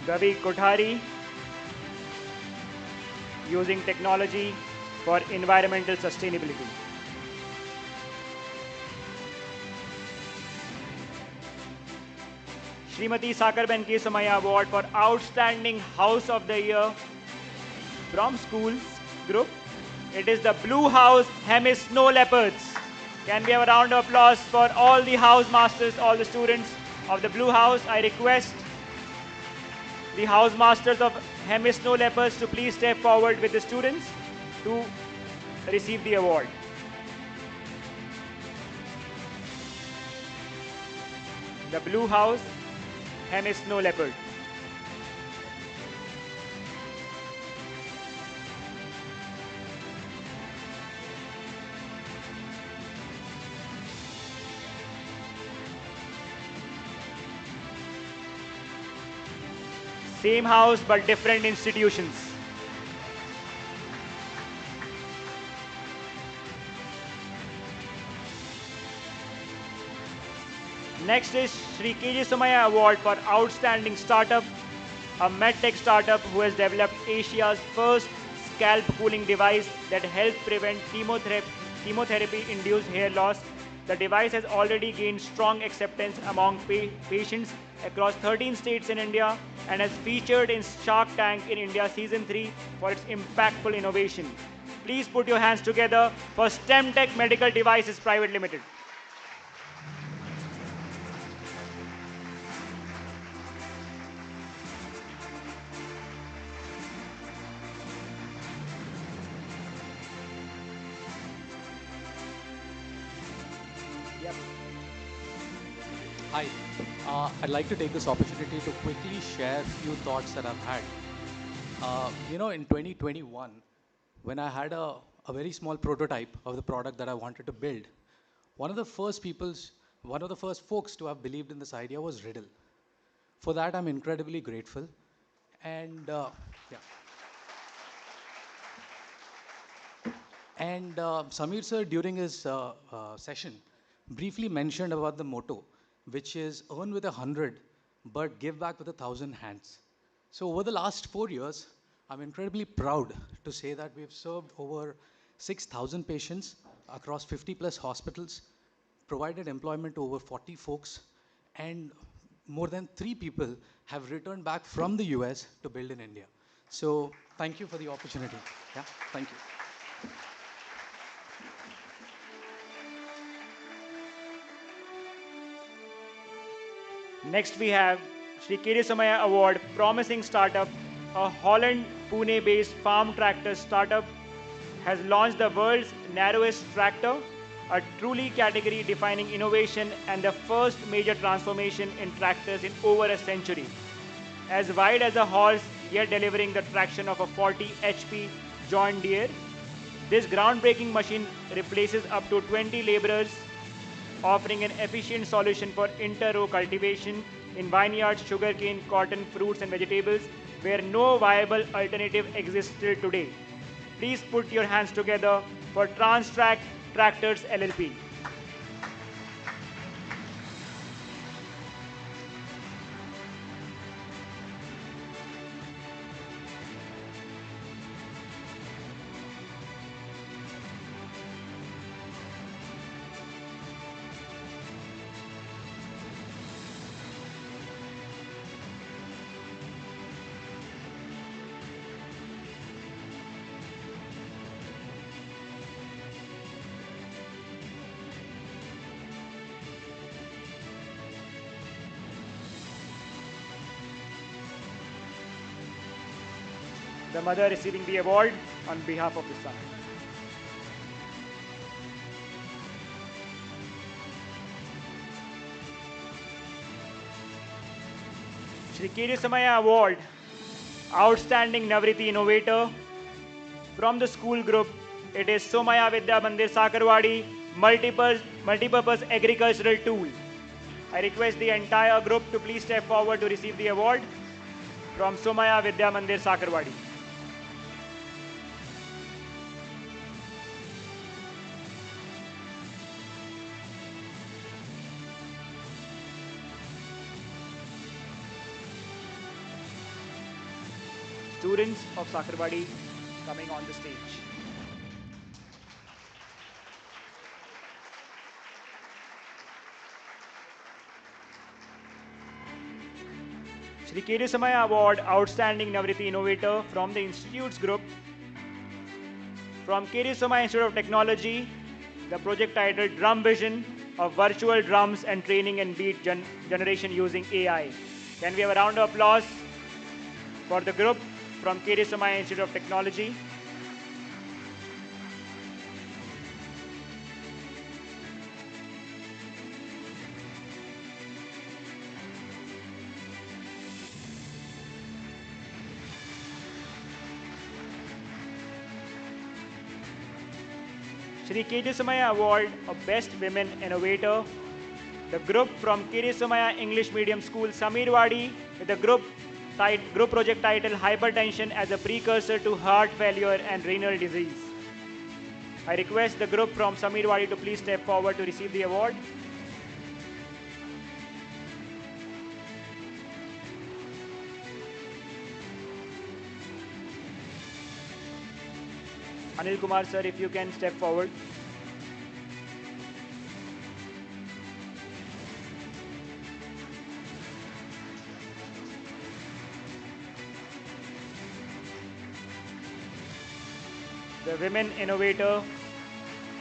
Gavi Kothari, using technology for environmental sustainability. Srimati Sakarben K. Somaiya Award for Outstanding House of the Year from Schools Group. It is the Blue House Hemis Snow Leopards. Can we have a round of applause for all the house masters, all the students of the Blue House? I request the house masters of Hemis Snow Leopards to please step forward with the students to receive the award. The Blue House Hemis Snow Leopard. Same house but different institutions. Next is Sri KJ Somaiya Award for Outstanding Startup, a medtech startup who has developed Asia's first scalp cooling device that helps prevent chemotherapy-induced hair loss. The device has already gained strong acceptance among patients across 13 states in India and has featured in Shark Tank in India Season 3 for its impactful innovation. Please put your hands together for STEMtech Medical Devices Private Limited.
Hi, I'd like to take this opportunity to quickly share a few thoughts that I've had. In 2021, when I had a very small prototype of the product that I wanted to build, one of the first folks to have believed in this idea was Riddle. For that, I'm incredibly grateful. And Samir sir, during his session, briefly mentioned about the motto which is earn with 100, but give back with 1,000 hands. So over the last 4 years, I'm incredibly proud to say that we've served over 6,000 patients across 50 plus hospitals, provided employment to over 40 folks, and more than 3 people have returned back from the US to build in India. So thank you for the opportunity. Yeah, thank you.
Next, we have Shri K.D. Somaiya Award, Promising Startup, a Holland, Pune-based farm tractor startup has launched the world's narrowest tractor, a truly category-defining innovation and the first major transformation in tractors in over a century. As wide as a horse, yet delivering the traction of a 40 HP John Deere, this groundbreaking machine replaces up to 20 laborers, offering an efficient solution for inter-row cultivation in vineyards, sugarcane, cotton, fruits and vegetables, where no viable alternative exists till today. Please put your hands together for Transtrac Tractors LLP. The mother receiving the award on behalf of the son. Shri K.D. Somaiya Award, Outstanding Navriti Innovator. From the school group, it is Somaiya Vidya Mandir Sakarwadi, Multipurpose Agricultural Tool. I request the entire group to please step forward to receive the award from Somaiya Vidya Mandir Sakarwadi. Students of Sakarwadi coming on the stage. Shri K.D. Somaiya Award, Outstanding Navriti Innovator from the Institutes Group. From K.D. Somaiya Institute of Technology, the project titled Drum Vision of Virtual Drums and Training and Beat Generation Using AI. Can we have a round of applause for the group from K.D. Somaiya Institute of Technology? Shri K.D. Somaiya Award of Best Women Innovator. The group from K.D. Somaiya English Medium School, Samirwadi, with the group project title Hypertension as a Precursor to Heart Failure and Renal Disease. I request the group from Samirwadi to please step forward to receive the award. Anil Kumar sir, if you can step forward. The women innovator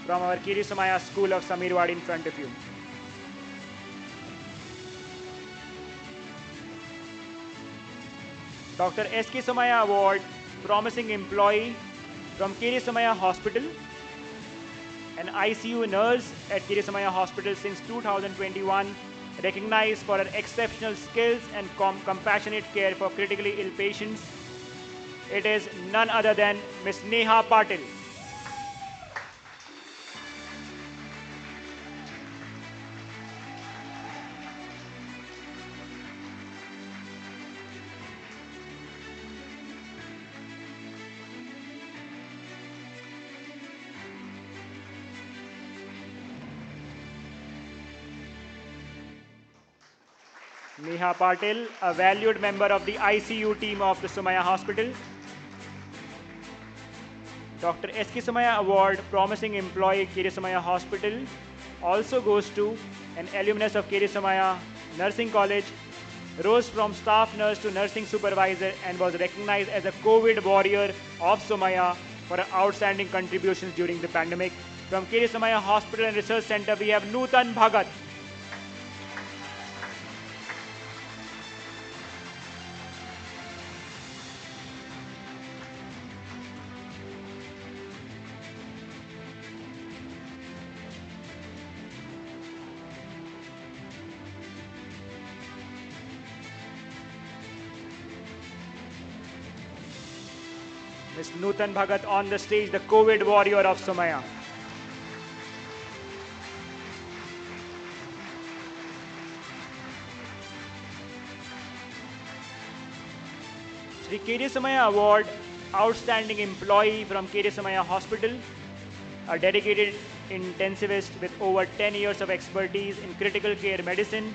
from our K.D. Somaiya School of Samirwadi in front of you. Dr. S.K. Somaiya Award, Promising Employee from K.D. Somaiya Hospital, an ICU nurse at K.D. Somaiya Hospital since 2021, recognized for her exceptional skills and compassionate care for critically ill patients. It is none other than Ms. Neha Patil. Neha Patil, a valued member of the ICU team of the Somaiya Hospital. Dr. S.K. Somaiya Award, Promising Employee, K.D. Somaiya Hospital, also goes to an alumnus of K.D. Somaiya Nursing College, rose from staff nurse to nursing supervisor and was recognized as a COVID warrior of Somaiya for her outstanding contributions during the pandemic. From K.D. Somaiya Hospital and Research Center, we have Nutan Bhagat. Ms. Nutan Bhagat on the stage, the COVID warrior of Somaiya. Shri K.D. Somaiya Award, Outstanding Employee from K.D. Somaiya Hospital, a dedicated intensivist with over 10 years of expertise in critical care medicine,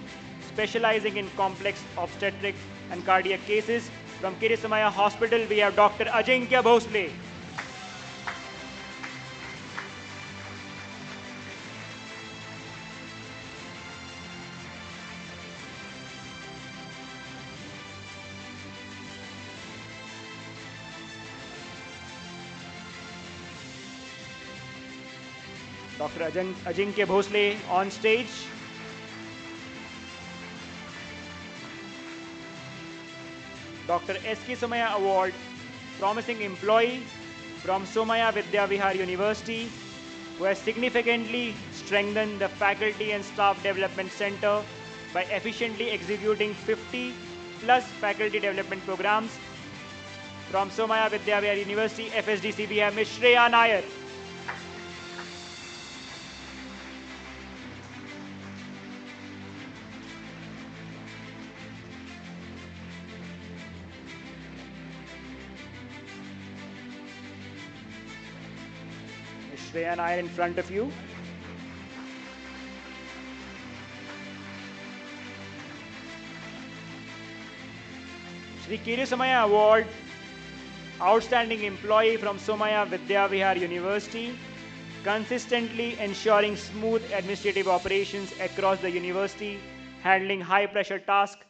specializing in complex obstetric and cardiac cases. From K.D. Somaiya Hospital, we have Dr. Ajinkya Bhosle. Dr. Ajinkya Bhosle on stage. Dr. S.K. Somaiya Award, Promising Employee from Somaiya Vidyavihar University, who has significantly strengthened the Faculty and Staff Development Center by efficiently executing 50 plus faculty development programs. From Somaiya Vidyavihar University, FSDC, we have Ms. Shreya Nair. Shreya Nair in front of you. Shri K.D. Somaiya Award, Outstanding Employee from Somaiya Vidyavihar University, consistently ensuring smooth administrative operations across the university, handling high-pressure tasks,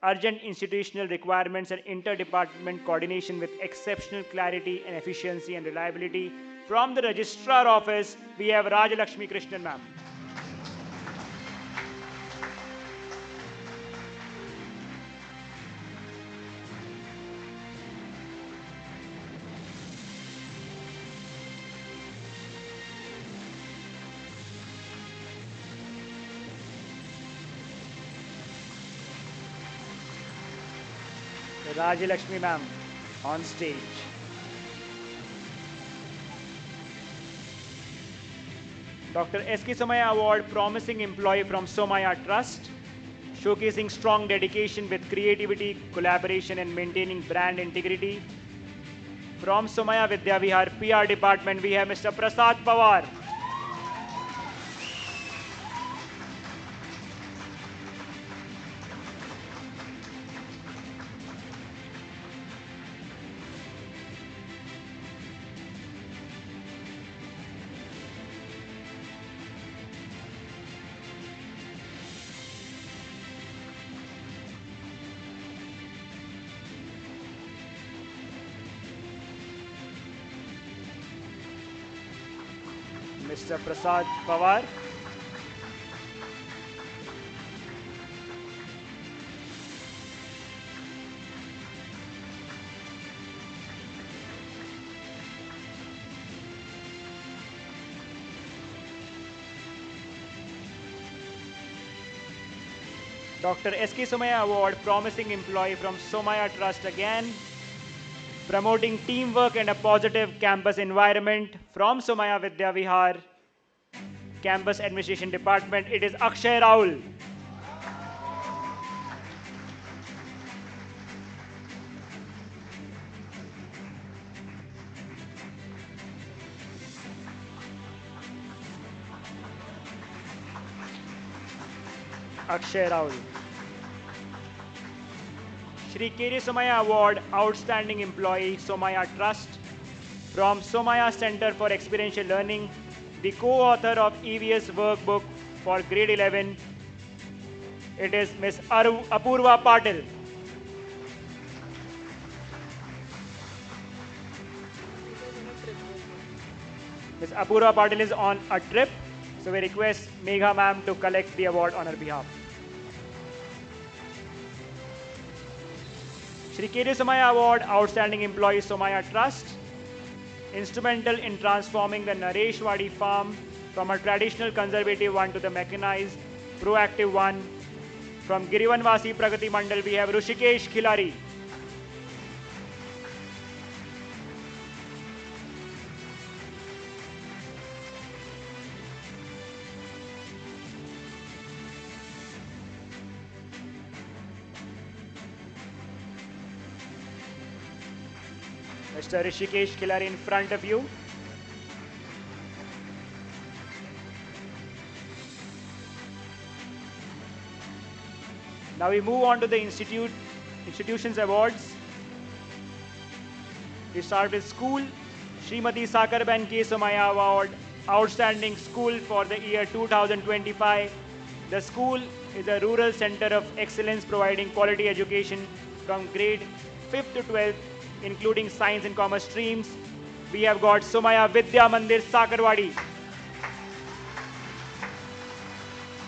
urgent institutional requirements and inter-department coordination with exceptional clarity and efficiency and reliability. From the Registrar Office, we have Rajalakshmi Krishnan ma'am. Rajalakshmi ma'am on stage. Dr. S.K. Somaiya Award, Promising Employee from Somaiya Trust, showcasing strong dedication with creativity, collaboration and maintaining brand integrity. From Somaiya Vidyavihar PR Department, we have Mr. Prasad Pawar. Mr. Prasad Pawar. Dr. S.K. Somaiya Award, Promising Employee from Somaiya Trust again, promoting teamwork and a positive campus environment from Somaiya Vidyavihar Campus Administration Department. It is Akshay Raul. Akshay Raul. Shri K.J. Somaiya Award, Outstanding Employee, Somaiya Trust. From Somaiya Center for Experiential Learning, the co-author of EVS workbook for grade 11, it is Ms. Apurva Patil. Ms. Apurva Patil is on a trip, so we request Megha ma'am to collect the award on her behalf. Shri K.J. Somaiya Award, Outstanding Employee, Somaiya Trust. Instrumental in transforming the Nareshwadi farm from a traditional conservative one to the mechanized, proactive one. From Girivanvasi Pragati Mandal, we have Rushikesh Khilari. Mr. Rishikesh Khilari in front of you. Now we move on to the institutions awards. We start with school. Srimati Sakarben K. Somaiya Award, Outstanding School for the year 2025. The school is a rural center of excellence providing quality education from grade 5th to 12th, including science and commerce streams. We have got Somaiya Vidya Mandir Sakarwadi.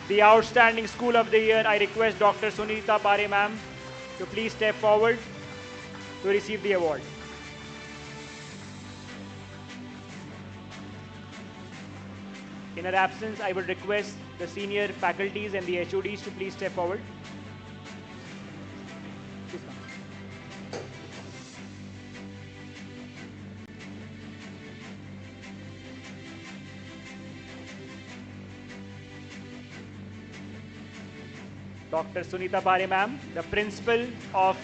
The Outstanding School of the Year, I request Dr. Sunita Pare ma'am to please step forward to receive the award. In her absence, I would request the senior faculties and the HODs to please step forward. Please come. Dr. Sunita Pare ma'am, the principal of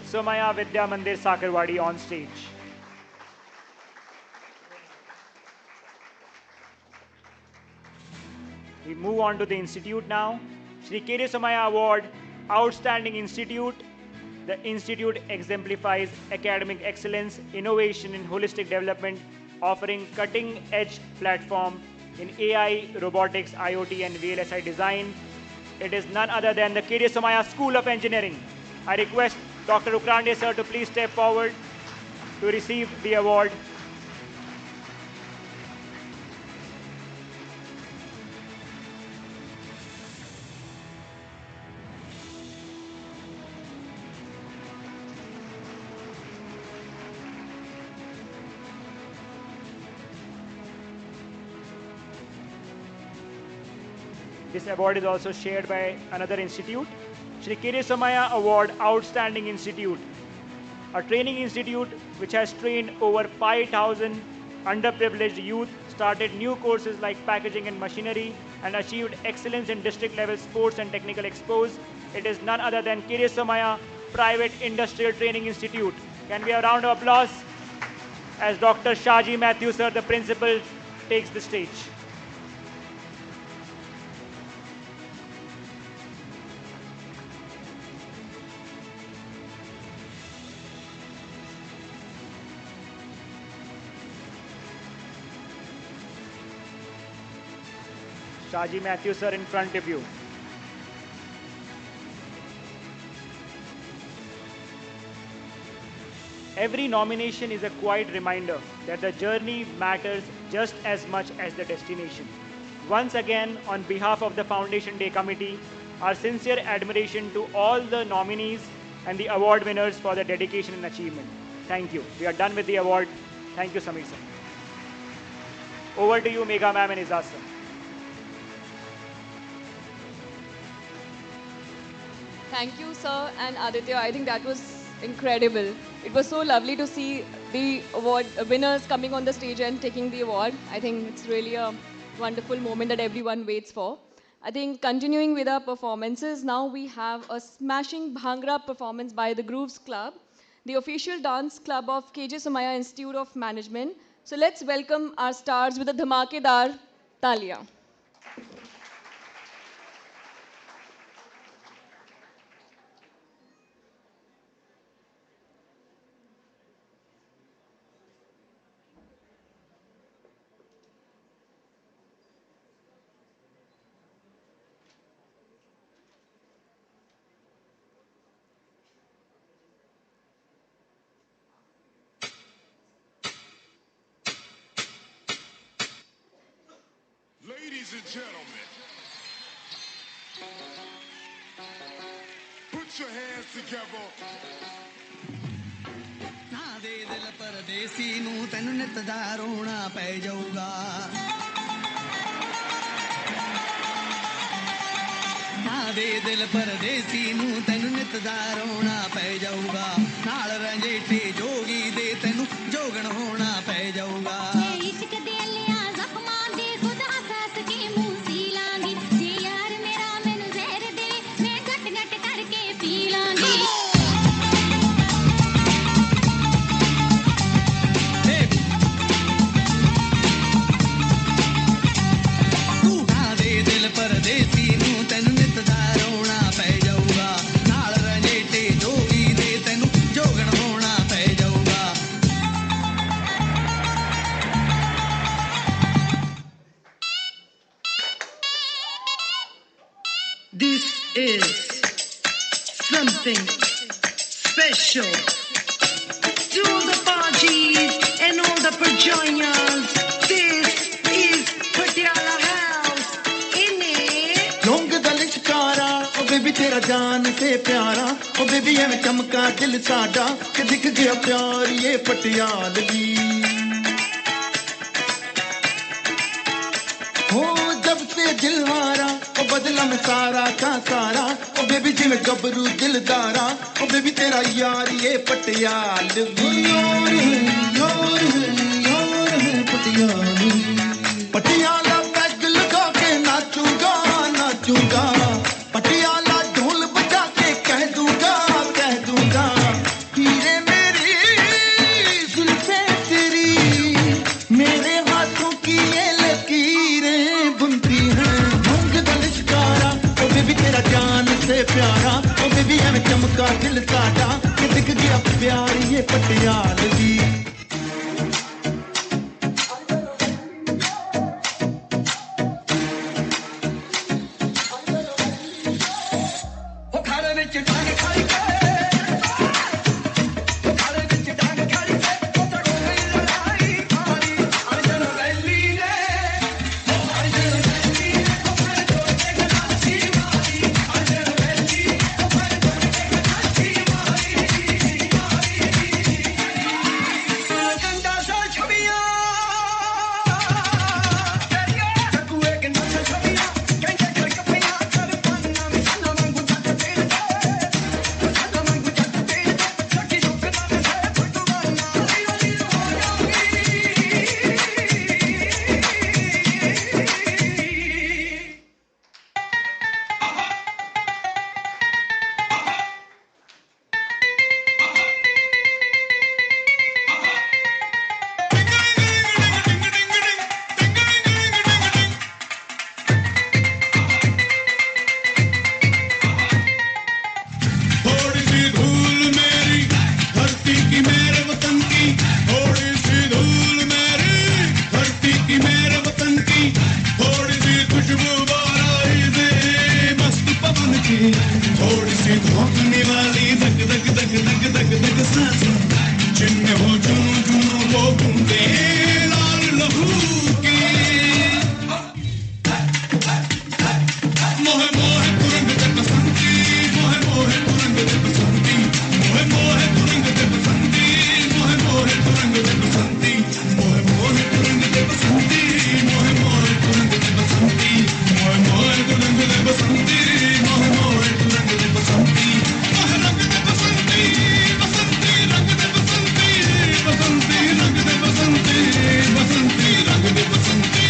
Somaiya Vidya Mandir Sakarwadi on stage. We move on to the institute now. Shri K.J. Somaiya Award, Outstanding Institute. The institute exemplifies academic excellence, innovation in holistic development, offering cutting-edge platform in AI, robotics, IoT, and VLSI design. It is none other than the K.J. Somaiya School of Engineering. I request Dr. Ukrande sir to please step forward to receive the award. This award is also shared by another institute. Shri K.J. Somaiya Award, Outstanding Institute. A training institute which has trained over 5,000 underprivileged youth, started new courses like packaging and machinery, and achieved excellence in district level sports and technical expos. It is none other than K.J. Somaiya Private Industrial Training Institute. Can we have a round of applause as Dr. Shaji Matthew sir, the principal, takes the stage. Shaji Matthew sir in front of you. Every nomination is a quiet reminder that the journey matters just as much as the destination. Once again, on behalf of the Foundation Day Committee, our sincere admiration to all the nominees and the award winners for their dedication and achievement. Thank you. We are done with the award. Thank you, Samir sir. Over to you, Megha ma'am and Izaz sir.
Thank you, sir, and Aditya. I think that was incredible. It was so lovely to see the award winners coming on the stage and taking the award. I think it's really a wonderful moment that everyone waits for. I think continuing with our performances, now we have a smashing Bhangra performance by the Grooves Club, the official dance club of K.J. Somaiya Institute of Management. So let's welcome our stars with a dhamakedar talia.
Ladies and gentlemen, put your hands together.
ਨਾ ਦੇ ਦਿਲ ਪਰਦੇਸੀ ਨੂੰ ਤੈਨੂੰ ਨਿਤ ਦਾ ਰੋਣਾ ਪੈ ਜਾਊਗਾ ਨਾ ਦੇ ਦਿਲ ਪਰਦੇਸੀ ਨੂੰ ਤੈਨੂੰ ਨਿਤ ਦਾ ਰੋਣਾ ਪੈ ਜਾਊਗਾ ਨਾਲ ਰੰਜੇਟੇ ਜੋਗੀ ਦੇ ਤੈਨੂੰ ਜੋਗਣ ਹੋਣਾ ਪੈ ਜਾਊਗਾ
इश्क दे लिया जख्मां दे खुद हंस के मुंह सी लांगी जे यार मेरा मैनू जहर दे मैं घट घट करके पी लांगी
ਤੂੰ ਨਾ ਦੇ ਦਿਲ ਪਰਦੇਸੀ ਨੂੰ ਤੈਨੂੰ ਨਿਤ ਦਾ ਰੋਣਾ ਪੈ ਜਾਊਗਾ ਨਾਲ ਰੰਜੇਟੇ ਜੋਗੀ ਦੇ ਤੈਨੂੰ ਜੋਗਣ ਹੋਣਾ ਪੈ ਜਾਊਗਾ
This is something special to all the parties and all the Pajanas. This is Patiala House in it.
ਲੌਂਗ ਦਾ ਲਿਸ਼ਕਾਰਾ ਉਹ ਬੇਬੀ ਤੇਰਾ ਜਾਨ ਤੇ ਪਿਆਰਾ ਉਹ ਬੇਬੀ ਐਵੇਂ ਚਮਕਾ ਦਿਲ ਸਾਡਾ ਕਿ ਦਿਖ ਗਿਆ ਪਿਆਰ ਇਹ ਪਟਿਆਲਵੀ ਹੋ ਜਬ ਸੇ ਦਿਲਵਾਰਾ ਉਹ ਬਦਲਾ ਮੈਂ ਸਾਰਾ ਕਾ ਸਾਰਾ ਉਹ ਬੇਬੀ ਜਿਵੇਂ ਗੱਭਰੂ ਦਿਲਦਾਰਾ ਉਹ ਬੇਬੀ ਤੇਰਾ ਯਾਰ ਇਹ ਪਟਿਆਲਵੀ ਯਾਰ ਹੈ ਪਟਿਆਲਵੀ ਪਟਿਆਲਾ ਪੈਗ ਲਗਾ ਕੇ ਨਾਚੂਗਾ ਨਾਚੂਗਾ ਪਟਿਆਲਾ ਢੋਲ ਬਜਾ ਕੇ ਕਹਿ ਦੂੰਗਾ ਹੀਰੇ ਮੇਰੀ ਜ਼ੁਲਫੇ तेरी मेरे हाथों की ये लकीरें बुनती हैं रंग दा लिशकारा ओ बेबी तेरा जान से प्यारा ओ बेबी एवें चमका दिल साडा कि दिख गया प्यार ये पटियालवी
ਉਹ ਖਾਲੇ ਵਿੱਚ ਡਾਂਗ ਖਾਈ ਕੇ ਉਹ ਖਾਲੇ ਵਿੱਚ ਡਾਂਗ ਖਾਈ ਕੇ ਉਹ ਤਾਂ ਹੋ ਗਈ ਲੜਾਈ ਖਾਲੀ ਅਰਜਨ ਵੈਲੀ ਨੇ ਉਹ ਅਰਜਨ ਵੈਲੀ ਨੇ ਉਹ ਫਿਰ ਤੋੜੇ ਗਲਾਸੀ ਮਾਰੀ ਅਰਜਨ ਵੈਲੀ ਉਹ ਫਿਰ ਤੋੜੇ ਗਲਾਸੀ ਮਾਰੀ ਕੰਡਾ ਸਾ ਛਬੀਆਂ ਤੇਰੀਆਂ ਤਕੂਏ ਕੰਡਾ ਸਾ ਛਬੀਆਂ ਕਹਿੰਦੇ ਕਰ ਕਪੀਆਂ ਕਰ ਪੰਨਾ ਮਿਸਨਾ ਮੰਗੂ ਜੱਟ ਤੇਰੇ ਮਸਾਲਾ ਮੰਗੂ ਜੱਟ ਤੇਰੇ ਸੱਚੀ ਸੁੱਖ ਦਾ ਮੈਂ ਫੁੱਟਵਾਨਾ ਲੀਓ ਲੀਓ ਹੋ ਜਾਊਗੀ
थोड़ी सी धूल मेरी धरती की मेरे वतन की थोड़ी सी धूल मेरी धरती की मेरे वतन की थोड़ी सी खुशबू बाराई से मस्त पवन की थोड़ी सी धोखने वाली धक धक धक धक धक धक सांसें जिनमें हो जुनू जुनू वो बूंदे लाल लहू की मोहे मोहे तुरंग दे बसंती मोहे मोहे तुरंग दे बसंती मोहे मोहे तुरंग दे बसंती मोहे मोहे तुरंग दे बसंती मोहे मोहे तुरंग दे बसंती मोहे मोहे तुरंग दे बसंती मोहे मोहे तुरंग दे बसंती मोहे मोहे तुरंग दे बसंती मोहे रंग दे बसंती बसंती रंग दे बसंती बसंती रंग दे बसंती बसंती रंग दे बसंती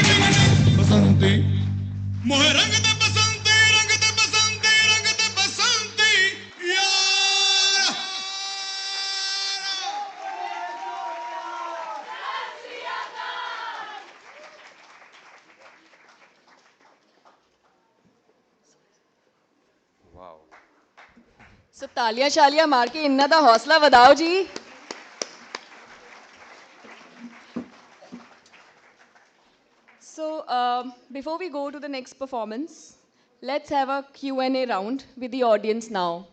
बसंती मोहे रंग दे बसंती रंग दे बसंती रंग दे बसंती यार
ਵਾਓ
ਸੋ ਤਾਲੀਆਂ ਸ਼ਾਲੀਆਂ ਮਾਰ ਕੇ ਇਹਨਾਂ ਦਾ ਹੌਸਲਾ ਵਧਾਓ ਜੀ। So before we go to the next performance, let's have a Q&A round with the audience now.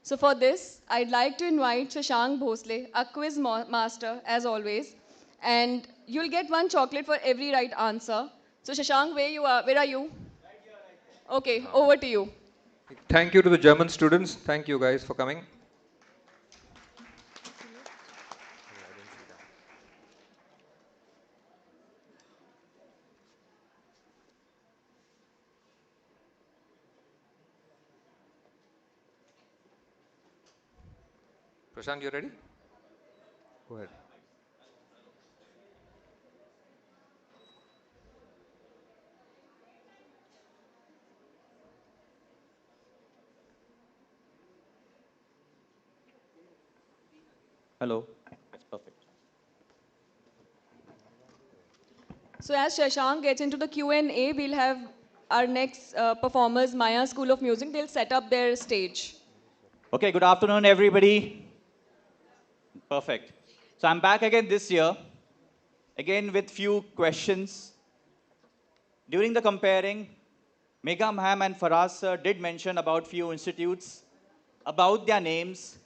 So for this, I'd like to invite Shashank Bhosle, a quiz master as always, and you'll get one chocolate for every right answer. So Shashank, where are you? Okay, over to you.
Thank you to the German students. Thank you guys for coming. Prashant, you ready? Go ahead.
Hello. That's perfect.
So as Shashank gets into the Q&A, we'll have our next performers, Maya School of Music. They'll set up their stage.
Okay, good afternoon, everybody. Perfect. So I'm back again this year, again with few questions. During the comparing, Megha ma'am and Faraz sir did mention about few institutes, about their names,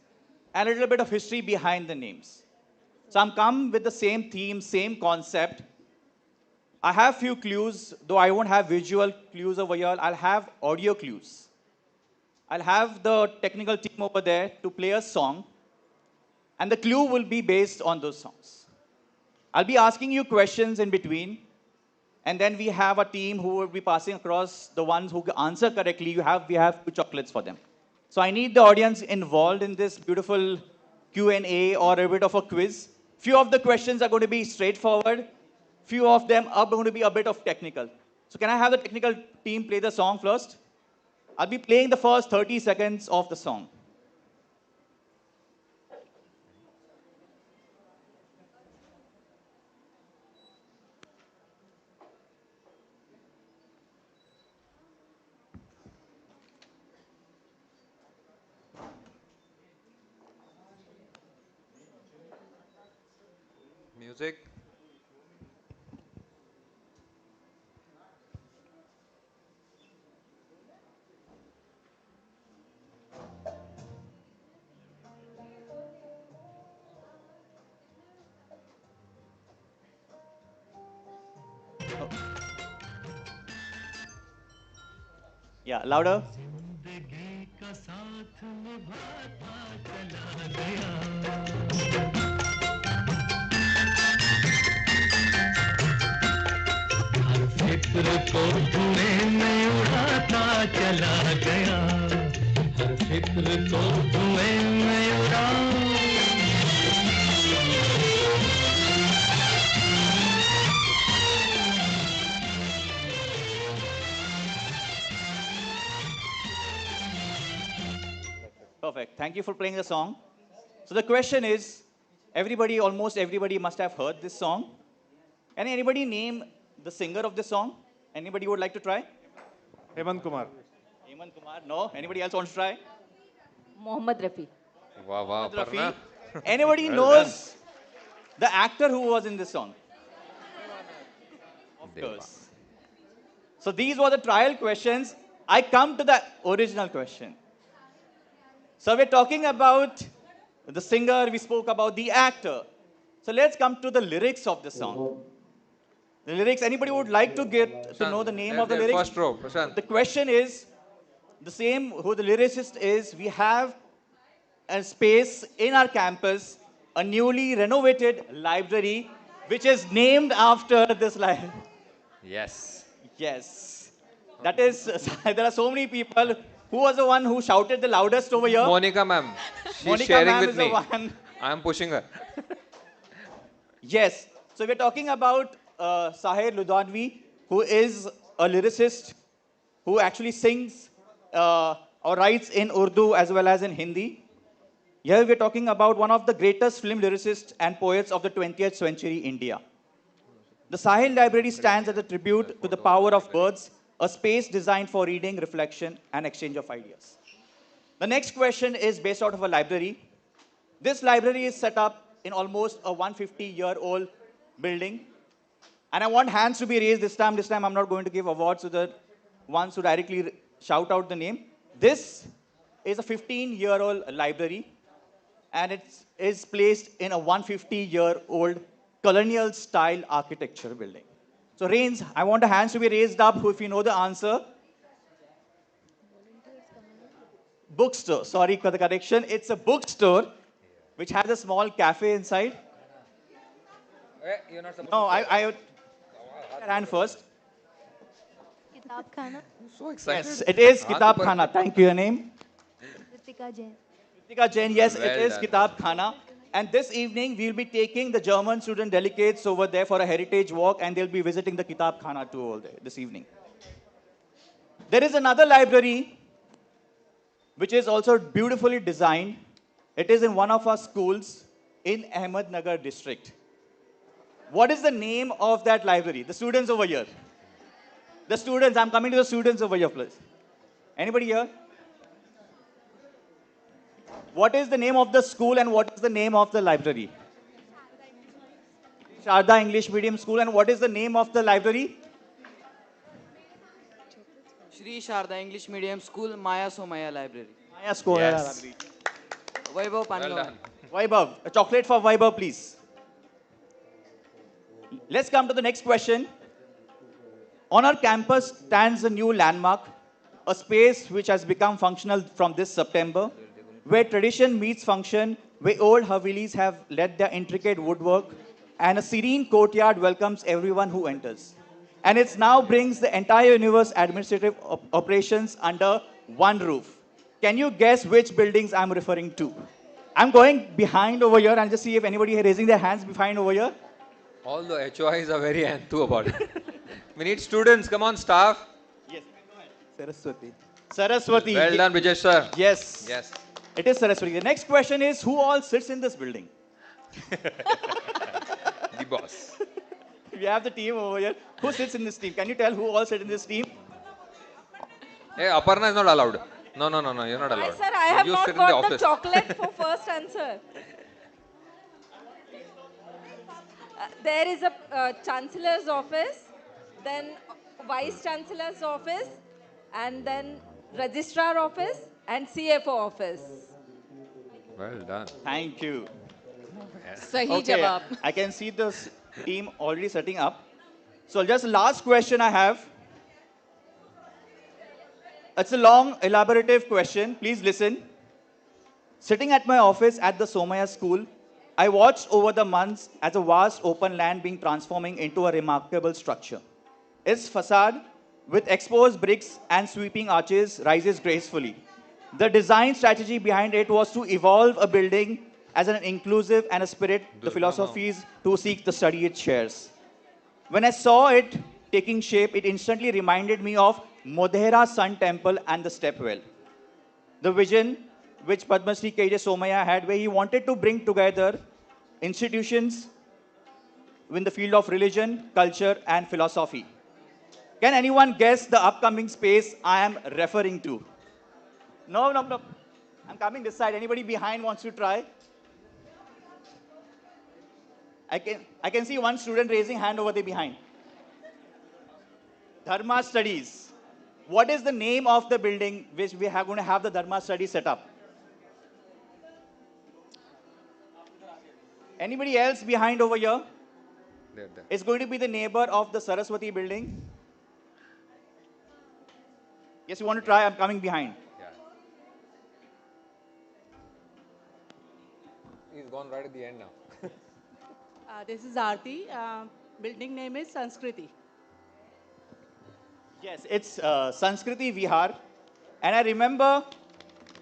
and a little bit of history behind the names. So I'm come with the same theme, same concept. I have few clues, though I won't have visual clues over here. I'll have audio clues. I'll have the technical team over there to play a song, and the clue will be based on those songs. I'll be asking you questions in between, and then we have a team who will be passing across the ones who answer correctly. We have 2 chocolates for them. So I need the audience involved in this beautiful Q&A or a bit of a quiz. Few of the questions are going to be straightforward. Few of them are going to be a bit of technical. So can I have the technical team play the song first? I'll be playing the first 30 seconds of the song.
Music.
Yeah, louder.
हर फिक्र को धुएं में उड़ाता चला गया हर फिक्र को धुएं में उड़ा
Perfect. Thank you for playing the song. So the question is, almost everybody must have heard this song. Can anybody name the singer of this song? Anybody would like to try?
Hemant Kumar.
Hemant Kumar? No? Anybody else wants to try?
Mohammad Rafi.
Wow, wow,
Mohammad Rafi.
Parna.
Anybody
Well
knows the actor who was in this song? Of
Deva.
course. So these were the trial questions. I come to the original question. So we're talking about the singer, we spoke about the actor. So let's come to the lyrics of the song. The lyrics, anybody would like to get to know the name of the lyrics?
First row, Prashant.
The question is the same, who the lyricist is. We have a space in our campus, a newly renovated library, which is named after this library.
Yes.
Yes. That is, there are so many people. Who was the one who shouted the loudest over here?
Monica ma'am. She's
Monica
sharing
ma'am
with
is
me.
the one.
I'm pushing her.
Yes. So we're talking about Sahir Ludhanvi, who is a lyricist who actually sings or writes in Urdu as well as in Hindi. Here we're talking about one of the greatest film lyricists and poets of the 20th century India. The Sahil Library stands as a tribute to the power of words, a space designed for reading, reflection, and exchange of ideas. The next question is based out of a library. This library is set up in almost a 150-year-old building, And I want hands to be raised this time. This time I'm not going to give awards to the ones who directly shout out the name. This is a 15-year-old library, and it is placed in a 150-year-old colonial style architecture building. So Rains, I want the hands to be raised up if you know the answer. Bookstore, sorry for the correction. It's a bookstore which has a small cafe inside.
You're not supposed
No,
to say
I ran first.
Kitab Khana.
So excited.
Yes, it is Kitab Khana. Thank you. Your name?
Ritika Jain.
Ritika Jain, yes, it
Well
is
done.
Kitab Khana. And this evening, we'll be taking the German student delegates over there for a heritage walk, and they'll be visiting the Kitab Khana too all day this evening. There is another library which is also beautifully designed. It is in one of our schools in Ahmednagar district. What is the name of that library? The students over here. The students, I'm coming to the students over here, please. Anybody here? What is the name of the school and what is the name of the library? Sharda English Medium School, and what is the name of the library?
Shri Sharda English Medium School, Maya Somaiya Library.
Maya School
Yes.
Library.
Vaibhav
Well
Pangavan.
done.
Vaibhav, a chocolate for Vaibhav, please. Let's come to the next question. On our campus stands a new landmark, a space which has become functional from this September, where tradition meets function, where old Havelis have led their intricate woodwork, and a serene courtyard welcomes everyone who enters. And it now brings the entire universe administrative operations under one roof. Can you guess which buildings I'm referring to? I'm going behind over here and just see if anybody raising their hands behind over here.
All the HOIs are very enthused about it. We need students. Come on, staff.
Saraswati. Saraswati.
Well done, Vijay sir.
Yes.
Yes.
It is Saraswati. The next question is, who all sits in this building?
The boss.
We have the team over here. Who sits in this team? Can you tell who all sit in this team?
Hey, Aparna is not allowed. No, you're not allowed.
Sir, I have
You
not
sit in the
got the
office.
chocolate for first answer. There is a chancellor's office, then vice chancellor's office, and then registrar office and CFO office.
Well done.
Thank you.
Sahi
Okay,
jawab.
I can see this team already setting up. So just last question I have. It's a long, elaborative question. Please listen. Sitting at my office at the Somaiya school, I watched over the months as a vast open land being transforming into a remarkable structure. Its facade, with exposed bricks and sweeping arches, rises gracefully. The design strategy behind it was to evolve a building as an inclusive and a spirit the philosophies to seek the study it shares. When I saw it taking shape, it instantly reminded me of Modhera Sun Temple and the Stepwell. The vision which Padma Shri K.J. Somaiya had, where he wanted to bring together institutions in the field of religion, culture, and philosophy. Can anyone guess the upcoming space I am referring to? No. I'm coming this side. Anybody behind wants to try? I can see one student raising hand over there behind. Dharma Studies. What is the name of the building which we are going to have the Dharma Studies set up? Anybody else behind over here?
There.
It's going to be the neighbor of the Saraswati building. Yes, you want to try? I'm coming behind.
He's gone right at the end now.
This is Aarti. Building name is Sanskriti.
Yes, it's Sanskriti Vihar. And I remember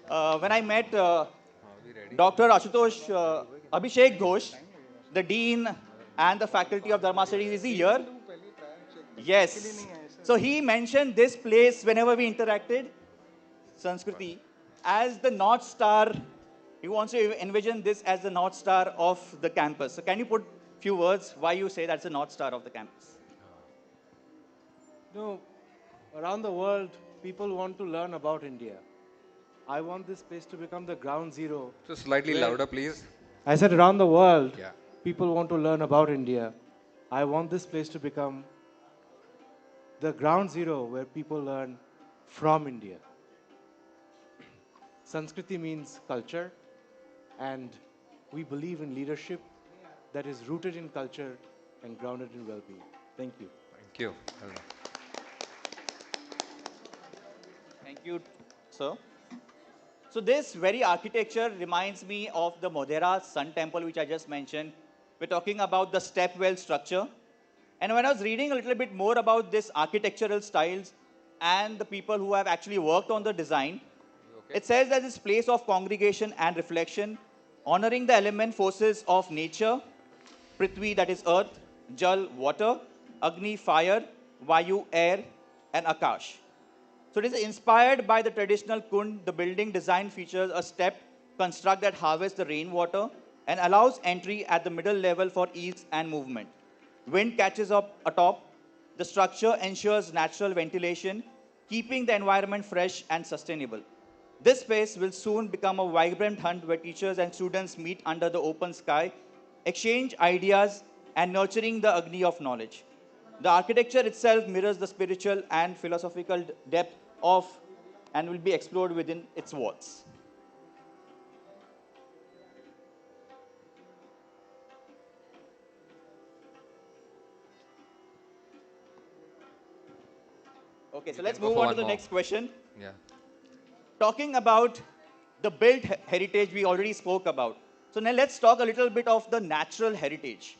when I met Dr. Ashutosh Abhishek Ghosh, the Dean and the Faculty of Dharma Studies. Is he here? Yes. So he mentioned this place whenever we interacted, Sanskriti, as the North Star. He wants to envision this as the North Star of the campus. So can you put a few words why you say that's the North Star of the campus?
No, around the world, people want to learn about India. I want this place to become the ground zero.
Just slightly
where-
louder, please.
I said around the world,
Yeah.
people want to learn about India. I want this place to become the ground zero where people learn from India. Sanskriti means culture, and we believe in leadership that is rooted in culture and grounded in well-being. Thank you.
Thank you.
Thank you, sir. So this very architecture reminds me of the Modhera Sun Temple, which I just mentioned. We're talking about the step-well structure. And when I was reading a little bit more about this architectural styles and the people who have actually worked on the design, it says that this place of congregation and reflection, honoring the element forces of nature, Prithvi, that is earth, Jal, water, Agni, fire, Vayu, air, and Akash. So it is inspired by the traditional Kund. The building design features a step construct that harvests the rainwater and allows entry at the middle level for ease and movement. Wind catches up atop. The structure ensures natural ventilation, keeping the environment fresh and sustainable. This space will soon become a vibrant hunt where teachers and students meet under the open sky, exchange ideas, and nurturing the Agni of knowledge. The architecture itself mirrors the spiritual and philosophical depth of and will be explored within its walls. Okay, so let's move on to the next question.
Yeah.
Talking about the built heritage we already spoke about. So now let's talk a little bit of the natural heritage.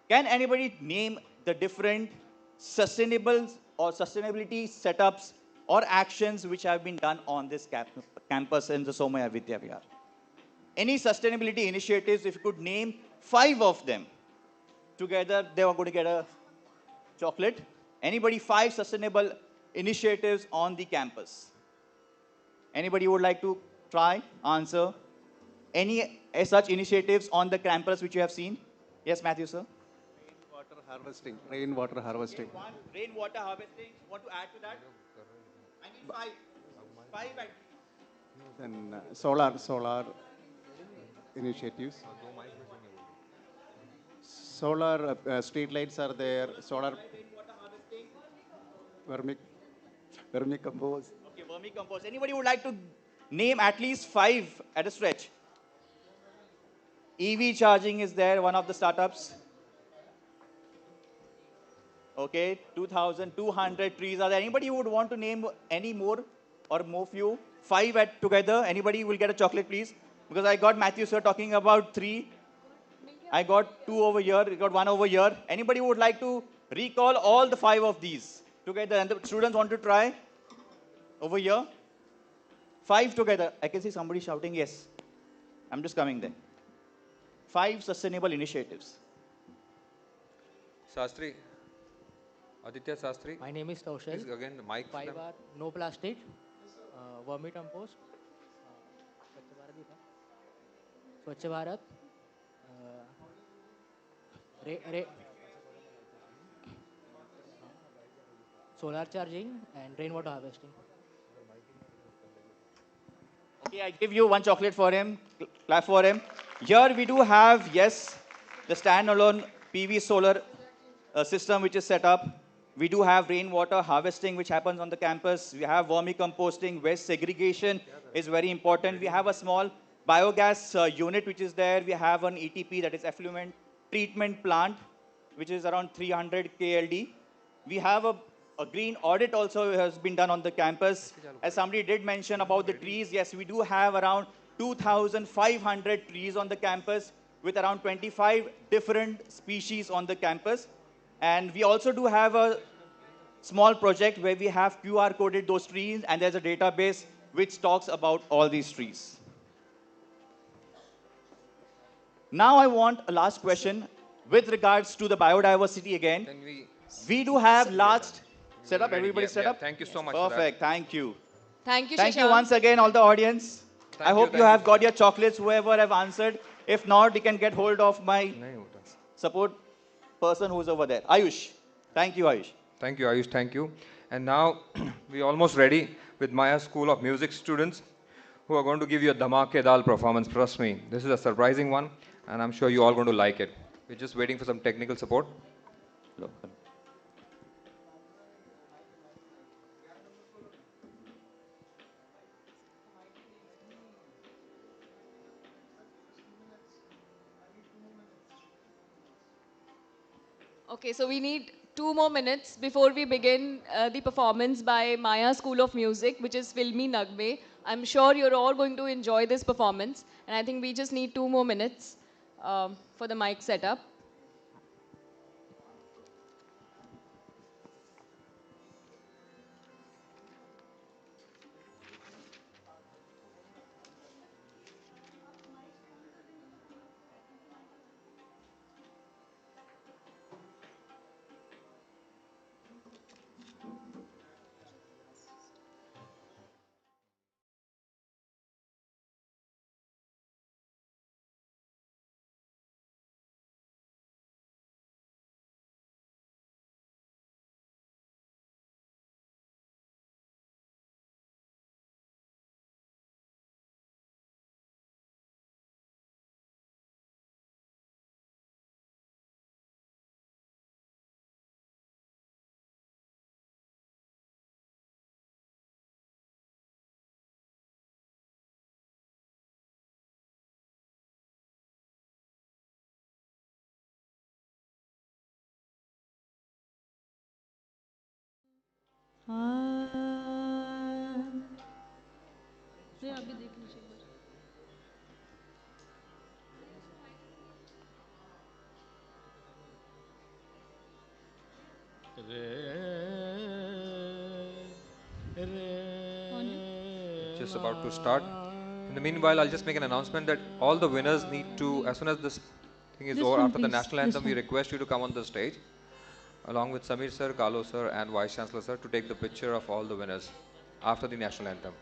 Can anybody name the different sustainable or sustainability setups or actions which have been done on this campus in the Somaiya Vidyavihar? Any sustainability initiatives, if you could name 5 of them, together they are going to get a chocolate. Anybody 5 sustainable initiatives on the campus? Anybody would like to try, answer? Any such initiatives on the campus which you have seen? Yes, Matthew, sir?
Rainwater harvesting. Rainwater harvesting.
Rainwater harvesting. Want to add to that? I need 5. 5 at
Then solar initiatives. Solar street lights are there. Solar vermicompost.
Okay, vermicompost. Anybody would like to name at least 5 at a stretch? EV charging is there, one of the startups. Okay, 2,200 trees are there. Anybody who would want to name any more or more few? 5 at together. Anybody will get a chocolate, please? Because I got Matthew sir talking about 3. I got 2 over here. I got 1 over here. Anybody would like to recall all the 5 of these together? And the students want to try? Over here. 5 together. I can see somebody shouting yes. I'm just coming there. 5 sustainable initiatives.
Shastri. Aditya Shastri.
My name is Taushal.
Please again the mic.
5 are no plastic, vermicompost, Swachh Bharat, solar charging, and rainwater harvesting.
Okay, I give you 1 chocolate for him. Clap for him. Here we do have, yes, the standalone PV solar system which is set up. We do have rainwater harvesting which happens on the campus. We have vermicomposting. Waste segregation is very important. We have a small biogas unit which is there. We have an ETP, that is effluent treatment plant, which is around 300 KLD. We have a green audit also has been done on the campus. As somebody did mention about the trees, yes, we do have around 2,500 trees on the campus with around 25 different species on the campus. And we also do have a small project where we have QR coded those trees, and there's a database which talks about all these trees. Now I want a last question with regards to the biodiversity again. We do have last set up. Everybody set up?
Thank you so much.
Perfect. Thank you.
Thank you,
Thank you
Shashank.
once again, all the audience. I hope
you,
you have got your chocolates, whoever have answered. If not, you can get hold of my support person who's over there. Ayush. Thank you, Ayush.
Thank you, Ayush. Thank you. And now we're almost ready with Maya School of Music students who are going to give you a dhamakedal performance. Trust me, this is a surprising one, and I'm sure you're all going to like it. We're just waiting for some technical support.
Local.
Okay, so we need 2 more minutes before we begin the performance by Maya School of Music, which is Filmi Nagme. I'm sure you're all going to enjoy this performance, and I think we just need 2 more minutes for the mic setup.
ये अभी देख लीजिए एक बार
Just about to start. In the meanwhile, I'll just make an announcement that all the winners need to, as soon as this thing is
This
over,
one,
after the
please.
national
This
anthem, we
one.
request you to come on the stage, along with Samir sir, Kalo sir, and Vice Chancellor sir, to take the picture of all the winners after the national anthem.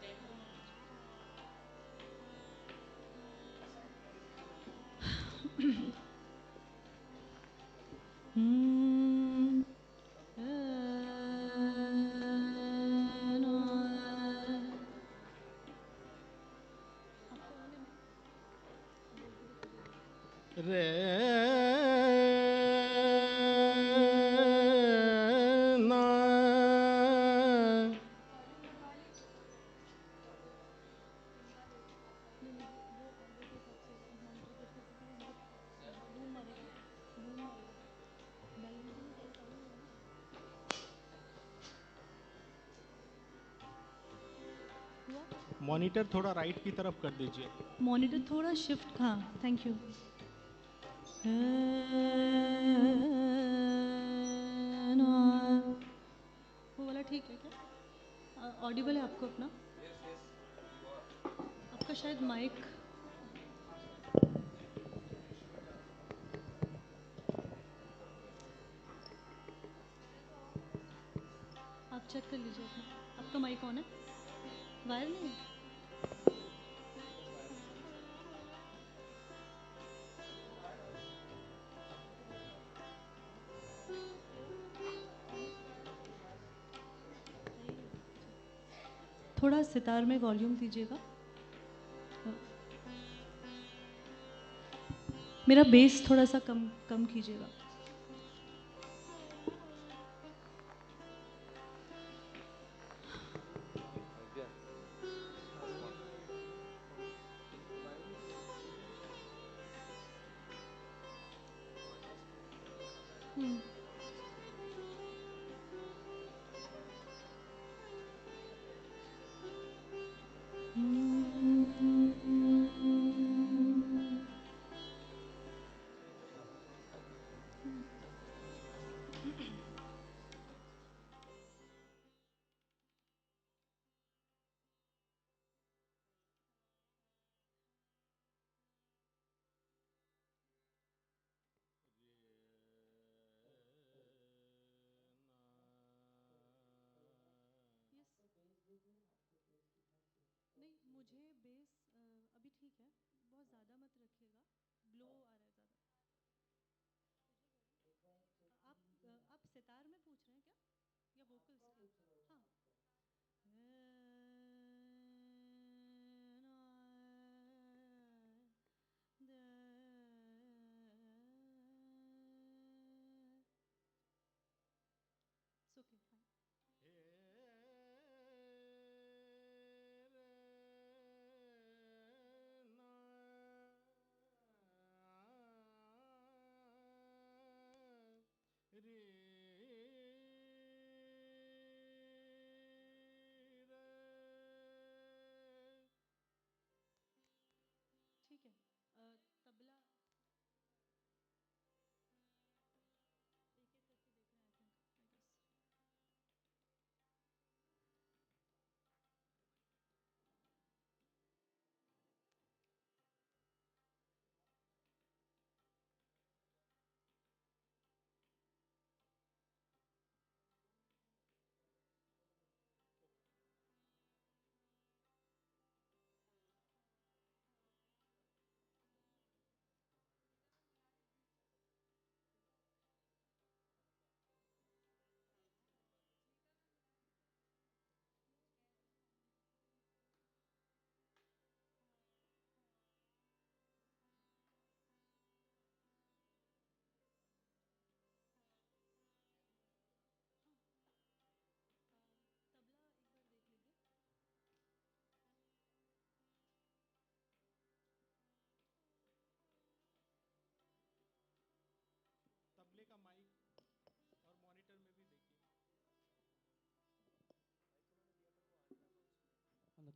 Monitor थोड़ा right की तरफ कर दीजिए monitor थोड़ा shift हाँ thank you वो वाला ठीक है क्या ऑडिबल है आपको अपना आपका शायद माइक आप चेक कर लीजिए अपना आपका माइक ऑन है वायर नहीं है थोड़ा सितार में वॉल्यूम दीजिएगा मेरा बेस थोड़ा सा कम कम कीजिएगा नहीं मुझे बेस अभी ठीक है बहुत ज़्यादा मत रखिएगा ग्लो आ रहा है ज़्यादा आप सितार में पूछ रहे हैं क्या या वोकल्स हाँ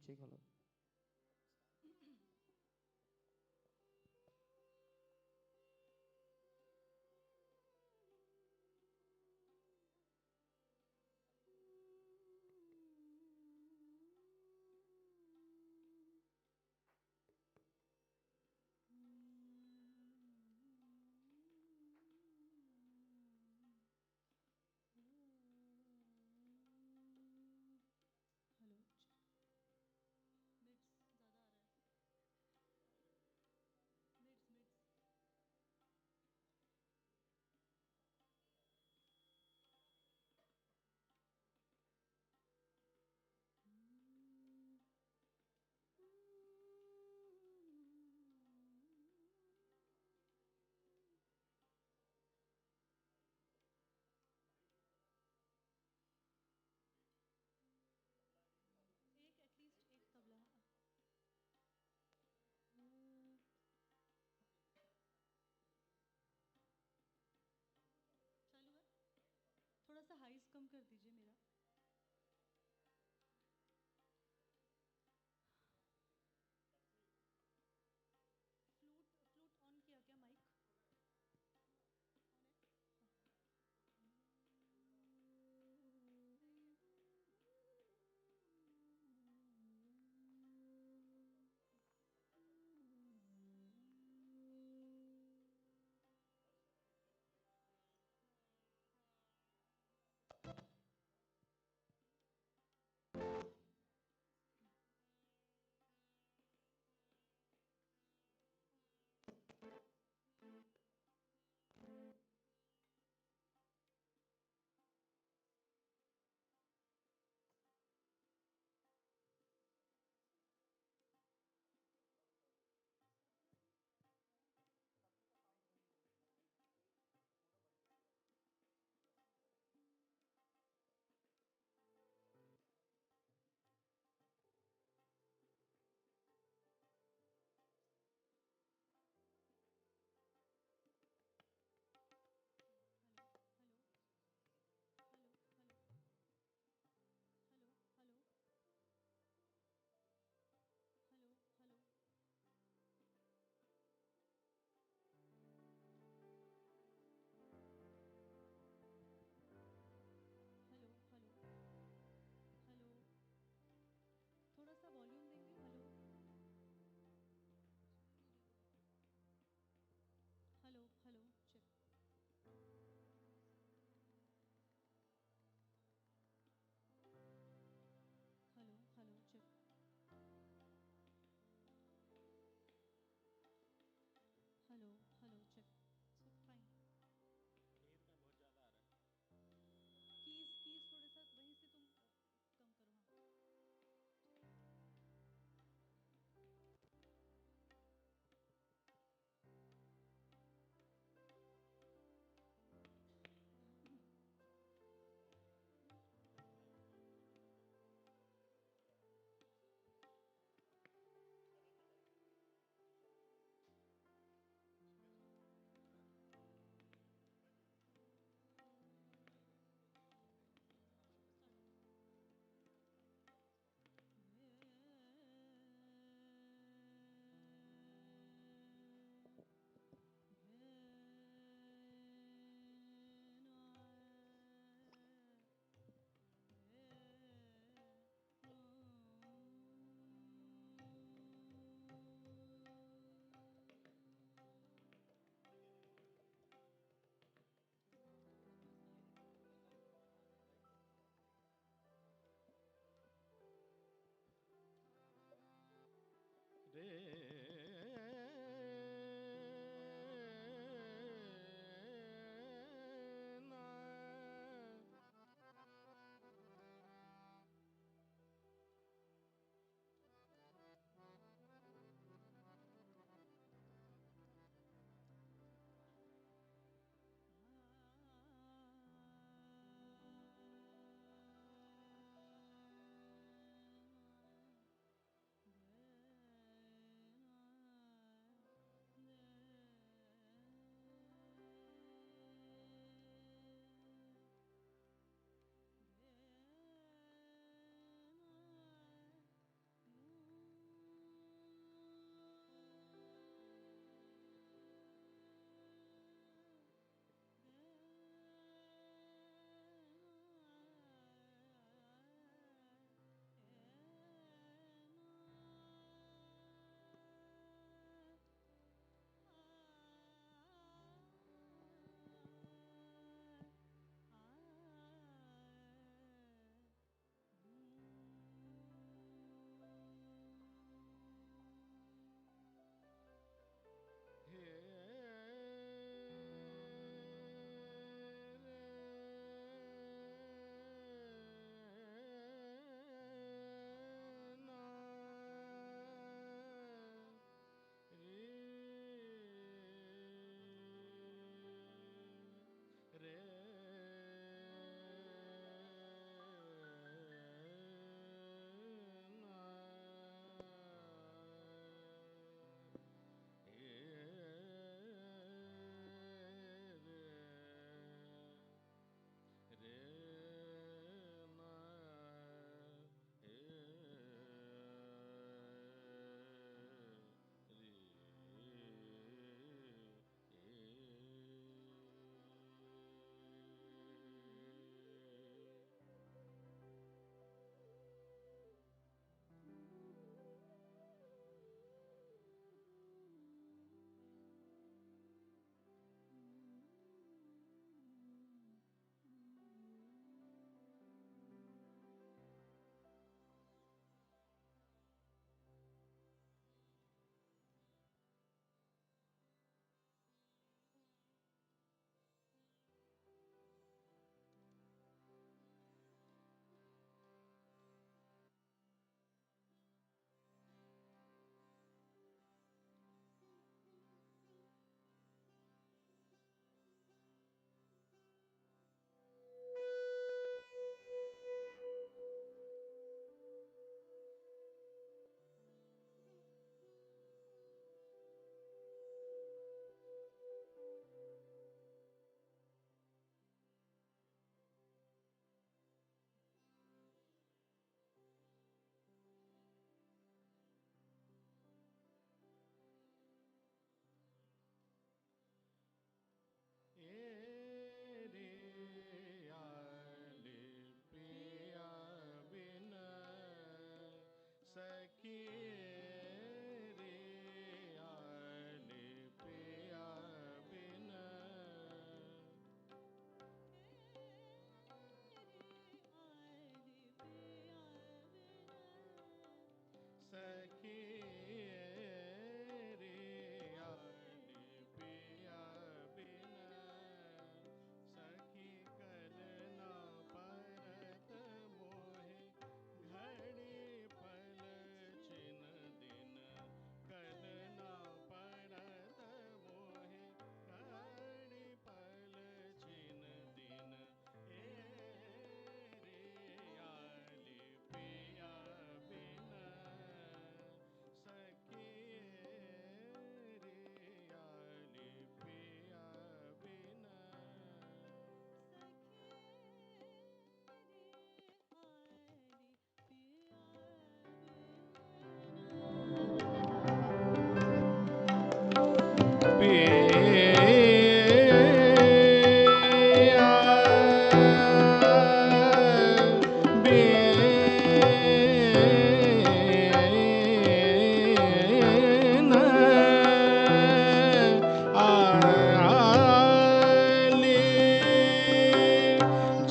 check hello.
हेलो मिड्स ज़्यादा आ रहा है मिड्स मिड्स एक एटलीस्ट एक तबला चालू है थोड़ा सा हाइस कम कर दीजिए मेरा फ्लूट फ्लूट ऑन किया क्या माइक ऑन है hello hello hello hello hello hello hello hello hello hello थोड़ा सा वॉल्यूम देंगे hello hello hello check hello hello check hello hello check so fine
नींद में बहुत ज़्यादा आ रहा है
कीज कीज थोड़ा सा वहीं से तुम कम करो हाँ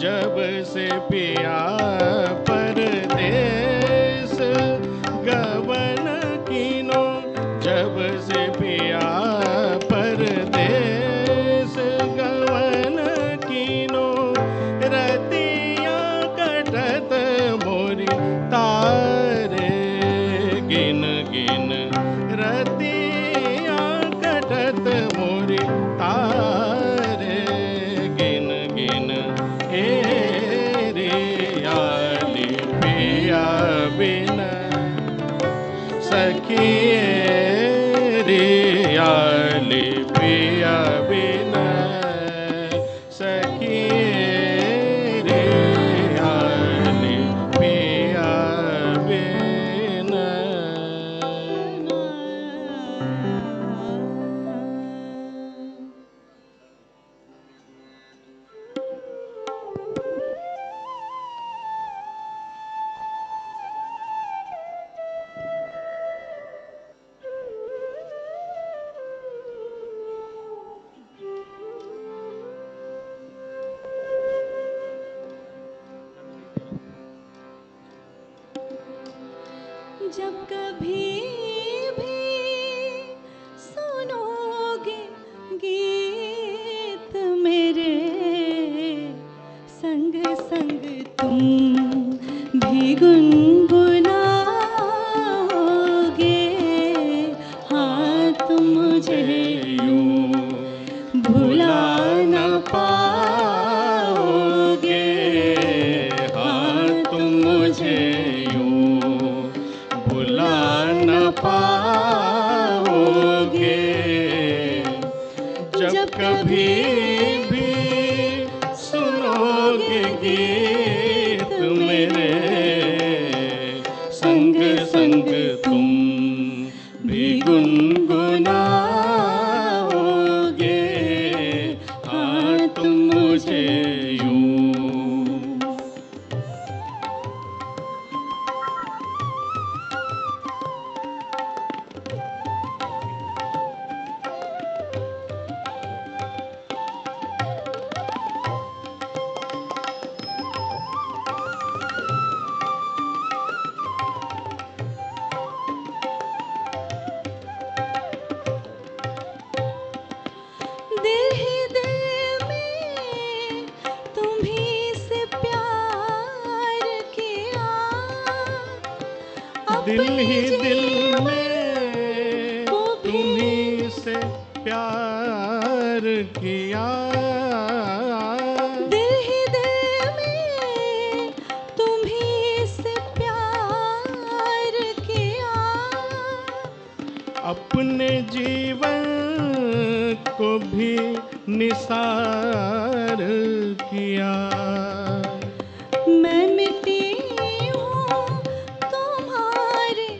जब से पिया परदेस गवन कीनो, जब से पिया परदेस गवन कीनो, रतिया कटत मोरी तारे गिन गिन, रतिया कटत मोरी तारे गिन गिन, ए रे आली पिया बिन सखी, रे आली पिया बिन सखी, रे आली पिया बिन।
जब कभी भी सुनोगे गीत मेरे, संग संग तुम भी गुनगुनाओगे। हाँ तुम मुझे यूं भुला न पाओगे,
हाँ तुम मुझे भुला न पाओगे। जब कभी भी सुनोगे गीत मेरे, संग संग तुम भी गुनगुनाओगे। हाँ तुम मुझे यूं
दिल ही दिल में तुम्हीं से प्यार किया,
दिल ही
अपने
दिल
जीवन
में
को भी
तुम्हीं से प्यार किया,
दिल ही दिल में तुम्हीं से प्यार किया,
अपने जीवन को भी निसार किया।
मैं मिटी हूँ तुम्हारी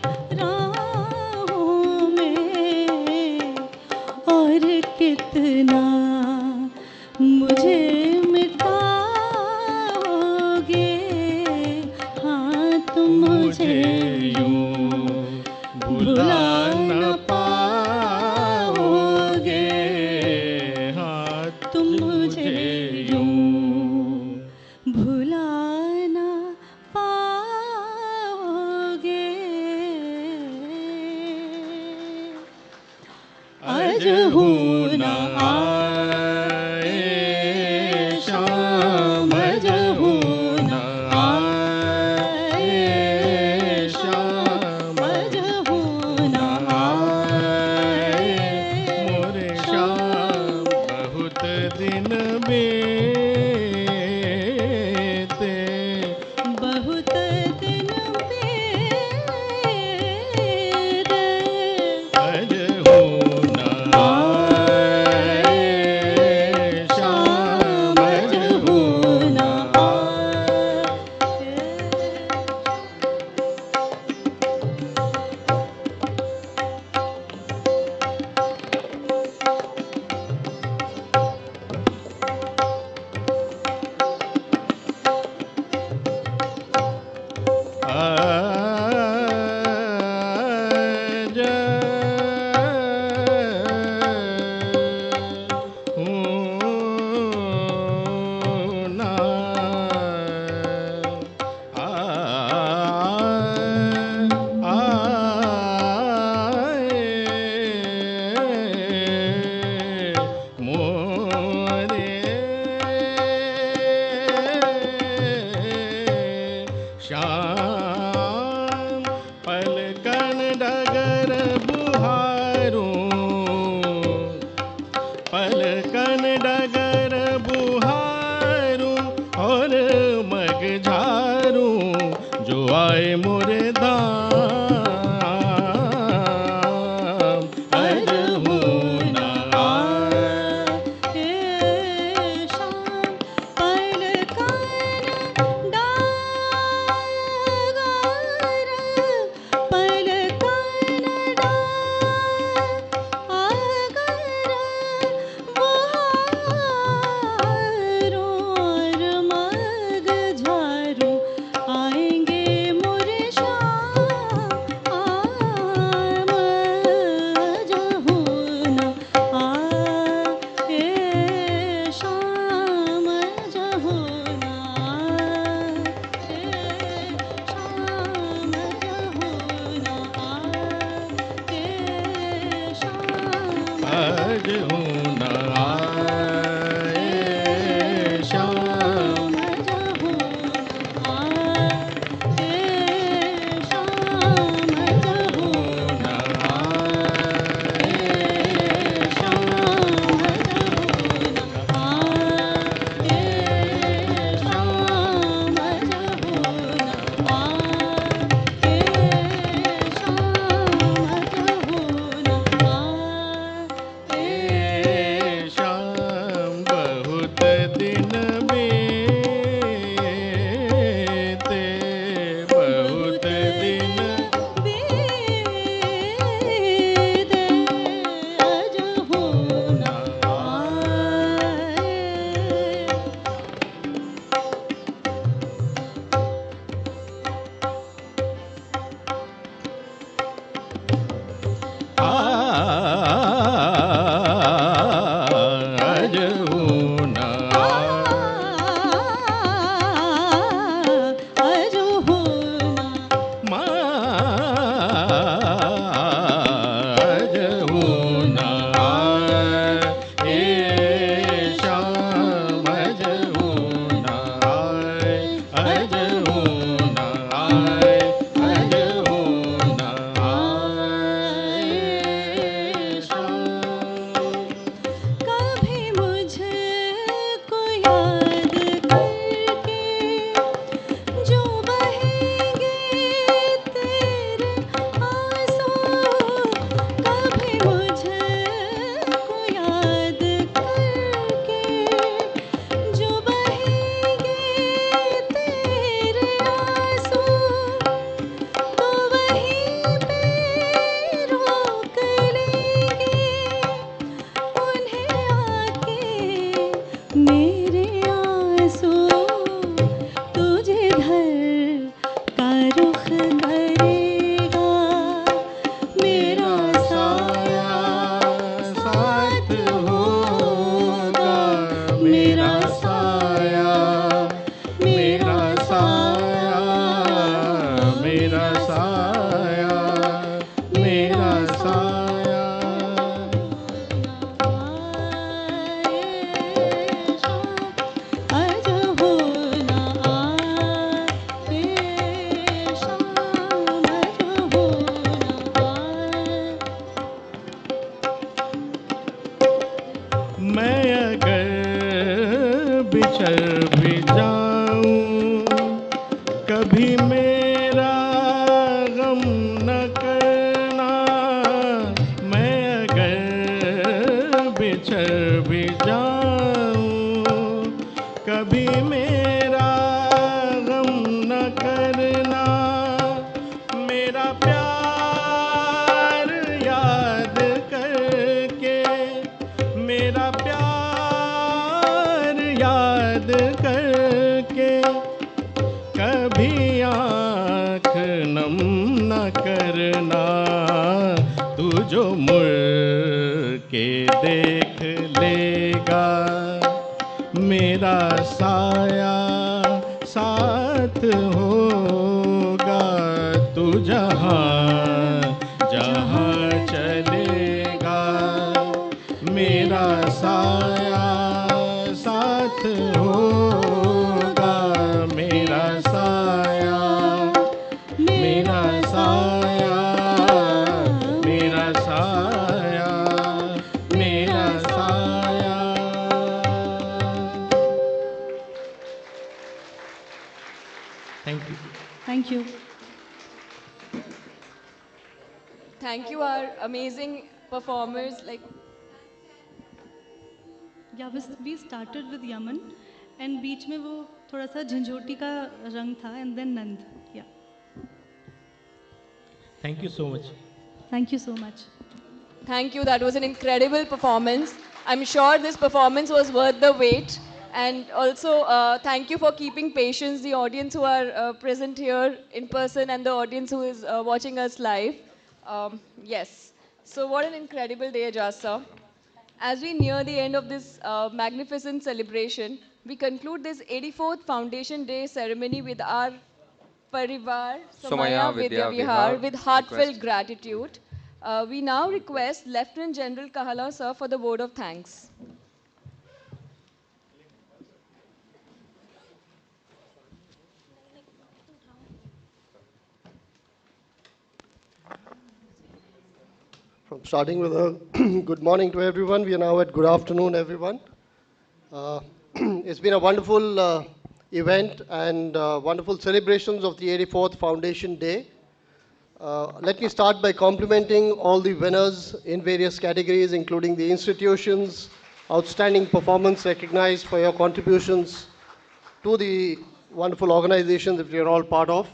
राहों में, और कितना मुझे मिटाओगे। हाँ तुम मुझे
यूं भुला न पाओगे। हाँ
तुम मुझे यूं भुला न पाओगे। आज हूँ न आए शाम, आज हूँ न आए शाम, आज हूँ न आए
मोरे श्याम बहुत दिन बीते,
बहुत दिन बीते,
आज हूँ न आए शाम, आज हूँ न श्याम श्याम बहुत दिन बीते बहुत दिन आज हो ना आज हो ना ए श्याम आज हो ना आज हो ना आज हो ना
कभी मुझे को याद करके जो बहेंगे तेरे आंसू कभी मुझे को याद करके जो बहेंगे तेरे आंसू तो वहीं पे रोक लेंगे उन्हें आके मेरे आंसू तुझे धर का रुख करेगा मेरा साया
साथ होगा मेरा साया मेरा साया मेरा साया मेरा साया
आज हो ना आए शाम आज हो ना
मैं अगर बिछड़ भी जाऊं कभी मेरा गम न करना मैं अगर बिछड़ भी जाऊं कभी मेरा गम न करना मेरा प्यार याद करके मेरा प्यार याद करके कभी आँख नम न करना तू जो मुड़ के देख लेगा मेरा साया साथ होगा तू जहाँ जहाँ चलेगा मेरा साया साथ होगा मेरा साया मेरा साया मेरा साया मेरा साया thank you
Thank you.
Thank you, our amazing performers. Like,
Yeah, we started with Yaman and बीच में वो थोड़ा सा झंझोटी का रंग था and then Nand. Yeah.
Thank you so much
Thank you so much.
thank you. That was an incredible performance. I'm sure this performance was worth the wait. And also, thank you for keeping patience, the audience who are present here in person and the audience who is watching us live. Yes. So what an incredible day, Ajasa. As we near the end of this magnificent celebration, we conclude this 84th Foundation Day ceremony with our Parivar, Somaiya, Vidyavihar, with heartfelt gratitude. We now request Lieutenant General Kahala, sir, for the word of thanks.
from starting with a good morning to everyone. We are now at good afternoon, everyone. It's been a wonderful event and wonderful celebrations of the 84th Foundation Day. Let me start by complimenting all the winners in various categories, including the institutions, outstanding performance recognized for your contributions to the wonderful organization that we are all part of.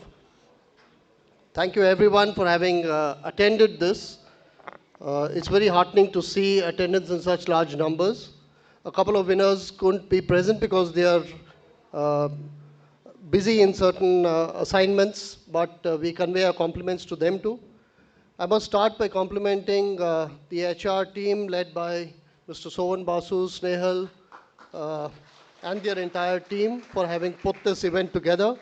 Thank you everyone for having attended this. It's very heartening to see attendance in such large numbers. A couple of winners couldn't be present because they are busy in certain assignments, but we convey our compliments to them too. I must start by complimenting the HR team led by Mr. Sovan Basu, Snehal, and their entire team for having put this event together.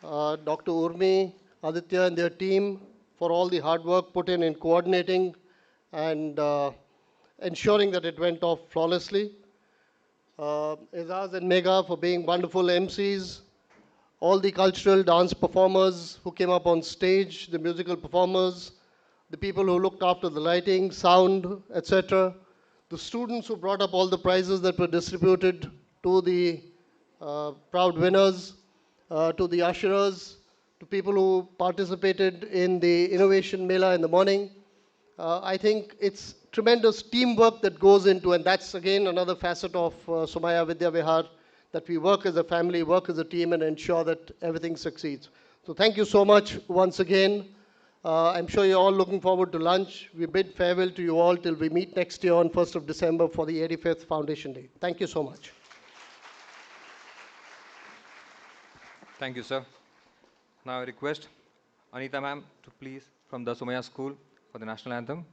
Dr. Urmi, Aditya and their team for all the hard work put in coordinating and ensuring that it went off flawlessly. Izaz and Megha for being wonderful MCs. All the cultural dance performers who came up on stage, the musical performers, the people who looked after the lighting, sound, etc. The students who brought up all the prizes that were distributed to the proud winners, to the usherers, to people who participated in the Innovation Mela in the morning. I think it's tremendous teamwork that goes into, and that's again another facet of Somaiya Vidyavihar, that we work as a family, work as a team, and ensure that everything succeeds. So thank you so much once again. I'm sure you're all looking forward to lunch. We bid farewell to you all till we meet next year on 1st of December for the 85th Foundation Day. Thank you so much.
Thank you, sir. Now I request Anita ma'am to please from the Somaiya School for the national anthem.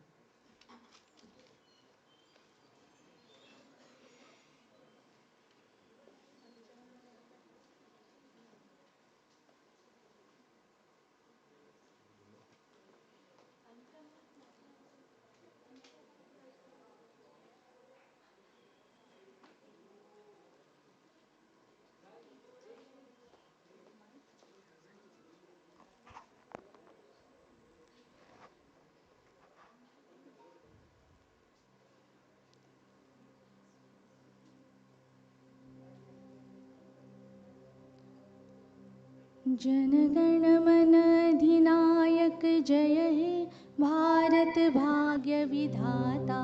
जनगण मन अधिनायक जय हे भारत भाग्य विधाता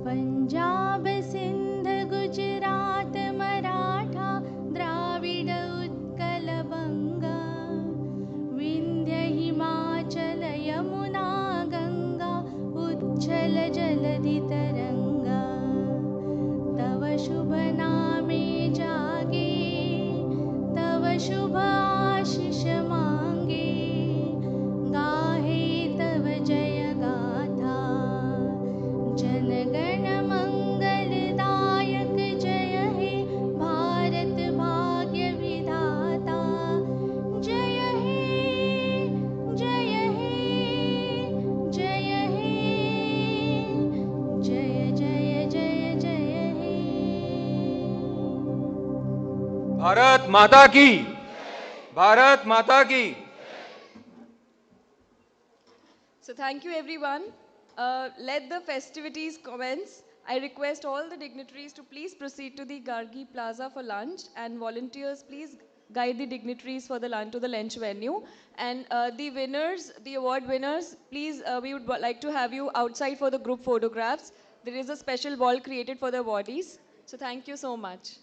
पंजाब सिंध गुजरात मराठा द्राविड उत्कल बंगा विंध्य हिमाचल यमुना गंगा उच्छल जलधि तरंगा तव शुभ नामे जागे तव शुभ आशीष मांगे गाहे तव जय गाथा जनगण मंगलदायक जय हे भारत भाग्य विधाता जय हे जय हे जय हे जय जय जय जय हे
भारत माता की, भारत माता की.
So thank you everyone. Let the festivities commence. I request all the dignitaries to please proceed to the Gargi Plaza for lunch, and volunteers please guide the dignitaries for the lunch to the lunch venue. And the winners, the award winners, please we would like to have you outside for the group photographs. There is a special wall created for the awardees. So thank you so much.